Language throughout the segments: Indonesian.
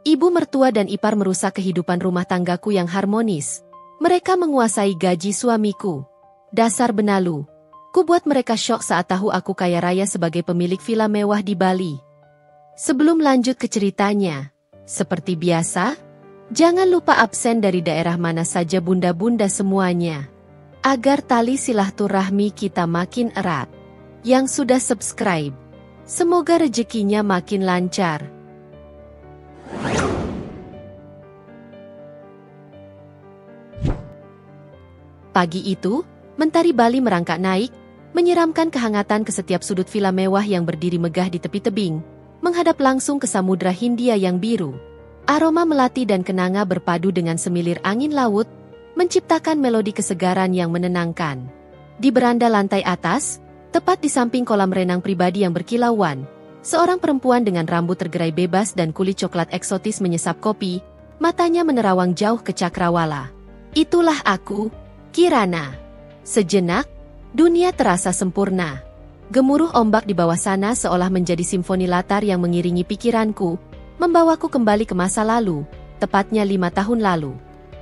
Ibu mertua dan ipar merusak kehidupan rumah tanggaku yang harmonis. Mereka menguasai gaji suamiku. Dasar benalu. Ku buat mereka syok saat tahu aku kaya raya sebagai pemilik villa mewah di Bali. Sebelum lanjut ke ceritanya, seperti biasa, jangan lupa absen dari daerah mana saja bunda-bunda semuanya. Agar tali silaturahmi kita makin erat. Yang sudah subscribe, semoga rezekinya makin lancar. Pagi itu, mentari Bali merangkak naik, menyiramkan kehangatan ke setiap sudut villa mewah yang berdiri megah di tepi tebing, menghadap langsung ke Samudra Hindia yang biru. Aroma melati dan kenanga berpadu dengan semilir angin laut, menciptakan melodi kesegaran yang menenangkan. Di beranda lantai atas, tepat di samping kolam renang pribadi yang berkilauan, seorang perempuan dengan rambut tergerai bebas dan kulit coklat eksotis menyesap kopi, matanya menerawang jauh ke cakrawala. Itulah aku, Kirana. Sejenak, dunia terasa sempurna. Gemuruh ombak di bawah sana seolah menjadi simfoni latar yang mengiringi pikiranku, membawaku kembali ke masa lalu, tepatnya 5 tahun lalu.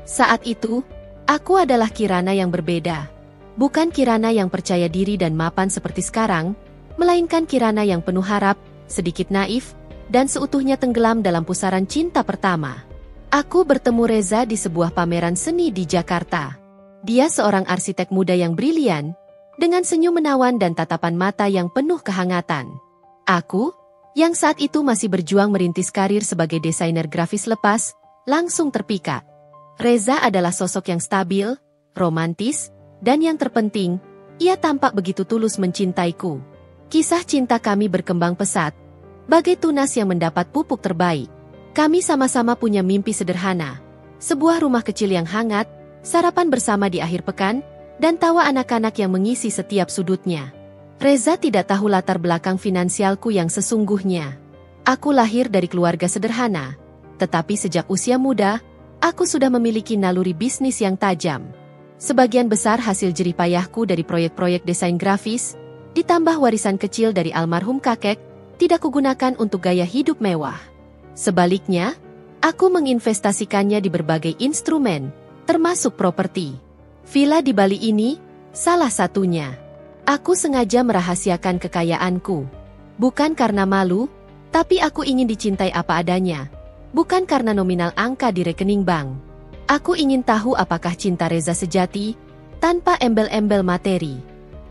Saat itu, aku adalah Kirana yang berbeda. Bukan Kirana yang percaya diri dan mapan seperti sekarang, melainkan Kirana yang penuh harap, sedikit naif, dan seutuhnya tenggelam dalam pusaran cinta pertama. Aku bertemu Reza di sebuah pameran seni di Jakarta. Dia seorang arsitek muda yang brilian, dengan senyum menawan dan tatapan mata yang penuh kehangatan. Aku, yang saat itu masih berjuang merintis karir sebagai desainer grafis lepas, langsung terpikat. Reza adalah sosok yang stabil, romantis, dan yang terpenting, ia tampak begitu tulus mencintaiku. Kisah cinta kami berkembang pesat, bagai tunas yang mendapat pupuk terbaik. Kami sama-sama punya mimpi sederhana, sebuah rumah kecil yang hangat, sarapan bersama di akhir pekan, dan tawa anak-anak yang mengisi setiap sudutnya. Reza tidak tahu latar belakang finansialku yang sesungguhnya. Aku lahir dari keluarga sederhana, tetapi sejak usia muda, aku sudah memiliki naluri bisnis yang tajam. Sebagian besar hasil jerih payahku dari proyek-proyek desain grafis, ditambah warisan kecil dari almarhum kakek, tidak kugunakan untuk gaya hidup mewah. Sebaliknya, aku menginvestasikannya di berbagai instrumen, termasuk properti. Villa di Bali ini, salah satunya. Aku sengaja merahasiakan kekayaanku. Bukan karena malu, tapi aku ingin dicintai apa adanya. Bukan karena nominal angka di rekening bank. Aku ingin tahu apakah cinta Reza sejati, tanpa embel-embel materi.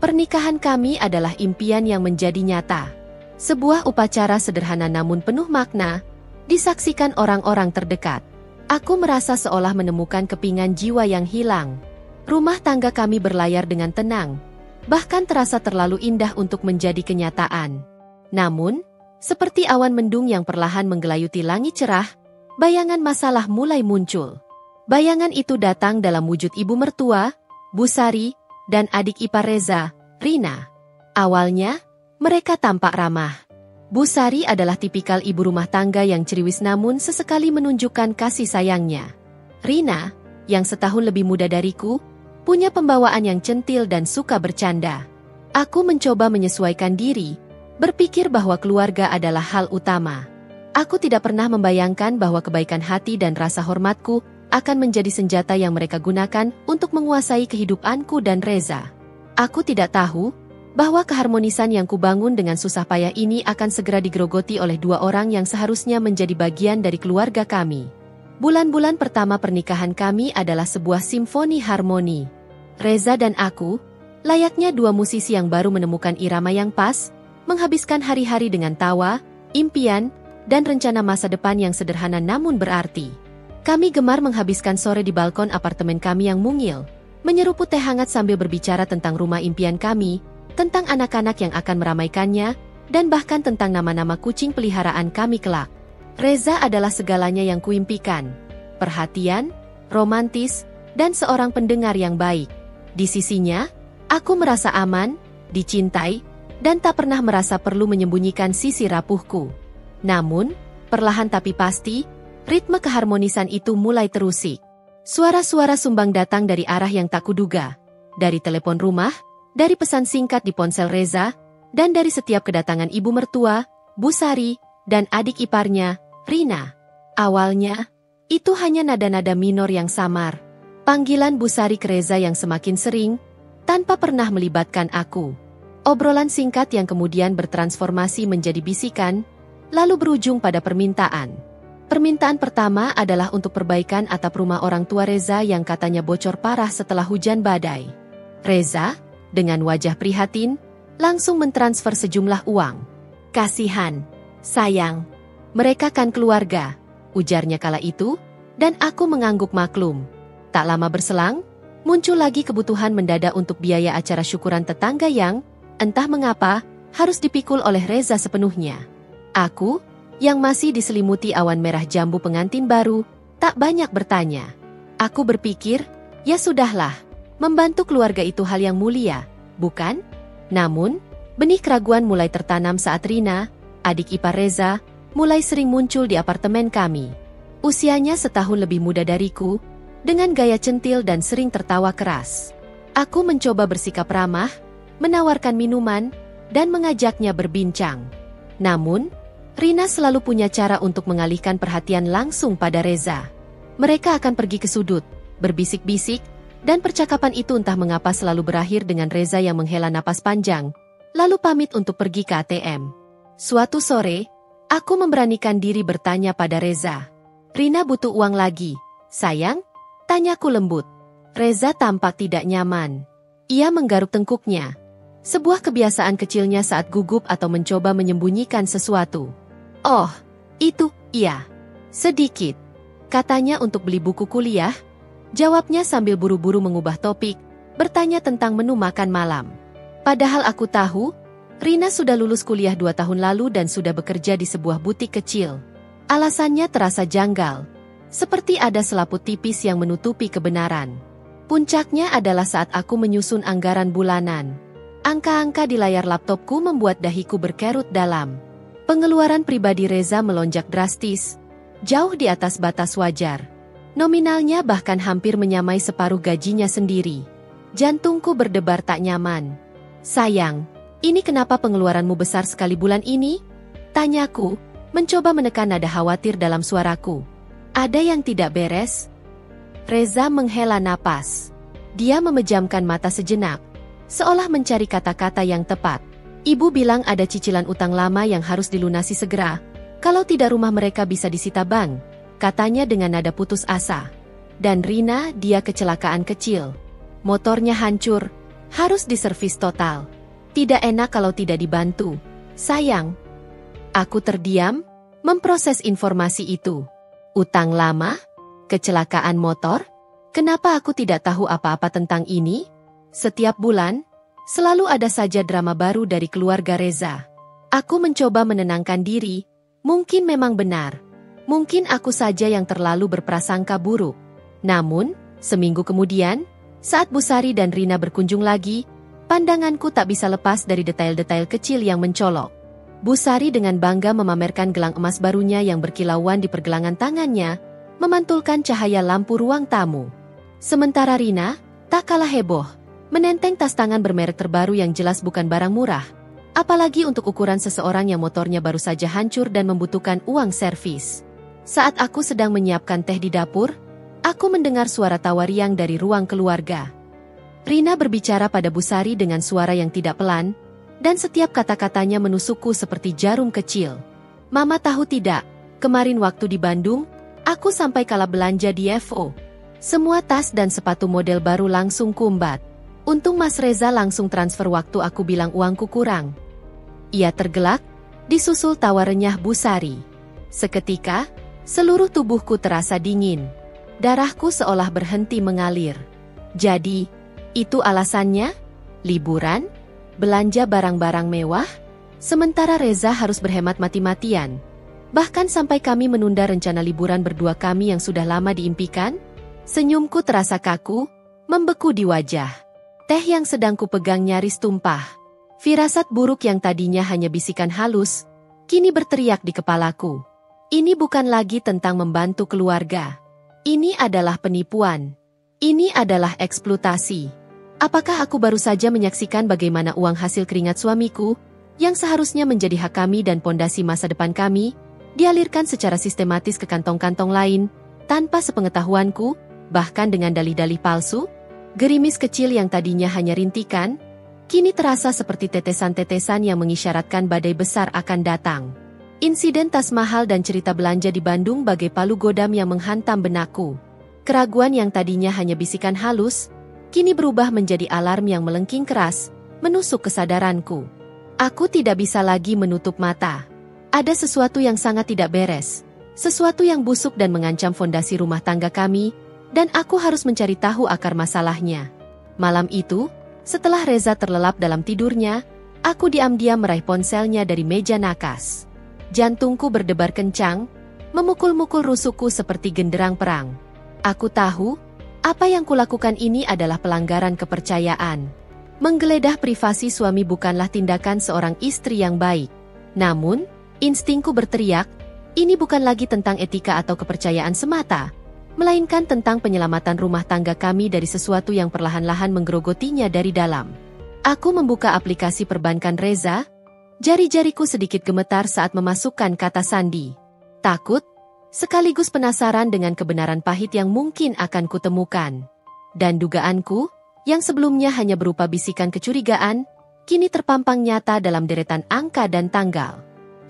Pernikahan kami adalah impian yang menjadi nyata. Sebuah upacara sederhana namun penuh makna, disaksikan orang-orang terdekat. Aku merasa seolah menemukan kepingan jiwa yang hilang. Rumah tangga kami berlayar dengan tenang, bahkan terasa terlalu indah untuk menjadi kenyataan. Namun, seperti awan mendung yang perlahan menggelayuti langit cerah, bayangan masalah mulai muncul. Bayangan itu datang dalam wujud ibu mertua, Bu Sari, dan adik ipar Reza, Rina. Awalnya, mereka tampak ramah. Bu Sari adalah tipikal ibu rumah tangga yang ceriwis namun sesekali menunjukkan kasih sayangnya. Rina, yang setahun lebih muda dariku, punya pembawaan yang centil dan suka bercanda. Aku mencoba menyesuaikan diri, berpikir bahwa keluarga adalah hal utama. Aku tidak pernah membayangkan bahwa kebaikan hati dan rasa hormatku akan menjadi senjata yang mereka gunakan untuk menguasai kehidupanku dan Reza. Aku tidak tahu bahwa keharmonisan yang kubangun dengan susah payah ini akan segera digerogoti oleh dua orang yang seharusnya menjadi bagian dari keluarga kami. Bulan-bulan pertama pernikahan kami adalah sebuah simfoni harmoni. Reza dan aku, layaknya dua musisi yang baru menemukan irama yang pas, menghabiskan hari-hari dengan tawa, impian, dan rencana masa depan yang sederhana namun berarti. Kami gemar menghabiskan sore di balkon apartemen kami yang mungil, menyeruput teh hangat sambil berbicara tentang rumah impian kami, tentang anak-anak yang akan meramaikannya, dan bahkan tentang nama-nama kucing peliharaan kami kelak. Reza adalah segalanya yang kuimpikan. Perhatian, romantis, dan seorang pendengar yang baik. Di sisinya, aku merasa aman, dicintai, dan tak pernah merasa perlu menyembunyikan sisi rapuhku. Namun, perlahan tapi pasti, ritme keharmonisan itu mulai terusik. Suara-suara sumbang datang dari arah yang tak kuduga. Dari telepon rumah, dari pesan singkat di ponsel Reza, dan dari setiap kedatangan ibu mertua, Bu Sari, dan adik iparnya, Rina. Awalnya, itu hanya nada-nada minor yang samar. Panggilan Busari ke Reza yang semakin sering, tanpa pernah melibatkan aku. Obrolan singkat yang kemudian bertransformasi menjadi bisikan, lalu berujung pada permintaan. Permintaan pertama adalah untuk perbaikan atap rumah orang tua Reza yang katanya bocor parah setelah hujan badai. Reza, dengan wajah prihatin, langsung mentransfer sejumlah uang. Kasihan, sayang, mereka kan keluarga, ujarnya kala itu, dan aku mengangguk maklum. Tak lama berselang, muncul lagi kebutuhan mendadak untuk biaya acara syukuran tetangga yang, entah mengapa, harus dipikul oleh Reza sepenuhnya. Aku, yang masih diselimuti awan merah jambu pengantin baru, tak banyak bertanya. Aku berpikir, ya sudahlah, membantu keluarga itu hal yang mulia, bukan? Namun, benih keraguan mulai tertanam saat Rina, adik ipar Reza, mulai sering muncul di apartemen kami. Usianya setahun lebih muda dariku, dengan gaya centil dan sering tertawa keras. Aku mencoba bersikap ramah, menawarkan minuman, dan mengajaknya berbincang. Namun, Rina selalu punya cara untuk mengalihkan perhatian langsung pada Reza. Mereka akan pergi ke sudut, berbisik-bisik, dan percakapan itu entah mengapa selalu berakhir dengan Reza yang menghela napas panjang, lalu pamit untuk pergi ke ATM. Suatu sore, aku memberanikan diri bertanya pada Reza. Rina butuh uang lagi, sayang? Tanyaku lembut. Reza tampak tidak nyaman. Ia menggaruk tengkuknya. Sebuah kebiasaan kecilnya saat gugup atau mencoba menyembunyikan sesuatu. Oh, itu, iya. Sedikit. Katanya untuk beli buku kuliah. Jawabnya sambil buru-buru mengubah topik, bertanya tentang menu makan malam. Padahal aku tahu, Rina sudah lulus kuliah 2 tahun lalu dan sudah bekerja di sebuah butik kecil. Alasannya terasa janggal. Seperti ada selaput tipis yang menutupi kebenaran. Puncaknya adalah saat aku menyusun anggaran bulanan. Angka-angka di layar laptopku membuat dahiku berkerut dalam. Pengeluaran pribadi Reza melonjak drastis, jauh di atas batas wajar. Nominalnya bahkan hampir menyamai separuh gajinya sendiri. Jantungku berdebar tak nyaman. Sayang, ini kenapa pengeluaranmu besar sekali bulan ini? Tanyaku, mencoba menekan nada khawatir dalam suaraku. Ada yang tidak beres? Reza menghela napas. Dia memejamkan mata sejenak, seolah mencari kata-kata yang tepat. Ibu bilang ada cicilan utang lama yang harus dilunasi segera. Kalau tidak rumah mereka bisa disita bank, katanya dengan nada putus asa. Dan Rina, dia kecelakaan kecil. Motornya hancur, harus diservis total. Tidak enak kalau tidak dibantu. Sayang. Aku terdiam, memproses informasi itu. Utang lama? Kecelakaan motor? Kenapa aku tidak tahu apa-apa tentang ini? Setiap bulan, selalu ada saja drama baru dari keluarga Reza. Aku mencoba menenangkan diri, mungkin memang benar. Mungkin aku saja yang terlalu berprasangka buruk. Namun, seminggu kemudian, saat Busari dan Rina berkunjung lagi, pandanganku tak bisa lepas dari detail-detail kecil yang mencolok. Busari dengan bangga memamerkan gelang emas barunya yang berkilauan di pergelangan tangannya, memantulkan cahaya lampu ruang tamu. Sementara Rina, tak kalah heboh, menenteng tas tangan bermerek terbaru yang jelas bukan barang murah. Apalagi untuk ukuran seseorang yang motornya baru saja hancur dan membutuhkan uang servis. Saat aku sedang menyiapkan teh di dapur, aku mendengar suara tawa riang dari ruang keluarga. Rina berbicara pada Busari dengan suara yang tidak pelan, dan setiap kata-katanya menusukku seperti jarum kecil. Mama tahu tidak, kemarin waktu di Bandung, aku sampai kalah belanja di FO. Semua tas dan sepatu model baru langsung kumbat. Untung Mas Reza langsung transfer waktu aku bilang uangku kurang. Ia tergelak, disusul tawa renyah Busari. Seketika, seluruh tubuhku terasa dingin. Darahku seolah berhenti mengalir. Jadi, itu alasannya? Liburan? Belanja barang-barang mewah? Sementara Reza harus berhemat mati-matian. Bahkan sampai kami menunda rencana liburan berdua kami yang sudah lama diimpikan? Senyumku terasa kaku, membeku di wajah. Teh yang sedang kupegang nyaris tumpah. Firasat buruk yang tadinya hanya bisikan halus, kini berteriak di kepalaku. Ini bukan lagi tentang membantu keluarga. Ini adalah penipuan. Ini adalah eksploitasi. Apakah aku baru saja menyaksikan bagaimana uang hasil keringat suamiku, yang seharusnya menjadi hak kami dan pondasi masa depan kami, dialirkan secara sistematis ke kantong-kantong lain, tanpa sepengetahuanku, bahkan dengan dalih-dalih palsu. Gerimis kecil yang tadinya hanya rintikan, kini terasa seperti tetesan-tetesan yang mengisyaratkan badai besar akan datang. Insiden tas mahal dan cerita belanja di Bandung bagai palu godam yang menghantam benakku. Keraguan yang tadinya hanya bisikan halus, kini berubah menjadi alarm yang melengking keras, menusuk kesadaranku. Aku tidak bisa lagi menutup mata. Ada sesuatu yang sangat tidak beres, sesuatu yang busuk dan mengancam fondasi rumah tangga kami, dan aku harus mencari tahu akar masalahnya. Malam itu, setelah Reza terlelap dalam tidurnya, aku diam-diam meraih ponselnya dari meja nakas. Jantungku berdebar kencang, memukul-mukul rusukku seperti genderang perang. Aku tahu, apa yang kulakukan ini adalah pelanggaran kepercayaan. Menggeledah privasi suami bukanlah tindakan seorang istri yang baik. Namun, instingku berteriak, ini bukan lagi tentang etika atau kepercayaan semata, melainkan tentang penyelamatan rumah tangga kami dari sesuatu yang perlahan-lahan menggerogotinya dari dalam. Aku membuka aplikasi perbankan Reza, jari-jariku sedikit gemetar saat memasukkan kata sandi. Takut, sekaligus penasaran dengan kebenaran pahit yang mungkin akan kutemukan. Dan dugaanku, yang sebelumnya hanya berupa bisikan kecurigaan, kini terpampang nyata dalam deretan angka dan tanggal.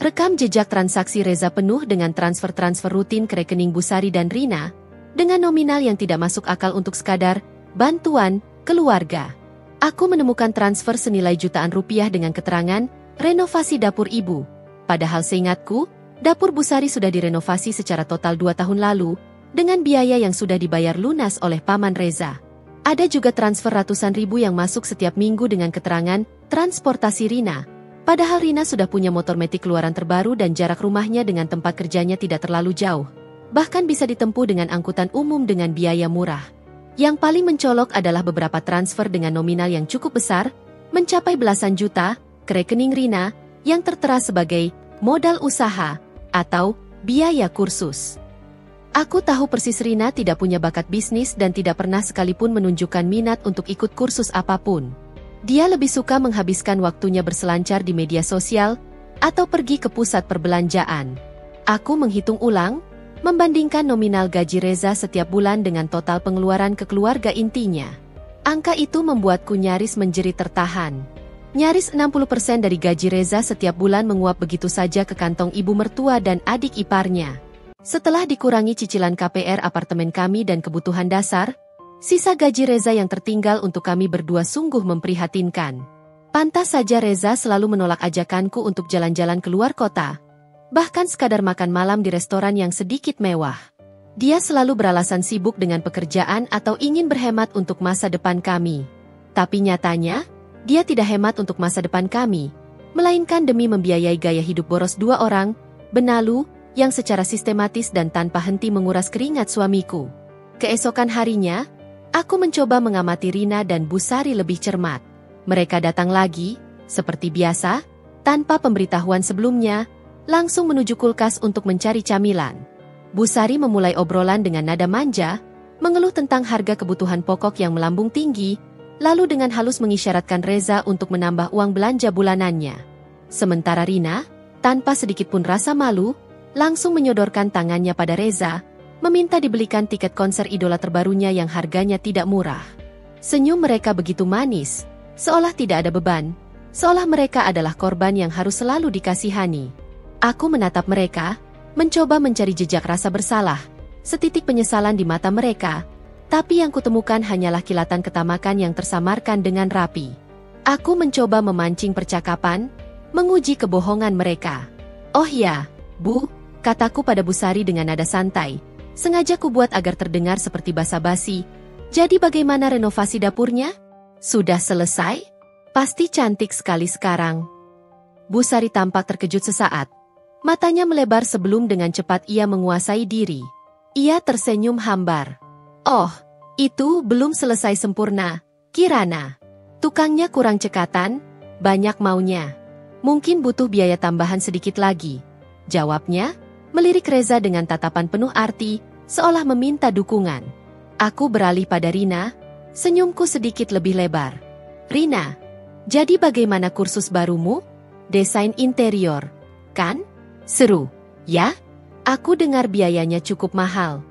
Rekam jejak transaksi Reza penuh dengan transfer-transfer rutin ke rekening Busari dan Rina, dengan nominal yang tidak masuk akal untuk sekadar bantuan keluarga. Aku menemukan transfer senilai jutaan rupiah dengan keterangan renovasi dapur ibu. Padahal seingatku, dapur Busari sudah direnovasi secara total 2 tahun lalu, dengan biaya yang sudah dibayar lunas oleh Paman Reza. Ada juga transfer ratusan ribu yang masuk setiap minggu dengan keterangan transportasi Rina. Padahal Rina sudah punya motor metik keluaran terbaru dan jarak rumahnya dengan tempat kerjanya tidak terlalu jauh. Bahkan bisa ditempuh dengan angkutan umum dengan biaya murah. Yang paling mencolok adalah beberapa transfer dengan nominal yang cukup besar, mencapai belasan juta, ke rekening Rina, yang tertera sebagai modal usaha atau biaya kursus. Aku tahu persis Rina tidak punya bakat bisnis dan tidak pernah sekalipun menunjukkan minat untuk ikut kursus apapun. Dia lebih suka menghabiskan waktunya berselancar di media sosial atau pergi ke pusat perbelanjaan. Aku menghitung ulang, membandingkan nominal gaji Reza setiap bulan dengan total pengeluaran ke keluarga intinya. Angka itu membuatku nyaris menjerit tertahan. Nyaris 60% dari gaji Reza setiap bulan menguap begitu saja ke kantong ibu mertua dan adik iparnya. Setelah dikurangi cicilan KPR apartemen kami dan kebutuhan dasar, sisa gaji Reza yang tertinggal untuk kami berdua sungguh memprihatinkan. Pantas saja Reza selalu menolak ajakanku untuk jalan-jalan keluar kota, bahkan sekadar makan malam di restoran yang sedikit mewah. Dia selalu beralasan sibuk dengan pekerjaan atau ingin berhemat untuk masa depan kami. Tapi nyatanya, dia tidak hemat untuk masa depan kami, melainkan demi membiayai gaya hidup boros 2 orang, benalu, yang secara sistematis dan tanpa henti menguras keringat suamiku. Keesokan harinya, aku mencoba mengamati Rina dan Busari lebih cermat. Mereka datang lagi, seperti biasa, tanpa pemberitahuan sebelumnya, langsung menuju kulkas untuk mencari camilan. Busari memulai obrolan dengan nada manja, mengeluh tentang harga kebutuhan pokok yang melambung tinggi, lalu dengan halus mengisyaratkan Reza untuk menambah uang belanja bulanannya. Sementara Rina, tanpa sedikit pun rasa malu, langsung menyodorkan tangannya pada Reza, meminta dibelikan tiket konser idola terbarunya yang harganya tidak murah. Senyum mereka begitu manis, seolah tidak ada beban, seolah mereka adalah korban yang harus selalu dikasihani. Aku menatap mereka, mencoba mencari jejak rasa bersalah, setitik penyesalan di mata mereka, tapi yang kutemukan hanyalah kilatan ketamakan yang tersamarkan dengan rapi. Aku mencoba memancing percakapan, menguji kebohongan mereka. "Oh ya, Bu," kataku pada Busari dengan nada santai, sengaja kubuat agar terdengar seperti basa-basi. "Jadi bagaimana renovasi dapurnya? Sudah selesai? Pasti cantik sekali sekarang." Busari tampak terkejut sesaat. Matanya melebar sebelum dengan cepat ia menguasai diri. Ia tersenyum hambar. "Oh, itu belum selesai sempurna, Kirana. Tukangnya kurang cekatan, banyak maunya. Mungkin butuh biaya tambahan sedikit lagi," jawabnya, melirik Reza dengan tatapan penuh arti, seolah meminta dukungan. Aku beralih pada Rina, senyumku sedikit lebih lebar. "Rina, jadi bagaimana kursus barumu? Desain interior, kan? Seru." Ya? Aku dengar biayanya cukup mahal.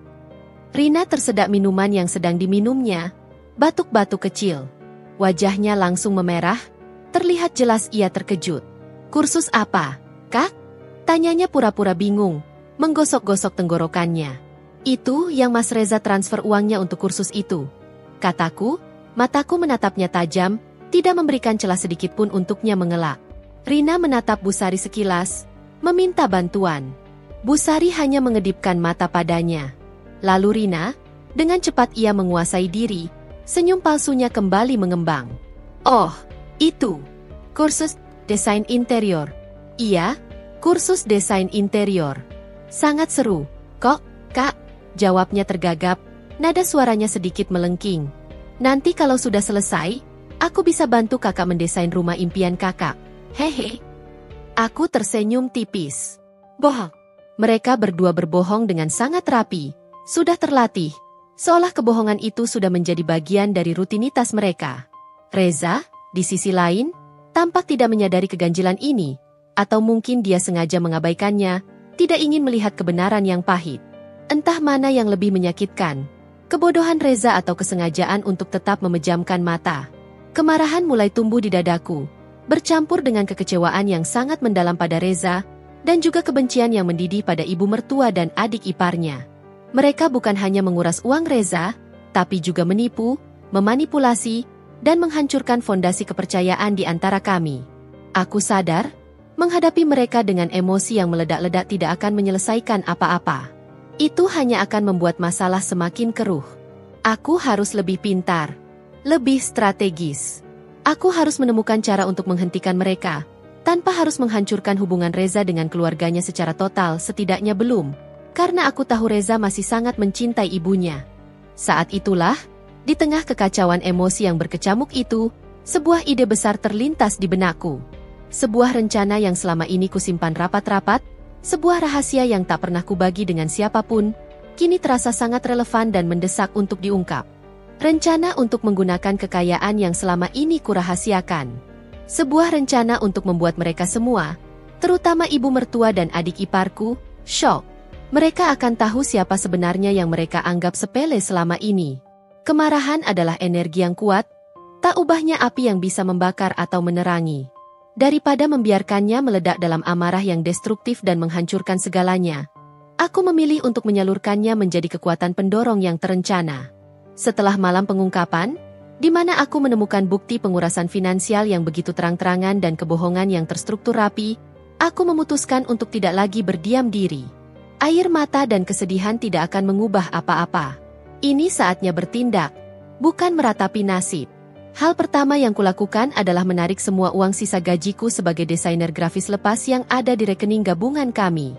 Rina tersedak minuman yang sedang diminumnya, batuk-batuk kecil. Wajahnya langsung memerah, terlihat jelas ia terkejut. Kursus apa, Kak? Tanyanya pura-pura bingung, menggosok-gosok tenggorokannya. Itu yang Mas Reza transfer uangnya untuk kursus itu. Kataku, mataku menatapnya tajam, tidak memberikan celah sedikit pun untuknya mengelak. Rina menatap Bu Sari sekilas, meminta bantuan. Bu Sari hanya mengedipkan mata padanya. Lalu Rina, dengan cepat ia menguasai diri, senyum palsunya kembali mengembang. Oh, itu. Kursus desain interior. Iya, kursus desain interior. Sangat seru. Kok, Kak? Jawabnya tergagap, nada suaranya sedikit melengking. Nanti kalau sudah selesai, aku bisa bantu kakak mendesain rumah impian kakak. Hehe. Aku tersenyum tipis. Bohong. Mereka berdua berbohong dengan sangat rapi, sudah terlatih, seolah kebohongan itu sudah menjadi bagian dari rutinitas mereka. Reza, di sisi lain, tampak tidak menyadari keganjilan ini, atau mungkin dia sengaja mengabaikannya, tidak ingin melihat kebenaran yang pahit. Entah mana yang lebih menyakitkan, kebodohan Reza atau kesengajaan untuk tetap memejamkan mata. Kemarahan mulai tumbuh di dadaku, bercampur dengan kekecewaan yang sangat mendalam pada Reza, dan juga kebencian yang mendidih pada ibu mertua dan adik iparnya. Mereka bukan hanya menguras uang Reza, tapi juga menipu, memanipulasi, dan menghancurkan fondasi kepercayaan di antara kami. Aku sadar, menghadapi mereka dengan emosi yang meledak-ledak tidak akan menyelesaikan apa-apa. Itu hanya akan membuat masalah semakin keruh. Aku harus lebih pintar, lebih strategis. Aku harus menemukan cara untuk menghentikan mereka, tanpa harus menghancurkan hubungan Reza dengan keluarganya secara total, setidaknya belum. Karena aku tahu Reza masih sangat mencintai ibunya. Saat itulah, di tengah kekacauan emosi yang berkecamuk itu, sebuah ide besar terlintas di benakku. Sebuah rencana yang selama ini kusimpan rapat-rapat, sebuah rahasia yang tak pernah kubagi dengan siapapun, kini terasa sangat relevan dan mendesak untuk diungkap. Rencana untuk menggunakan kekayaan yang selama ini kurahasiakan. Sebuah rencana untuk membuat mereka semua, terutama ibu mertua dan adik iparku, syok. Mereka akan tahu siapa sebenarnya yang mereka anggap sepele selama ini. Kemarahan adalah energi yang kuat, tak ubahnya api yang bisa membakar atau menerangi. Daripada membiarkannya meledak dalam amarah yang destruktif dan menghancurkan segalanya, aku memilih untuk menyalurkannya menjadi kekuatan pendorong yang terencana. Setelah malam pengungkapan, di mana aku menemukan bukti pengurasan finansial yang begitu terang-terangan dan kebohongan yang terstruktur rapi, aku memutuskan untuk tidak lagi berdiam diri. Air mata dan kesedihan tidak akan mengubah apa-apa. Ini saatnya bertindak, bukan meratapi nasib. Hal pertama yang kulakukan adalah menarik semua uang sisa gajiku sebagai desainer grafis lepas yang ada di rekening gabungan kami.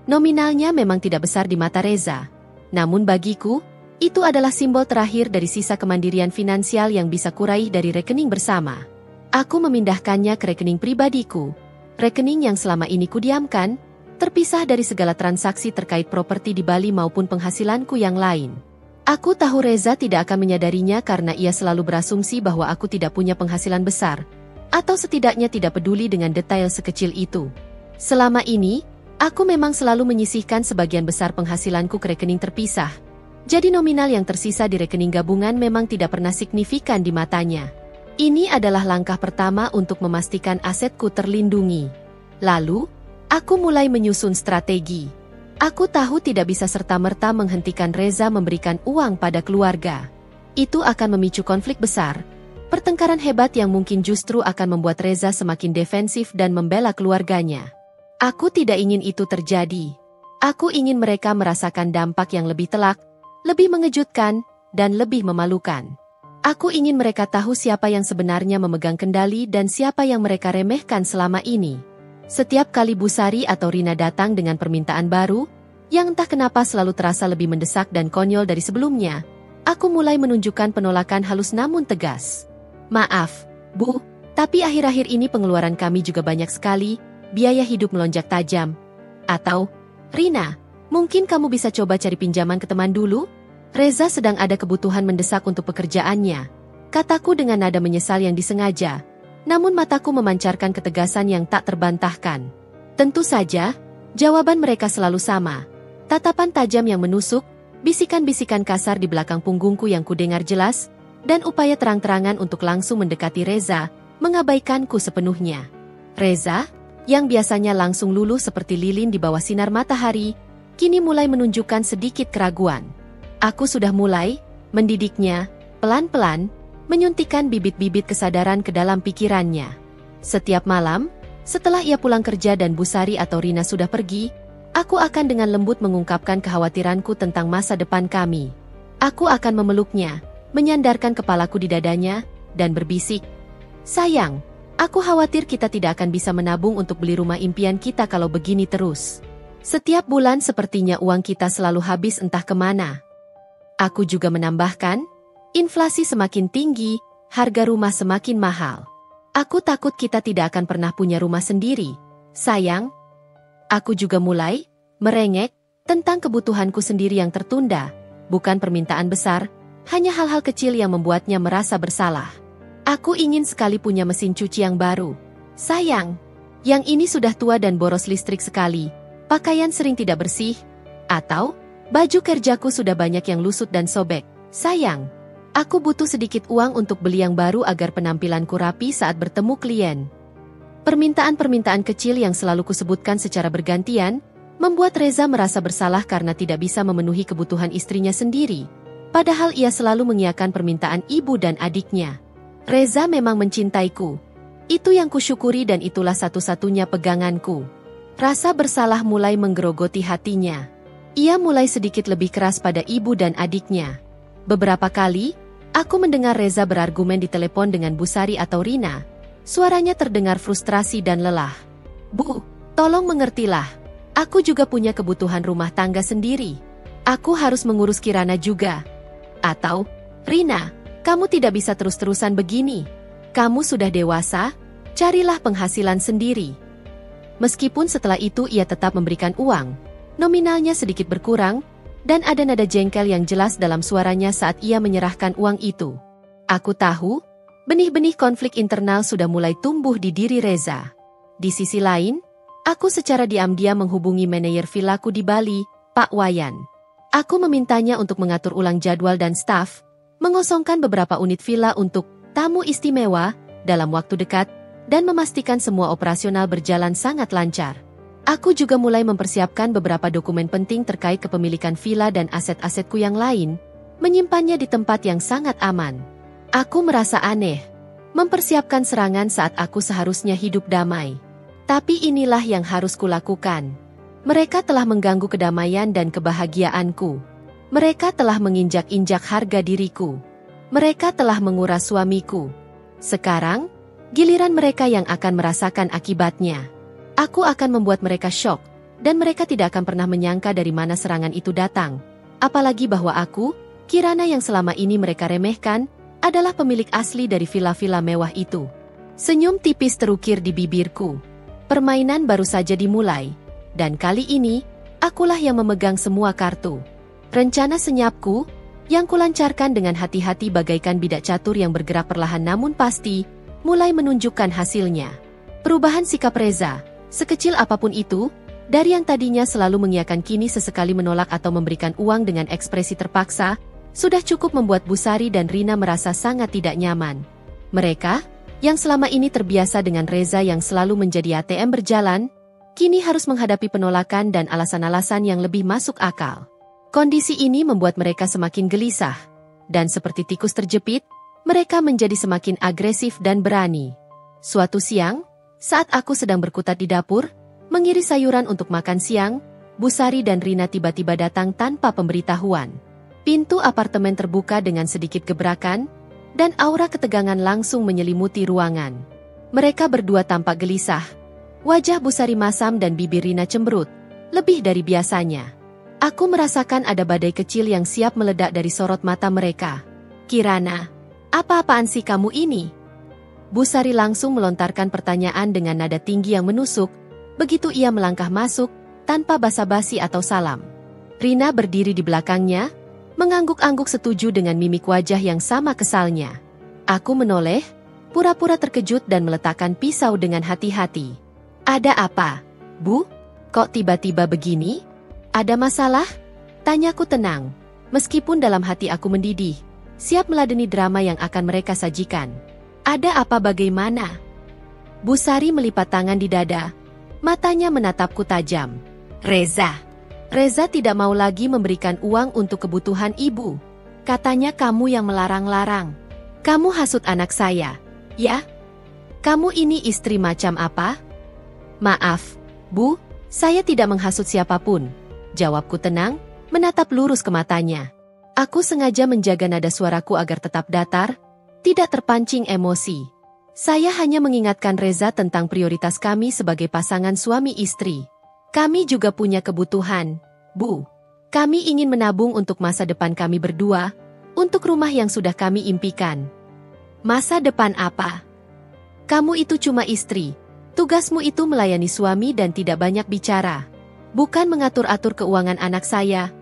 Nominalnya memang tidak besar di mata Reza, namun bagiku, itu adalah simbol terakhir dari sisa kemandirian finansial yang bisa kuraih dari rekening bersama. Aku memindahkannya ke rekening pribadiku, rekening yang selama ini kudiamkan, terpisah dari segala transaksi terkait properti di Bali maupun penghasilanku yang lain. Aku tahu Reza tidak akan menyadarinya karena ia selalu berasumsi bahwa aku tidak punya penghasilan besar, atau setidaknya tidak peduli dengan detail sekecil itu. Selama ini, aku memang selalu menyisihkan sebagian besar penghasilanku ke rekening terpisah. Jadi nominal yang tersisa di rekening gabungan memang tidak pernah signifikan di matanya. Ini adalah langkah pertama untuk memastikan asetku terlindungi. Lalu, aku mulai menyusun strategi. Aku tahu tidak bisa serta-merta menghentikan Reza memberikan uang pada keluarga. Itu akan memicu konflik besar, pertengkaran hebat yang mungkin justru akan membuat Reza semakin defensif dan membela keluarganya. Aku tidak ingin itu terjadi. Aku ingin mereka merasakan dampak yang lebih telak, lebih mengejutkan, dan lebih memalukan. Aku ingin mereka tahu siapa yang sebenarnya memegang kendali dan siapa yang mereka remehkan selama ini. Setiap kali Bu Sari atau Rina datang dengan permintaan baru, yang entah kenapa selalu terasa lebih mendesak dan konyol dari sebelumnya, aku mulai menunjukkan penolakan halus namun tegas. Maaf, Bu, tapi akhir-akhir ini pengeluaran kami juga banyak sekali, biaya hidup melonjak tajam. Atau, Rina, mungkin kamu bisa coba cari pinjaman ke teman dulu? Reza sedang ada kebutuhan mendesak untuk pekerjaannya. Kataku dengan nada menyesal yang disengaja, namun mataku memancarkan ketegasan yang tak terbantahkan. Tentu saja, Jawaban mereka selalu sama. Tatapan tajam yang menusuk, bisikan-bisikan kasar di belakang punggungku yang kudengar jelas, dan upaya terang-terangan untuk langsung mendekati Reza, mengabaikanku sepenuhnya. Reza, yang biasanya langsung luluh seperti lilin di bawah sinar matahari, kini mulai menunjukkan sedikit keraguan. Aku sudah mulai mendidiknya, pelan-pelan, menyuntikkan bibit-bibit kesadaran ke dalam pikirannya. Setiap malam, setelah ia pulang kerja dan Bu Sari atau Rina sudah pergi, aku akan dengan lembut mengungkapkan kekhawatiranku tentang masa depan kami. Aku akan memeluknya, menyandarkan kepalaku di dadanya, dan berbisik, "Sayang, aku khawatir kita tidak akan bisa menabung untuk beli rumah impian kita kalau begini terus. Setiap bulan sepertinya uang kita selalu habis entah kemana." Aku juga menambahkan, inflasi semakin tinggi, harga rumah semakin mahal. Aku takut kita tidak akan pernah punya rumah sendiri. Sayang, aku juga mulai merengek tentang kebutuhanku sendiri yang tertunda, bukan permintaan besar, hanya hal-hal kecil yang membuatnya merasa bersalah. Aku ingin sekali punya mesin cuci yang baru. Sayang, yang ini sudah tua dan boros listrik sekali, pakaian sering tidak bersih, atau baju kerjaku sudah banyak yang lusut dan sobek. Sayang, aku butuh sedikit uang untuk beli yang baru agar penampilanku rapi saat bertemu klien. Permintaan-permintaan kecil yang selalu kusebutkan secara bergantian, membuat Reza merasa bersalah karena tidak bisa memenuhi kebutuhan istrinya sendiri. Padahal ia selalu mengiyakan permintaan ibu dan adiknya. Reza memang mencintaiku. Itu yang kusyukuri dan itulah satu-satunya peganganku. Rasa bersalah mulai menggerogoti hatinya. Ia mulai sedikit lebih keras pada ibu dan adiknya. Beberapa kali, aku mendengar Reza berargumen di telepon dengan Bu Sari atau Rina. Suaranya terdengar frustrasi dan lelah. "Bu, tolong mengertilah. Aku juga punya kebutuhan rumah tangga sendiri. Aku harus mengurus Kirana juga." Atau, "Rina, kamu tidak bisa terus-terusan begini. Kamu sudah dewasa, carilah penghasilan sendiri." Meskipun setelah itu ia tetap memberikan uang, nominalnya sedikit berkurang, dan ada nada jengkel yang jelas dalam suaranya saat ia menyerahkan uang itu. Aku tahu, benih-benih konflik internal sudah mulai tumbuh di diri Reza. Di sisi lain, aku secara diam-diam menghubungi manajer vilaku di Bali, Pak Wayan. Aku memintanya untuk mengatur ulang jadwal dan staf, mengosongkan beberapa unit villa untuk tamu istimewa dalam waktu dekat, dan memastikan semua operasional berjalan sangat lancar. Aku juga mulai mempersiapkan beberapa dokumen penting terkait kepemilikan villa dan aset-asetku yang lain, menyimpannya di tempat yang sangat aman. Aku merasa aneh, mempersiapkan serangan saat aku seharusnya hidup damai. Tapi inilah yang harus kulakukan. Mereka telah mengganggu kedamaian dan kebahagiaanku. Mereka telah menginjak-injak harga diriku. Mereka telah menguras suamiku. Sekarang, giliran mereka yang akan merasakan akibatnya. Aku akan membuat mereka syok, dan mereka tidak akan pernah menyangka dari mana serangan itu datang. Apalagi bahwa aku, Kirana yang selama ini mereka remehkan, adalah pemilik asli dari villa-villa mewah itu. Senyum tipis terukir di bibirku. Permainan baru saja dimulai, dan kali ini, akulah yang memegang semua kartu. Rencana senyapku, yang kulancarkan dengan hati-hati bagaikan bidak catur yang bergerak perlahan namun pasti, mulai menunjukkan hasilnya. Perubahan sikap Reza, sekecil apapun itu, dari yang tadinya selalu mengiyakan kini sesekali menolak atau memberikan uang dengan ekspresi terpaksa, sudah cukup membuat Bu Sari dan Rina merasa sangat tidak nyaman. Mereka, yang selama ini terbiasa dengan Reza yang selalu menjadi ATM berjalan, kini harus menghadapi penolakan dan alasan-alasan yang lebih masuk akal. Kondisi ini membuat mereka semakin gelisah, dan seperti tikus terjepit, mereka menjadi semakin agresif dan berani. Suatu siang, saat aku sedang berkutat di dapur, mengiris sayuran untuk makan siang, Bu Sari dan Rina tiba-tiba datang tanpa pemberitahuan. Pintu apartemen terbuka dengan sedikit gebrakan, dan aura ketegangan langsung menyelimuti ruangan. Mereka berdua tampak gelisah. Wajah Bu Sari masam dan bibir Rina cemberut, lebih dari biasanya. Aku merasakan ada badai kecil yang siap meledak dari sorot mata mereka. "Kirana, apa-apaan sih kamu ini?" Bu Sari langsung melontarkan pertanyaan dengan nada tinggi yang menusuk, begitu ia melangkah masuk, tanpa basa-basi atau salam. Rina berdiri di belakangnya, mengangguk-angguk setuju dengan mimik wajah yang sama kesalnya. Aku menoleh, pura-pura terkejut dan meletakkan pisau dengan hati-hati. "Ada apa, Bu?" Kok tiba-tiba begini? Ada masalah? Tanyaku tenang. Meskipun dalam hati aku mendidih, siap meladeni drama yang akan mereka sajikan. Ada apa bagaimana? Busari melipat tangan di dada. Matanya menatapku tajam. Reza. Reza tidak mau lagi memberikan uang untuk kebutuhan ibu. Katanya kamu yang melarang-larang. Kamu hasut anak saya. Ya? Kamu ini istri macam apa? Maaf, Bu, saya tidak menghasut siapapun. Jawabku tenang, menatap lurus ke matanya. Aku sengaja menjaga nada suaraku agar tetap datar, tidak terpancing emosi. Saya hanya mengingatkan Reza tentang prioritas kami sebagai pasangan suami istri. Kami juga punya kebutuhan, Bu. Kami ingin menabung untuk masa depan kami berdua, untuk rumah yang sudah kami impikan. Masa depan apa? Kamu itu cuma istri. Tugasmu itu melayani suami dan tidak banyak bicara. Bukan mengatur-atur keuangan anak saya.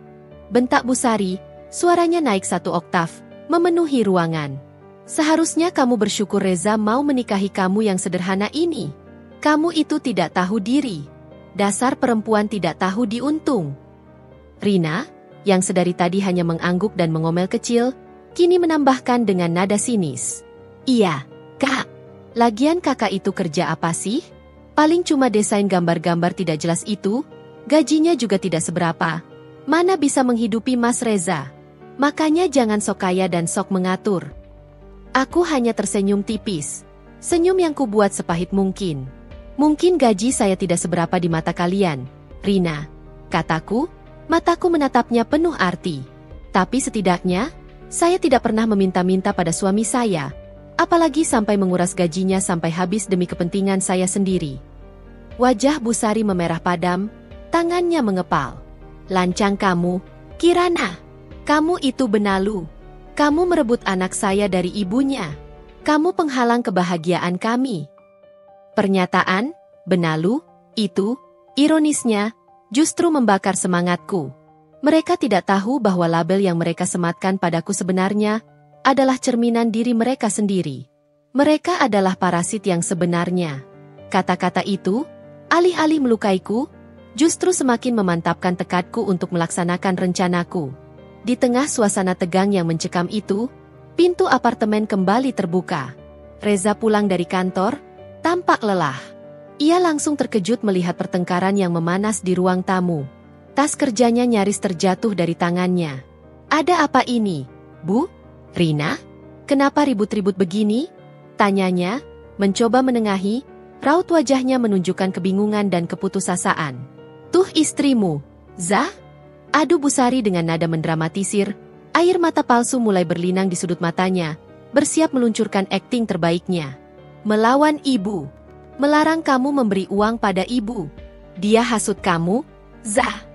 Bentak Busari, suaranya naik 1 oktav, memenuhi ruangan. Seharusnya kamu bersyukur Reza mau menikahi kamu yang sederhana ini. Kamu itu tidak tahu diri. Dasar perempuan tidak tahu diuntung. Rina, yang sedari tadi hanya mengangguk dan mengomel kecil, kini menambahkan dengan nada sinis. Iya, Kak. Lagian kakak itu kerja apa sih? Paling cuma desain gambar-gambar tidak jelas itu, gajinya juga tidak seberapa. Mana bisa menghidupi Mas Reza? Makanya jangan sok kaya dan sok mengatur. Aku hanya tersenyum tipis. Senyum yang kubuat sepahit mungkin. Mungkin gaji saya tidak seberapa di mata kalian, Rina. Kataku, mataku menatapnya penuh arti. Tapi setidaknya, saya tidak pernah meminta-minta pada suami saya. Apalagi sampai menguras gajinya sampai habis demi kepentingan saya sendiri. Wajah Busari memerah padam, tangannya mengepal. Lancang kamu, Kirana. Kamu itu benalu. Kamu merebut anak saya dari ibunya. Kamu penghalang kebahagiaan kami. Pernyataan, benalu, itu, ironisnya, justru membakar semangatku. Mereka tidak tahu bahwa label yang mereka sematkan padaku sebenarnya adalah cerminan diri mereka sendiri. Mereka adalah parasit yang sebenarnya. Kata-kata itu, alih-alih melukaiku, justru semakin memantapkan tekadku untuk melaksanakan rencanaku. Di tengah suasana tegang yang mencekam itu, pintu apartemen kembali terbuka. Reza pulang dari kantor, tampak lelah. Ia langsung terkejut melihat pertengkaran yang memanas di ruang tamu. Tas kerjanya nyaris terjatuh dari tangannya. Ada apa ini, Bu? Rina? Kenapa ribut-ribut begini? Tanyanya, mencoba menengahi, raut wajahnya menunjukkan kebingungan dan keputusasaan. Tuh istrimu, Zah? Adu Busari dengan nada mendramatisir, air mata palsu mulai berlinang di sudut matanya, bersiap meluncurkan akting terbaiknya. Melawan ibu. Melarang kamu memberi uang pada ibu. Dia hasut kamu, Zah.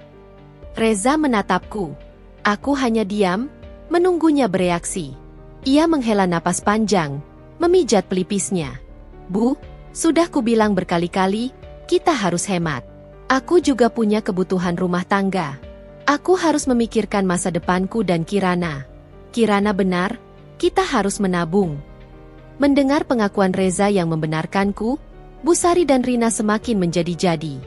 Reza menatapku. Aku hanya diam, menunggunya bereaksi. Ia menghela napas panjang, memijat pelipisnya. Bu, sudah kubilang berkali-kali, kita harus hemat. Aku juga punya kebutuhan rumah tangga. Aku harus memikirkan masa depanku dan Kirana. Kirana benar, kita harus menabung. Mendengar pengakuan Reza yang membenarkanku, Busari dan Rina semakin menjadi-jadi.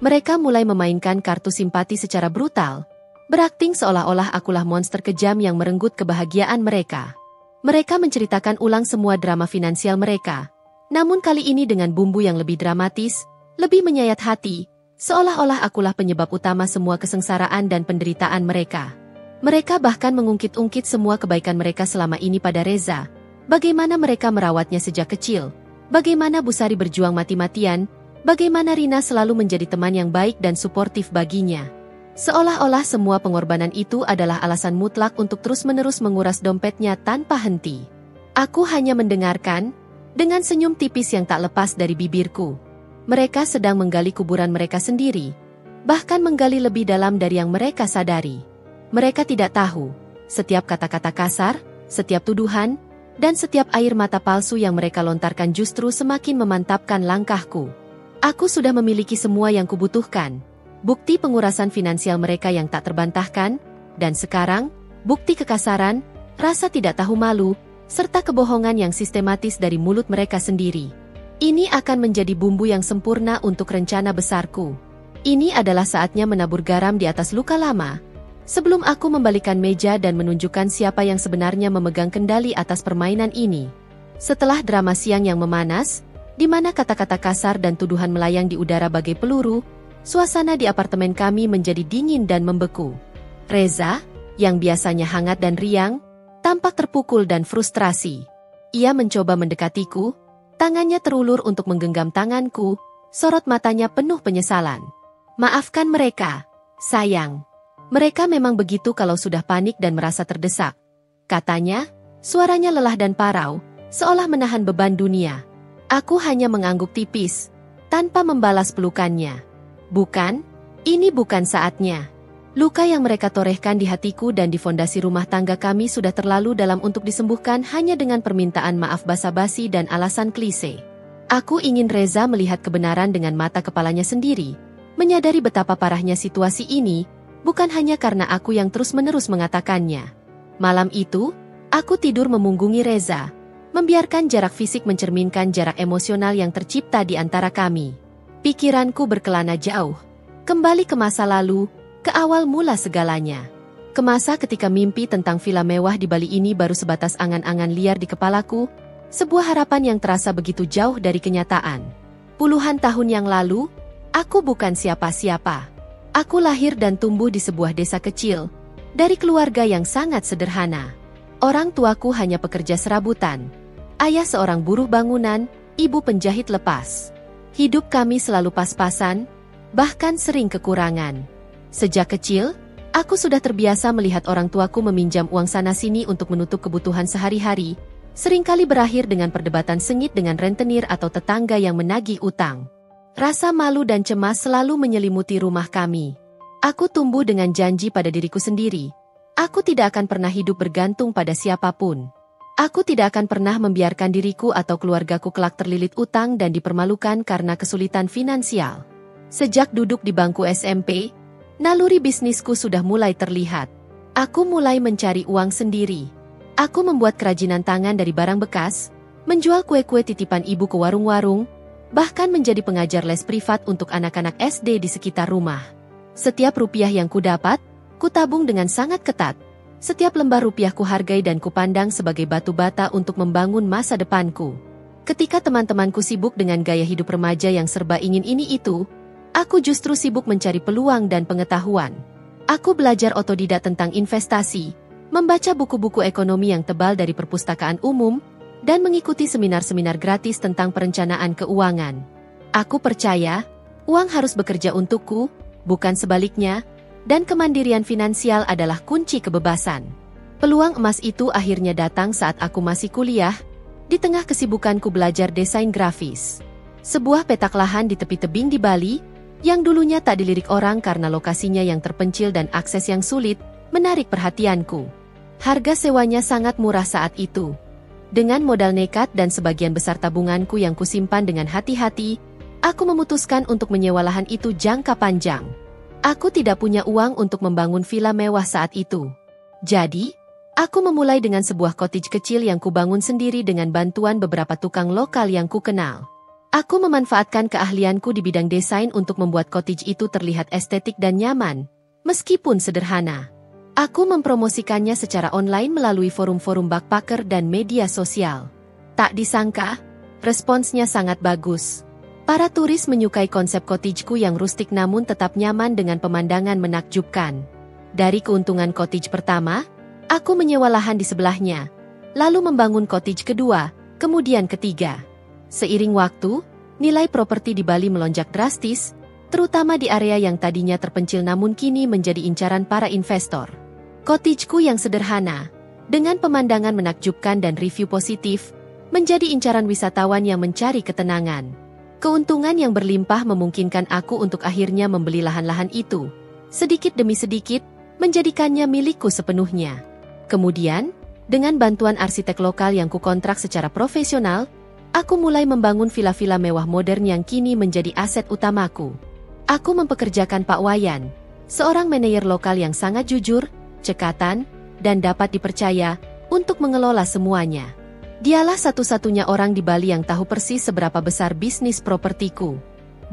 Mereka mulai memainkan kartu simpati secara brutal, berakting seolah-olah akulah monster kejam yang merenggut kebahagiaan mereka. Mereka menceritakan ulang semua drama finansial mereka, namun kali ini dengan bumbu yang lebih dramatis, lebih menyayat hati, seolah-olah akulah penyebab utama semua kesengsaraan dan penderitaan mereka. Mereka bahkan mengungkit-ungkit semua kebaikan mereka selama ini pada Reza, bagaimana mereka merawatnya sejak kecil, bagaimana Busari berjuang mati-matian, bagaimana Rina selalu menjadi teman yang baik dan suportif baginya. Seolah-olah semua pengorbanan itu adalah alasan mutlak untuk terus-menerus menguras dompetnya tanpa henti. Aku hanya mendengarkan, dengan senyum tipis yang tak lepas dari bibirku. Mereka sedang menggali kuburan mereka sendiri, bahkan menggali lebih dalam dari yang mereka sadari. Mereka tidak tahu, setiap kata-kata kasar, setiap tuduhan, dan setiap air mata palsu yang mereka lontarkan justru semakin memantapkan langkahku. Aku sudah memiliki semua yang kubutuhkan. Bukti pengurasan finansial mereka yang tak terbantahkan, dan sekarang, bukti kekasaran, rasa tidak tahu malu, serta kebohongan yang sistematis dari mulut mereka sendiri. Ini akan menjadi bumbu yang sempurna untuk rencana besarku. Ini adalah saatnya menabur garam di atas luka lama. Sebelum aku membalikan meja dan menunjukkan siapa yang sebenarnya memegang kendali atas permainan ini. Setelah drama siang yang memanas, di mana kata-kata kasar dan tuduhan melayang di udara bagai peluru, suasana di apartemen kami menjadi dingin dan membeku. Reza, yang biasanya hangat dan riang, tampak terpukul dan frustrasi. Ia mencoba mendekatiku, tangannya terulur untuk menggenggam tanganku, sorot matanya penuh penyesalan. Maafkan mereka, sayang. Mereka memang begitu kalau sudah panik dan merasa terdesak. Katanya, suaranya lelah dan parau, seolah menahan beban dunia. Aku hanya mengangguk tipis, tanpa membalas pelukannya. Bukan, ini bukan saatnya. Luka yang mereka torehkan di hatiku dan di fondasi rumah tangga kami sudah terlalu dalam untuk disembuhkan hanya dengan permintaan maaf basa-basi dan alasan klise. Aku ingin Reza melihat kebenaran dengan mata kepalanya sendiri, menyadari betapa parahnya situasi ini, bukan hanya karena aku yang terus-menerus mengatakannya. Malam itu, aku tidur memunggungi Reza, membiarkan jarak fisik mencerminkan jarak emosional yang tercipta di antara kami. Pikiranku berkelana jauh, kembali ke masa lalu, ke awal mula segalanya. Ke masa ketika mimpi tentang villa mewah di Bali ini baru sebatas angan-angan liar di kepalaku, sebuah harapan yang terasa begitu jauh dari kenyataan. Puluhan tahun yang lalu, aku bukan siapa-siapa. Aku lahir dan tumbuh di sebuah desa kecil, dari keluarga yang sangat sederhana. Orang tuaku hanya pekerja serabutan. Ayah seorang buruh bangunan, ibu penjahit lepas. Hidup kami selalu pas-pasan, bahkan sering kekurangan. Sejak kecil, aku sudah terbiasa melihat orang tuaku meminjam uang sana-sini untuk menutup kebutuhan sehari-hari, seringkali berakhir dengan perdebatan sengit dengan rentenir atau tetangga yang menagih utang. Rasa malu dan cemas selalu menyelimuti rumah kami. Aku tumbuh dengan janji pada diriku sendiri. Aku tidak akan pernah hidup bergantung pada siapapun. Aku tidak akan pernah membiarkan diriku atau keluargaku kelak terlilit utang dan dipermalukan karena kesulitan finansial. Sejak duduk di bangku SMP, naluri bisnisku sudah mulai terlihat. Aku mulai mencari uang sendiri. Aku membuat kerajinan tangan dari barang bekas, menjual kue-kue titipan ibu ke warung-warung, bahkan menjadi pengajar les privat untuk anak-anak SD di sekitar rumah. Setiap rupiah yang kudapat, kutabung dengan sangat ketat. Setiap lembar rupiah kuhargai dan kupandang sebagai batu bata untuk membangun masa depanku. Ketika teman-temanku sibuk dengan gaya hidup remaja yang serba ingin ini itu, aku justru sibuk mencari peluang dan pengetahuan. Aku belajar otodidak tentang investasi, membaca buku-buku ekonomi yang tebal dari perpustakaan umum, dan mengikuti seminar-seminar gratis tentang perencanaan keuangan. Aku percaya, uang harus bekerja untukku, bukan sebaliknya, dan kemandirian finansial adalah kunci kebebasan. Peluang emas itu akhirnya datang saat aku masih kuliah, di tengah kesibukanku belajar desain grafis. Sebuah petak lahan di tepi tebing di Bali, yang dulunya tak dilirik orang karena lokasinya yang terpencil dan akses yang sulit, menarik perhatianku. Harga sewanya sangat murah saat itu. Dengan modal nekat dan sebagian besar tabunganku yang kusimpan dengan hati-hati, aku memutuskan untuk menyewa lahan itu jangka panjang. Aku tidak punya uang untuk membangun villa mewah saat itu. Jadi, aku memulai dengan sebuah cottage kecil yang kubangun sendiri dengan bantuan beberapa tukang lokal yang kukenal. Aku memanfaatkan keahlianku di bidang desain untuk membuat cottage itu terlihat estetik dan nyaman, meskipun sederhana. Aku mempromosikannya secara online melalui forum-forum backpacker dan media sosial. Tak disangka, responsnya sangat bagus. Para turis menyukai konsep cottageku yang rustik namun tetap nyaman dengan pemandangan menakjubkan. Dari keuntungan cottage pertama, aku menyewa lahan di sebelahnya, lalu membangun cottage kedua, kemudian ketiga. Seiring waktu, nilai properti di Bali melonjak drastis, terutama di area yang tadinya terpencil namun kini menjadi incaran para investor. Cottageku yang sederhana, dengan pemandangan menakjubkan dan review positif, menjadi incaran wisatawan yang mencari ketenangan. Keuntungan yang berlimpah memungkinkan aku untuk akhirnya membeli lahan-lahan itu, sedikit demi sedikit, menjadikannya milikku sepenuhnya. Kemudian, dengan bantuan arsitek lokal yang kukontrak secara profesional, aku mulai membangun villa-villa mewah modern yang kini menjadi aset utamaku. Aku mempekerjakan Pak Wayan, seorang manajer lokal yang sangat jujur, cekatan, dan dapat dipercaya untuk mengelola semuanya. Dialah satu-satunya orang di Bali yang tahu persis seberapa besar bisnis propertiku.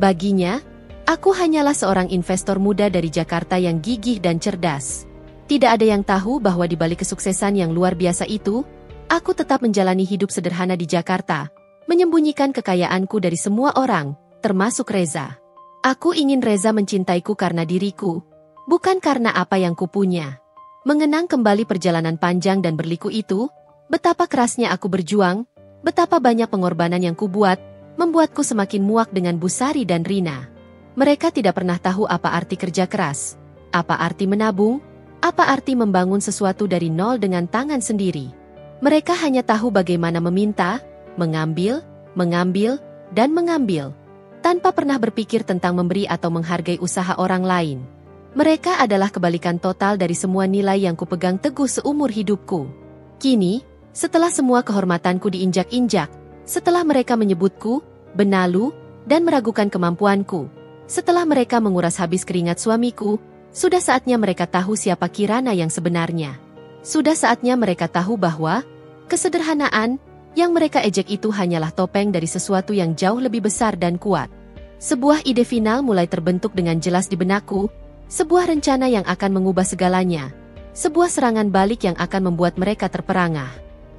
Baginya, Aku hanyalah seorang investor muda dari Jakarta yang gigih dan cerdas. Tidak ada yang tahu bahwa di balik kesuksesan yang luar biasa itu, aku tetap menjalani hidup sederhana di Jakarta, menyembunyikan kekayaanku dari semua orang, termasuk Reza. Aku ingin Reza mencintaiku karena diriku, bukan karena apa yang kupunya. Mengenang kembali perjalanan panjang dan berliku itu, betapa kerasnya aku berjuang, betapa banyak pengorbanan yang kubuat, membuatku semakin muak dengan Busari dan Rina. Mereka tidak pernah tahu apa arti kerja keras, apa arti menabung, apa arti membangun sesuatu dari nol dengan tangan sendiri. Mereka hanya tahu bagaimana meminta, mengambil, dan mengambil, tanpa pernah berpikir tentang memberi atau menghargai usaha orang lain. Mereka adalah kebalikan total dari semua nilai yang kupegang teguh seumur hidupku. Kini, setelah semua kehormatanku diinjak-injak, setelah mereka menyebutku benalu dan meragukan kemampuanku, setelah mereka menguras habis keringat suamiku, sudah saatnya mereka tahu siapa Kirana yang sebenarnya. Sudah saatnya mereka tahu bahwa kesederhanaan yang mereka ejek itu hanyalah topeng dari sesuatu yang jauh lebih besar dan kuat. Sebuah ide final mulai terbentuk dengan jelas di benakku, sebuah rencana yang akan mengubah segalanya, sebuah serangan balik yang akan membuat mereka terperangah.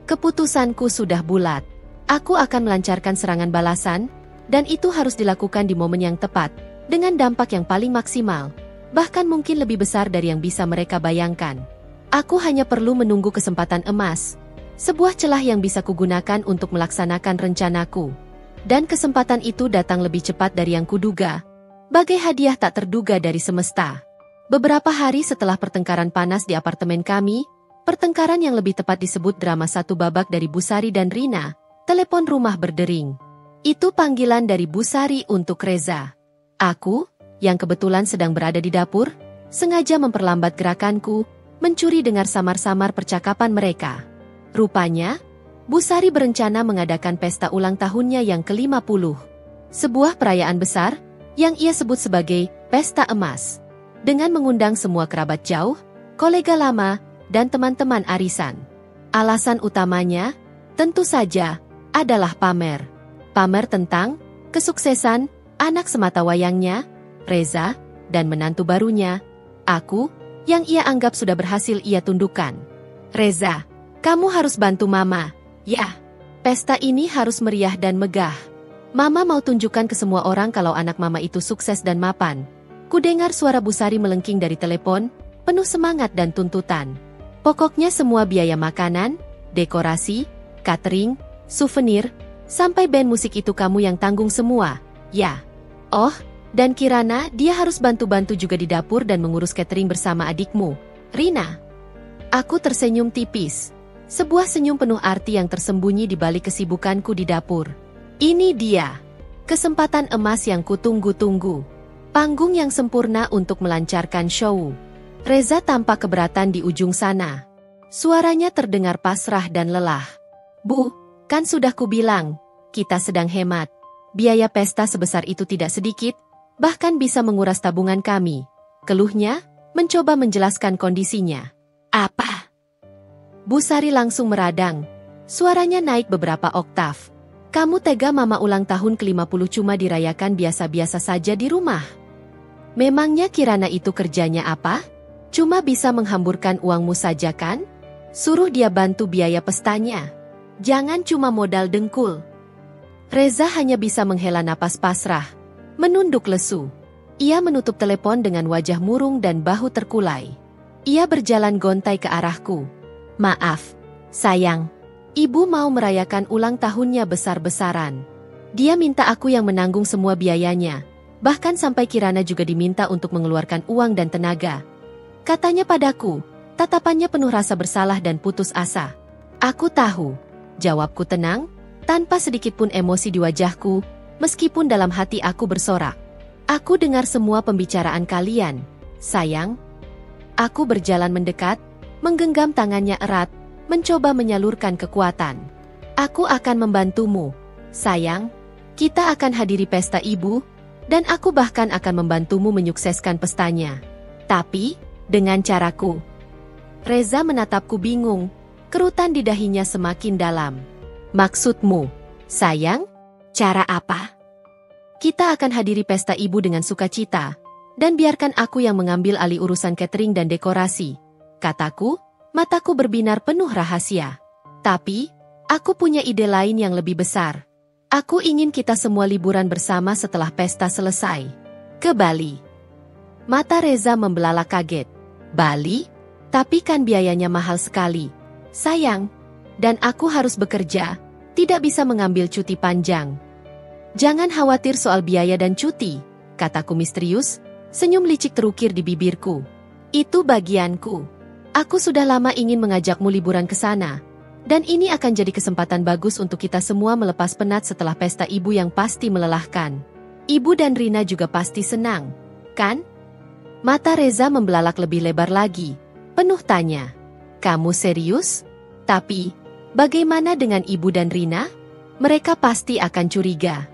Keputusanku sudah bulat. Aku akan melancarkan serangan balasan, dan itu harus dilakukan di momen yang tepat, dengan dampak yang paling maksimal, bahkan mungkin lebih besar dari yang bisa mereka bayangkan. Aku hanya perlu menunggu kesempatan emas, sebuah celah yang bisa kugunakan untuk melaksanakan rencanaku. Dan kesempatan itu datang lebih cepat dari yang kuduga, bagai hadiah tak terduga dari semesta. Beberapa hari setelah pertengkaran panas di apartemen kami, pertengkaran yang lebih tepat disebut drama satu babak dari Busari dan Rina, telepon rumah berdering. Itu panggilan dari Busari untuk Reza. Aku, yang kebetulan sedang berada di dapur, sengaja memperlambat gerakanku, mencuri dengar samar-samar percakapan mereka. Rupanya, Busari berencana mengadakan pesta ulang tahunnya yang ke-50. Sebuah perayaan besar, yang ia sebut sebagai Pesta Emas. Dengan mengundang semua kerabat jauh, kolega lama, dan teman-teman arisan. Alasan utamanya, tentu saja, adalah pamer. Pamer tentang kesuksesan anak sematawayangnya, Reza, dan menantu barunya, aku, yang ia anggap sudah berhasil ia tundukkan. Reza, kamu harus bantu Mama. Ya, pesta ini harus meriah dan megah. Mama mau tunjukkan ke semua orang kalau anak Mama itu sukses dan mapan. Kudengar suara Busari melengking dari telepon, penuh semangat dan tuntutan. Pokoknya semua biaya makanan, dekorasi, catering, souvenir, sampai band musik itu kamu yang tanggung semua, ya. Oh, dan Kirana, dia harus bantu-bantu juga di dapur dan mengurus catering bersama adikmu, Rina. Aku tersenyum tipis. Sebuah senyum penuh arti yang tersembunyi di balik kesibukanku di dapur. Ini dia. Kesempatan emas yang kutunggu-tunggu. Panggung yang sempurna untuk melancarkan show. Reza tampak keberatan di ujung sana. Suaranya terdengar pasrah dan lelah. Bu, kan sudah kubilang, kita sedang hemat. Biaya pesta sebesar itu tidak sedikit, bahkan bisa menguras tabungan kami. Keluhnya, mencoba menjelaskan kondisinya. Apa? Busari langsung meradang. Suaranya naik beberapa oktav. Kamu tega Mama ulang tahun ke-50 cuma dirayakan biasa-biasa saja di rumah? Memangnya Kirana itu kerjanya apa? Cuma bisa menghamburkan uangmu saja kan? Suruh dia bantu biaya pestanya. Jangan cuma modal dengkul. Reza hanya bisa menghela napas pasrah, menunduk lesu. Ia menutup telepon dengan wajah murung dan bahu terkulai. Ia berjalan gontai ke arahku. Maaf, sayang. Ibu mau merayakan ulang tahunnya besar-besaran. Dia minta aku yang menanggung semua biayanya. Bahkan sampai Kirana juga diminta untuk mengeluarkan uang dan tenaga. Katanya padaku, tatapannya penuh rasa bersalah dan putus asa. Aku tahu. Jawabku tenang, tanpa sedikit pun emosi di wajahku, meskipun dalam hati aku bersorak. Aku dengar semua pembicaraan kalian, sayang. Aku berjalan mendekat, menggenggam tangannya erat, mencoba menyalurkan kekuatan. Aku akan membantumu, sayang. Kita akan hadiri pesta ibu, dan aku bahkan akan membantumu menyukseskan pestanya. Tapi, dengan caraku. Reza menatapku bingung, kerutan di dahinya semakin dalam. Maksudmu, sayang? Cara apa? Kita akan hadiri pesta ibu dengan sukacita, dan biarkan aku yang mengambil alih urusan catering dan dekorasi. Kataku, mataku berbinar penuh rahasia. Tapi, aku punya ide lain yang lebih besar. Aku ingin kita semua liburan bersama setelah pesta selesai. Ke Bali. Mata Reza membelalak kaget. Bali? Tapi kan biayanya mahal sekali. Sayang. Dan aku harus bekerja, tidak bisa mengambil cuti panjang. Jangan khawatir soal biaya dan cuti, kataku misterius, senyum licik terukir di bibirku. Itu bagianku. Aku sudah lama ingin mengajakmu liburan ke sana. Dan ini akan jadi kesempatan bagus untuk kita semua melepas penat setelah pesta ibu yang pasti melelahkan. Ibu dan Rina juga pasti senang, kan? Mata Reza membelalak lebih lebar lagi, penuh tanya. Kamu serius? Tapi, bagaimana dengan ibu dan Rina? Mereka pasti akan curiga.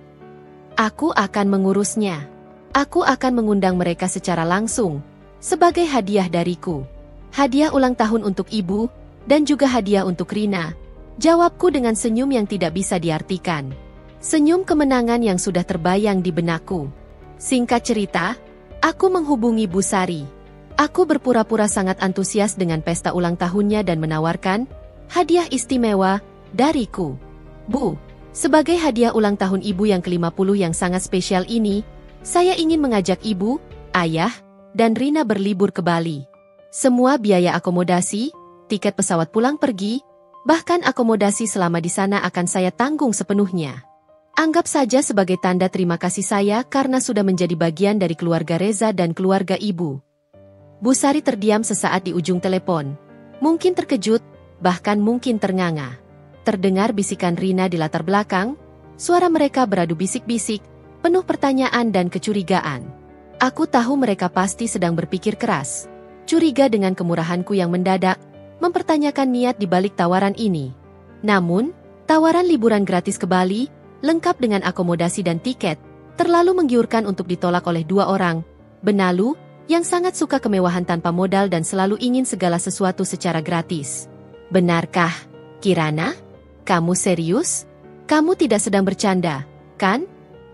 Aku akan mengurusnya. Aku akan mengundang mereka secara langsung, sebagai hadiah dariku. Hadiah ulang tahun untuk ibu, dan juga hadiah untuk Rina. Jawabku dengan senyum yang tidak bisa diartikan. Senyum kemenangan yang sudah terbayang di benakku. Singkat cerita, aku menghubungi Bu Sari. Aku berpura-pura sangat antusias dengan pesta ulang tahunnya dan menawarkan hadiah istimewa dariku. Bu, sebagai hadiah ulang tahun ibu yang ke-50 yang sangat spesial ini, saya ingin mengajak ibu, ayah, dan Rina berlibur ke Bali. Semua biaya akomodasi, tiket pesawat pulang pergi, bahkan akomodasi selama di sana akan saya tanggung sepenuhnya. Anggap saja sebagai tanda terima kasih saya karena sudah menjadi bagian dari keluarga Reza dan keluarga ibu. Bu Sari terdiam sesaat di ujung telepon. Mungkin terkejut, bahkan mungkin ternganga. Terdengar bisikan Rina di latar belakang, suara mereka beradu bisik-bisik, penuh pertanyaan dan kecurigaan. Aku tahu mereka pasti sedang berpikir keras. Curiga dengan kemurahanku yang mendadak, mempertanyakan niat di balik tawaran ini. Namun, tawaran liburan gratis ke Bali, lengkap dengan akomodasi dan tiket, terlalu menggiurkan untuk ditolak oleh dua orang, benalu, yang sangat suka kemewahan tanpa modal dan selalu ingin segala sesuatu secara gratis. Benarkah, Kirana? Kamu serius? Kamu tidak sedang bercanda, kan?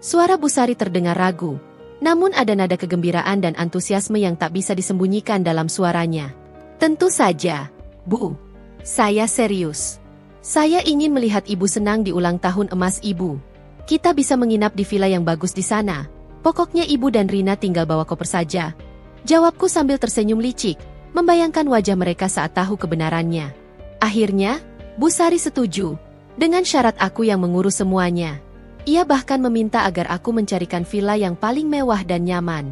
Suara Bu Sari terdengar ragu, namun ada nada kegembiraan dan antusiasme yang tak bisa disembunyikan dalam suaranya. Tentu saja, Bu. Saya serius. Saya ingin melihat ibu senang di ulang tahun emas ibu. Kita bisa menginap di villa yang bagus di sana. Pokoknya ibu dan Rina tinggal bawa koper saja. Jawabku sambil tersenyum licik, membayangkan wajah mereka saat tahu kebenarannya. Akhirnya, Bu Sari setuju, dengan syarat aku yang mengurus semuanya. Ia bahkan meminta agar aku mencarikan villa yang paling mewah dan nyaman.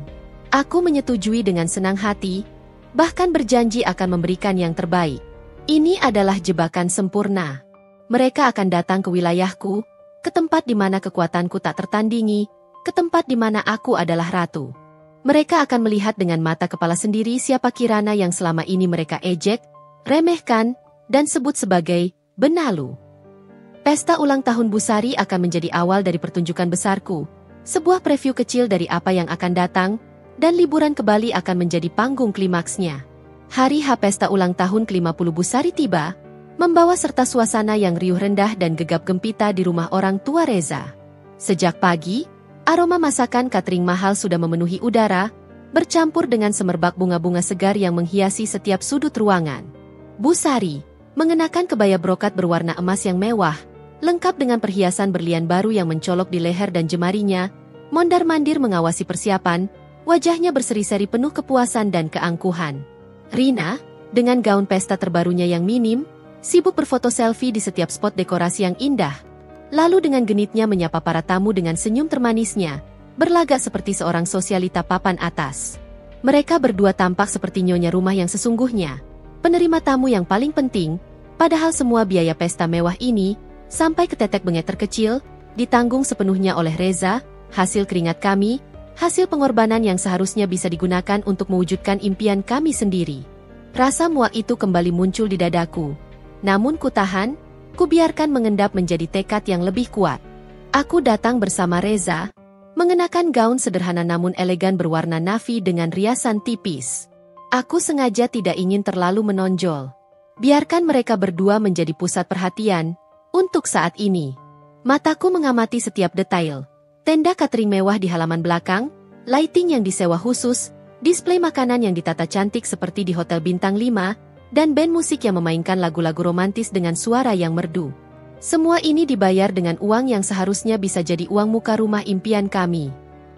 Aku menyetujui dengan senang hati, bahkan berjanji akan memberikan yang terbaik. Ini adalah jebakan sempurna. Mereka akan datang ke wilayahku, ke tempat di mana kekuatanku tak tertandingi, ke tempat di mana aku adalah ratu. Mereka akan melihat dengan mata kepala sendiri siapa Kirana yang selama ini mereka ejek, remehkan, dan sebut sebagai benalu. Pesta ulang tahun Bu Sari akan menjadi awal dari pertunjukan besarku, sebuah preview kecil dari apa yang akan datang, dan liburan ke Bali akan menjadi panggung klimaksnya. Hari H pesta ulang tahun ke-50 Bu Sari tiba, membawa serta suasana yang riuh rendah dan gegap gempita di rumah orang tua Reza. Sejak pagi, aroma masakan catering mahal sudah memenuhi udara, bercampur dengan semerbak bunga-bunga segar yang menghiasi setiap sudut ruangan. Bu Sari, mengenakan kebaya brokat berwarna emas yang mewah, lengkap dengan perhiasan berlian baru yang mencolok di leher dan jemarinya, mondar-mandir mengawasi persiapan, wajahnya berseri-seri penuh kepuasan dan keangkuhan. Rina, dengan gaun pesta terbarunya yang minim, sibuk berfoto selfie di setiap spot dekorasi yang indah. Lalu dengan genitnya menyapa para tamu dengan senyum termanisnya, berlagak seperti seorang sosialita papan atas. Mereka berdua tampak seperti nyonya rumah yang sesungguhnya, penerima tamu yang paling penting, padahal semua biaya pesta mewah ini, sampai ke tetek bengek terkecil, ditanggung sepenuhnya oleh Reza, hasil keringat kami, hasil pengorbanan yang seharusnya bisa digunakan untuk mewujudkan impian kami sendiri. Rasa muak itu kembali muncul di dadaku. Namun ku tahan, ku biarkan mengendap menjadi tekad yang lebih kuat. Aku datang bersama Reza, mengenakan gaun sederhana namun elegan berwarna navy dengan riasan tipis. Aku sengaja tidak ingin terlalu menonjol. Biarkan mereka berdua menjadi pusat perhatian, untuk saat ini. Mataku mengamati setiap detail. Tenda catering mewah di halaman belakang, lighting yang disewa khusus, display makanan yang ditata cantik seperti di Hotel Bintang 5, dan band musik yang memainkan lagu-lagu romantis dengan suara yang merdu. Semua ini dibayar dengan uang yang seharusnya bisa jadi uang muka rumah impian kami.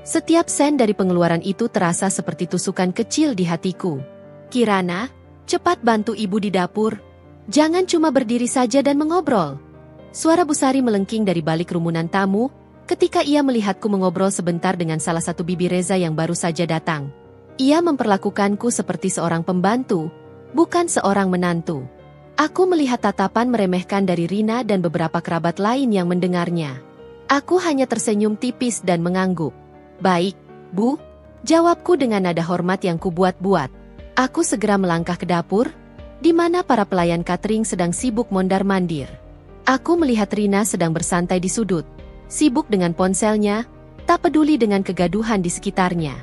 Setiap sen dari pengeluaran itu terasa seperti tusukan kecil di hatiku. Kirana, cepat bantu ibu di dapur. Jangan cuma berdiri saja dan mengobrol. Suara Busari melengking dari balik rumunan tamu, ketika ia melihatku mengobrol sebentar dengan salah satu bibi Reza yang baru saja datang. Ia memperlakukanku seperti seorang pembantu, bukan seorang menantu. Aku melihat tatapan meremehkan dari Rina dan beberapa kerabat lain yang mendengarnya. Aku hanya tersenyum tipis dan mengangguk. Baik, Bu, jawabku dengan nada hormat yang kubuat-buat. Aku segera melangkah ke dapur, di mana para pelayan catering sedang sibuk mondar-mandir. Aku melihat Rina sedang bersantai di sudut, sibuk dengan ponselnya, tak peduli dengan kegaduhan di sekitarnya.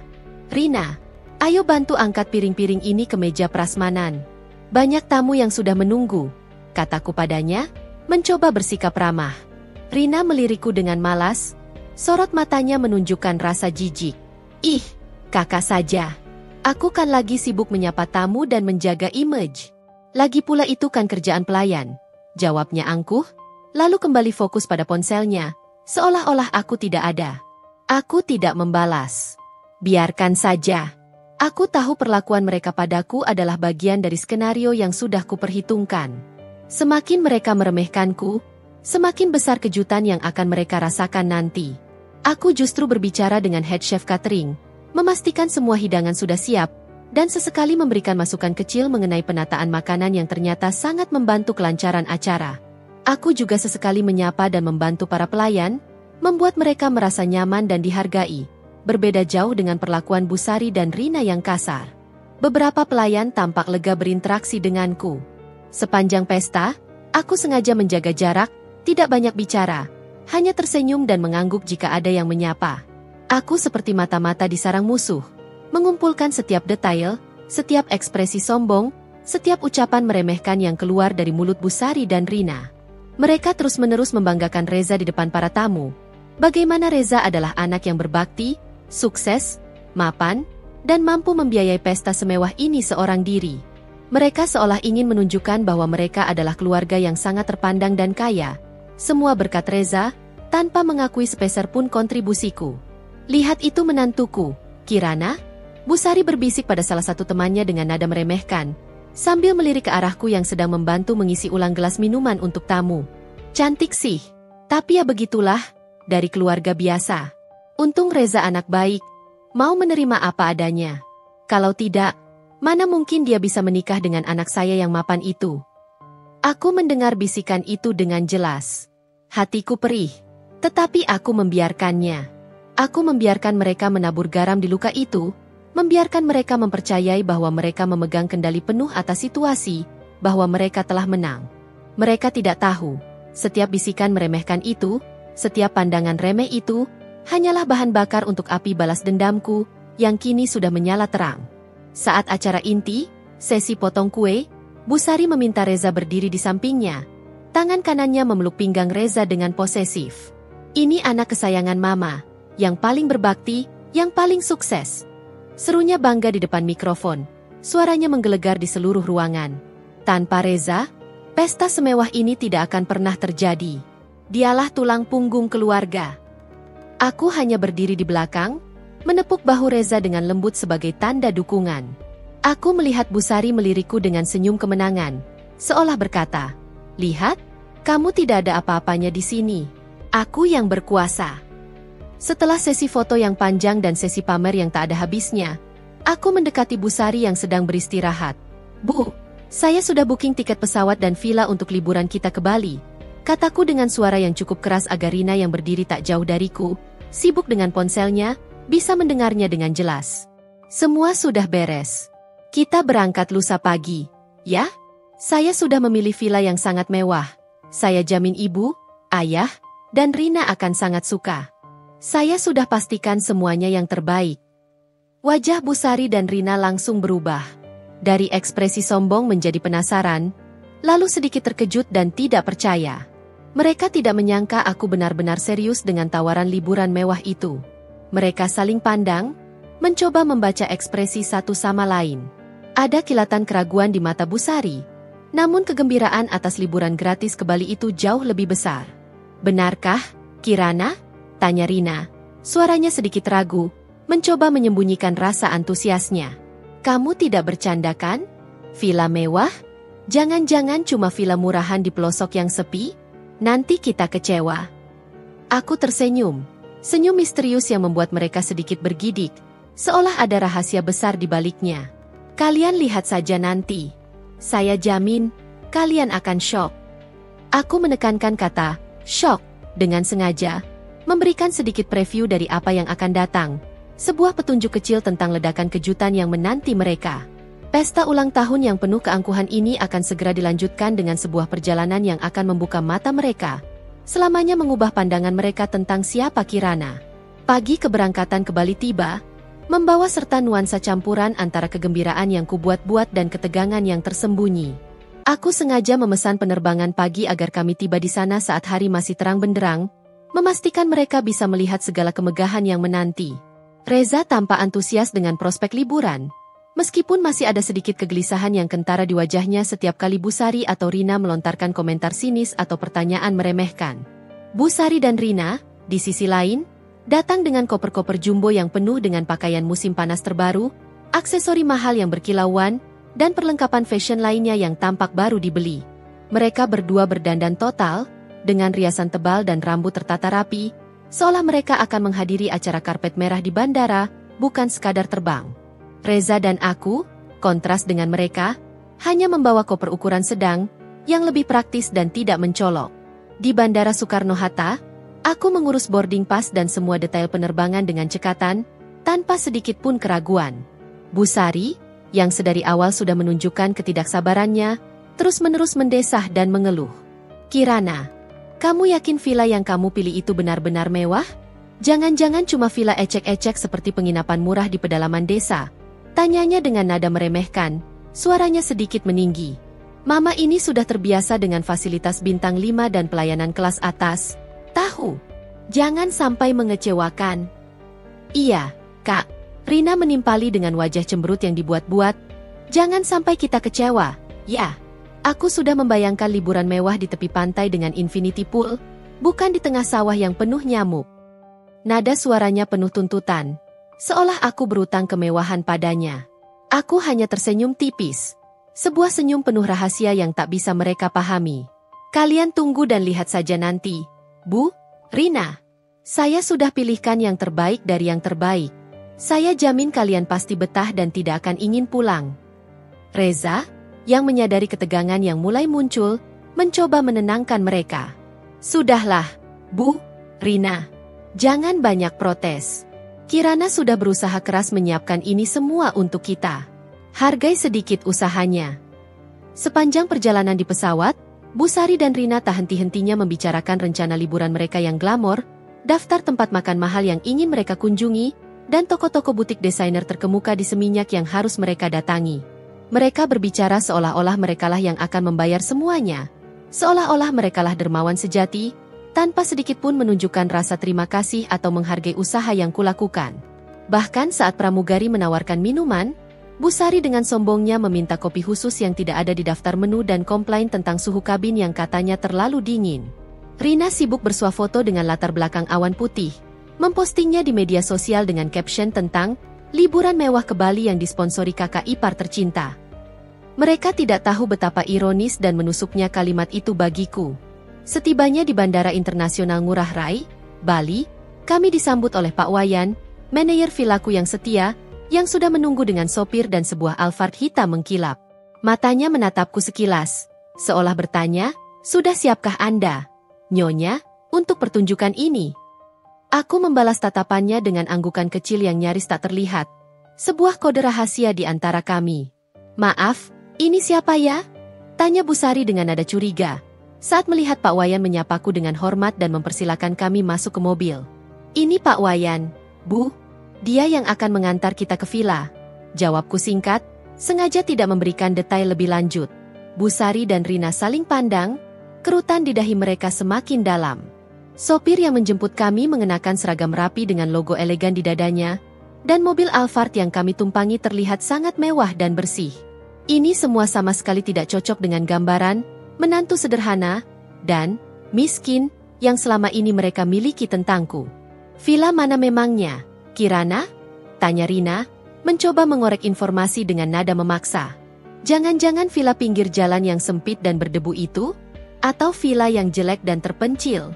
Rina, ayo bantu angkat piring-piring ini ke meja prasmanan. Banyak tamu yang sudah menunggu, kataku padanya, mencoba bersikap ramah. Rina melirikku dengan malas, sorot matanya menunjukkan rasa jijik. Ih, kakak saja. Aku kan lagi sibuk menyapa tamu dan menjaga image. Lagi pula itu kan kerjaan pelayan, jawabnya angkuh, lalu kembali fokus pada ponselnya, seolah-olah aku tidak ada. Aku tidak membalas. Biarkan saja. Aku tahu perlakuan mereka padaku adalah bagian dari skenario yang sudah kuperhitungkan. Semakin mereka meremehkanku, semakin besar kejutan yang akan mereka rasakan nanti. Aku justru berbicara dengan head chef catering, memastikan semua hidangan sudah siap, dan sesekali memberikan masukan kecil mengenai penataan makanan yang ternyata sangat membantu kelancaran acara. Aku juga sesekali menyapa dan membantu para pelayan, membuat mereka merasa nyaman dan dihargai. Berbeda jauh dengan perlakuan Busari dan Rina yang kasar. Beberapa pelayan tampak lega berinteraksi denganku. Sepanjang pesta, aku sengaja menjaga jarak, tidak banyak bicara, hanya tersenyum dan mengangguk jika ada yang menyapa. Aku seperti mata-mata di sarang musuh, mengumpulkan setiap detail, setiap ekspresi sombong, setiap ucapan meremehkan yang keluar dari mulut Busari dan Rina. Mereka terus-menerus membanggakan Reza di depan para tamu. Bagaimana Reza adalah anak yang berbakti, sukses, mapan, dan mampu membiayai pesta semewah ini seorang diri. Mereka seolah ingin menunjukkan bahwa mereka adalah keluarga yang sangat terpandang dan kaya. Semua berkat Reza, tanpa mengakui sepeser pun kontribusiku. Lihat itu menantuku, Kirana. Busari berbisik pada salah satu temannya dengan nada meremehkan, sambil melirik ke arahku yang sedang membantu mengisi ulang gelas minuman untuk tamu. Cantik sih, tapi ya begitulah, dari keluarga biasa. Untung Reza anak baik, mau menerima apa adanya. Kalau tidak, mana mungkin dia bisa menikah dengan anak saya yang mapan itu. Aku mendengar bisikan itu dengan jelas. Hatiku perih, tetapi aku membiarkannya. Aku membiarkan mereka menabur garam di luka itu, membiarkan mereka mempercayai bahwa mereka memegang kendali penuh atas situasi, bahwa mereka telah menang. Mereka tidak tahu, setiap bisikan meremehkan itu, setiap pandangan remeh itu, hanyalah bahan bakar untuk api balas dendamku, yang kini sudah menyala terang. Saat acara inti, sesi potong kue, Busari meminta Reza berdiri di sampingnya. Tangan kanannya memeluk pinggang Reza dengan posesif. Ini anak kesayangan mama, yang paling berbakti, yang paling sukses. Serunya bangga di depan mikrofon, suaranya menggelegar di seluruh ruangan. Tanpa Reza, pesta semewah ini tidak akan pernah terjadi. Dialah tulang punggung keluarga. Aku hanya berdiri di belakang, menepuk bahu Reza dengan lembut sebagai tanda dukungan. Aku melihat Busari melirikku dengan senyum kemenangan, seolah berkata, "Lihat, kamu tidak ada apa-apanya di sini. Aku yang berkuasa." Setelah sesi foto yang panjang dan sesi pamer yang tak ada habisnya, aku mendekati Busari yang sedang beristirahat. "Bu, saya sudah booking tiket pesawat dan villa untuk liburan kita ke Bali," kataku dengan suara yang cukup keras agar Rina yang berdiri tak jauh dariku, sibuk dengan ponselnya, bisa mendengarnya dengan jelas. "Semua sudah beres. Kita berangkat lusa pagi, ya? Saya sudah memilih villa yang sangat mewah. Saya jamin ibu, ayah, dan Rina akan sangat suka. Saya sudah pastikan semuanya yang terbaik." Wajah Busari dan Rina langsung berubah. Dari ekspresi sombong menjadi penasaran, lalu sedikit terkejut dan tidak percaya. Mereka tidak menyangka aku benar-benar serius dengan tawaran liburan mewah itu. Mereka saling pandang, mencoba membaca ekspresi satu sama lain. Ada kilatan keraguan di mata Busari. Namun kegembiraan atas liburan gratis ke Bali itu jauh lebih besar. "Benarkah, Kirana?" tanya Rina. Suaranya sedikit ragu, mencoba menyembunyikan rasa antusiasnya. "Kamu tidak bercanda kan? Villa mewah? Jangan-jangan cuma villa murahan di pelosok yang sepi? Nanti kita kecewa." Aku tersenyum. Senyum misterius yang membuat mereka sedikit bergidik, seolah ada rahasia besar di baliknya. "Kalian lihat saja nanti. Saya jamin, kalian akan syok." Aku menekankan kata "syok" dengan sengaja, memberikan sedikit preview dari apa yang akan datang. Sebuah petunjuk kecil tentang ledakan kejutan yang menanti mereka. Pesta ulang tahun yang penuh keangkuhan ini akan segera dilanjutkan dengan sebuah perjalanan yang akan membuka mata mereka. Selamanya mengubah pandangan mereka tentang siapa Kirana. Pagi keberangkatan ke Bali tiba, membawa serta nuansa campuran antara kegembiraan yang kubuat-buat dan ketegangan yang tersembunyi. Aku sengaja memesan penerbangan pagi agar kami tiba di sana saat hari masih terang benderang, memastikan mereka bisa melihat segala kemegahan yang menanti. Reza tampak antusias dengan prospek liburan. Meskipun masih ada sedikit kegelisahan yang kentara di wajahnya setiap kali Busari atau Rina melontarkan komentar sinis atau pertanyaan meremehkan. Busari dan Rina, di sisi lain, datang dengan koper-koper jumbo yang penuh dengan pakaian musim panas terbaru, aksesori mahal yang berkilauan, dan perlengkapan fashion lainnya yang tampak baru dibeli. Mereka berdua berdandan total, dengan riasan tebal dan rambut tertata rapi, seolah mereka akan menghadiri acara karpet merah di bandara, bukan sekadar terbang. Reza dan aku, kontras dengan mereka, hanya membawa koper ukuran sedang, yang lebih praktis dan tidak mencolok. Di Bandara Soekarno-Hatta, aku mengurus boarding pass dan semua detail penerbangan dengan cekatan, tanpa sedikit pun keraguan. Busari, yang sedari awal sudah menunjukkan ketidaksabarannya, terus-menerus mendesah dan mengeluh. "Kirana, kamu yakin villa yang kamu pilih itu benar-benar mewah? Jangan-jangan cuma villa ecek-ecek seperti penginapan murah di pedalaman desa?" Tanyanya dengan nada meremehkan, suaranya sedikit meninggi. "Mama ini sudah terbiasa dengan fasilitas bintang 5 dan pelayanan kelas atas. Tahu, jangan sampai mengecewakan." "Iya, Kak," Rina menimpali dengan wajah cemberut yang dibuat-buat. "Jangan sampai kita kecewa, ya. Aku sudah membayangkan liburan mewah di tepi pantai dengan infinity pool, bukan di tengah sawah yang penuh nyamuk." Nada suaranya penuh tuntutan, seolah aku berutang kemewahan padanya. Aku hanya tersenyum tipis. Sebuah senyum penuh rahasia yang tak bisa mereka pahami. "Kalian tunggu dan lihat saja nanti, Bu, Rina. Saya sudah pilihkan yang terbaik dari yang terbaik. Saya jamin kalian pasti betah dan tidak akan ingin pulang." Reza, yang menyadari ketegangan yang mulai muncul, mencoba menenangkan mereka. "Sudahlah, Bu, Rina. Jangan banyak protes. Kirana sudah berusaha keras menyiapkan ini semua untuk kita. Hargai sedikit usahanya." Sepanjang perjalanan di pesawat, Busari dan Rina tak henti-hentinya membicarakan rencana liburan mereka yang glamor, daftar tempat makan mahal yang ingin mereka kunjungi, dan toko-toko butik desainer terkemuka di Seminyak yang harus mereka datangi. Mereka berbicara seolah-olah merekalah yang akan membayar semuanya. Seolah-olah merekalah dermawan sejati, tanpa sedikit pun menunjukkan rasa terima kasih atau menghargai usaha yang kulakukan. Bahkan saat pramugari menawarkan minuman, Busari dengan sombongnya meminta kopi khusus yang tidak ada di daftar menu dan komplain tentang suhu kabin yang katanya terlalu dingin. Rina sibuk bersuah foto dengan latar belakang awan putih, mempostingnya di media sosial dengan caption tentang liburan mewah ke Bali yang disponsori kakak ipar tercinta. Mereka tidak tahu betapa ironis dan menusuknya kalimat itu bagiku. Setibanya di Bandara Internasional Ngurah Rai, Bali, kami disambut oleh Pak Wayan, manajer villaku yang setia, yang sudah menunggu dengan sopir dan sebuah Alphard hitam mengkilap. Matanya menatapku sekilas, seolah bertanya, "Sudah siapkah Anda, Nyonya, untuk pertunjukan ini?" Aku membalas tatapannya dengan anggukan kecil yang nyaris tak terlihat. Sebuah kode rahasia di antara kami. "Maaf, ini siapa ya?" tanya Busari dengan nada curiga, saat melihat Pak Wayan menyapaku dengan hormat dan mempersilakan kami masuk ke mobil. "Ini Pak Wayan, Bu. Dia yang akan mengantar kita ke villa," jawabku singkat, sengaja tidak memberikan detail lebih lanjut. Busari dan Rina saling pandang, Kerutan di dahi mereka semakin dalam. Sopir yang menjemput kami mengenakan seragam rapi dengan logo elegan di dadanya, dan mobil Alphard yang kami tumpangi terlihat sangat mewah dan bersih. Ini semua sama sekali tidak cocok dengan gambaran menantu sederhana dan miskin yang selama ini mereka miliki tentangku. Villa mana memangnya, Kirana? Tanya Rina, mencoba mengorek informasi dengan nada memaksa. Jangan-jangan villa pinggir jalan yang sempit dan berdebu itu? Atau villa yang jelek dan terpencil?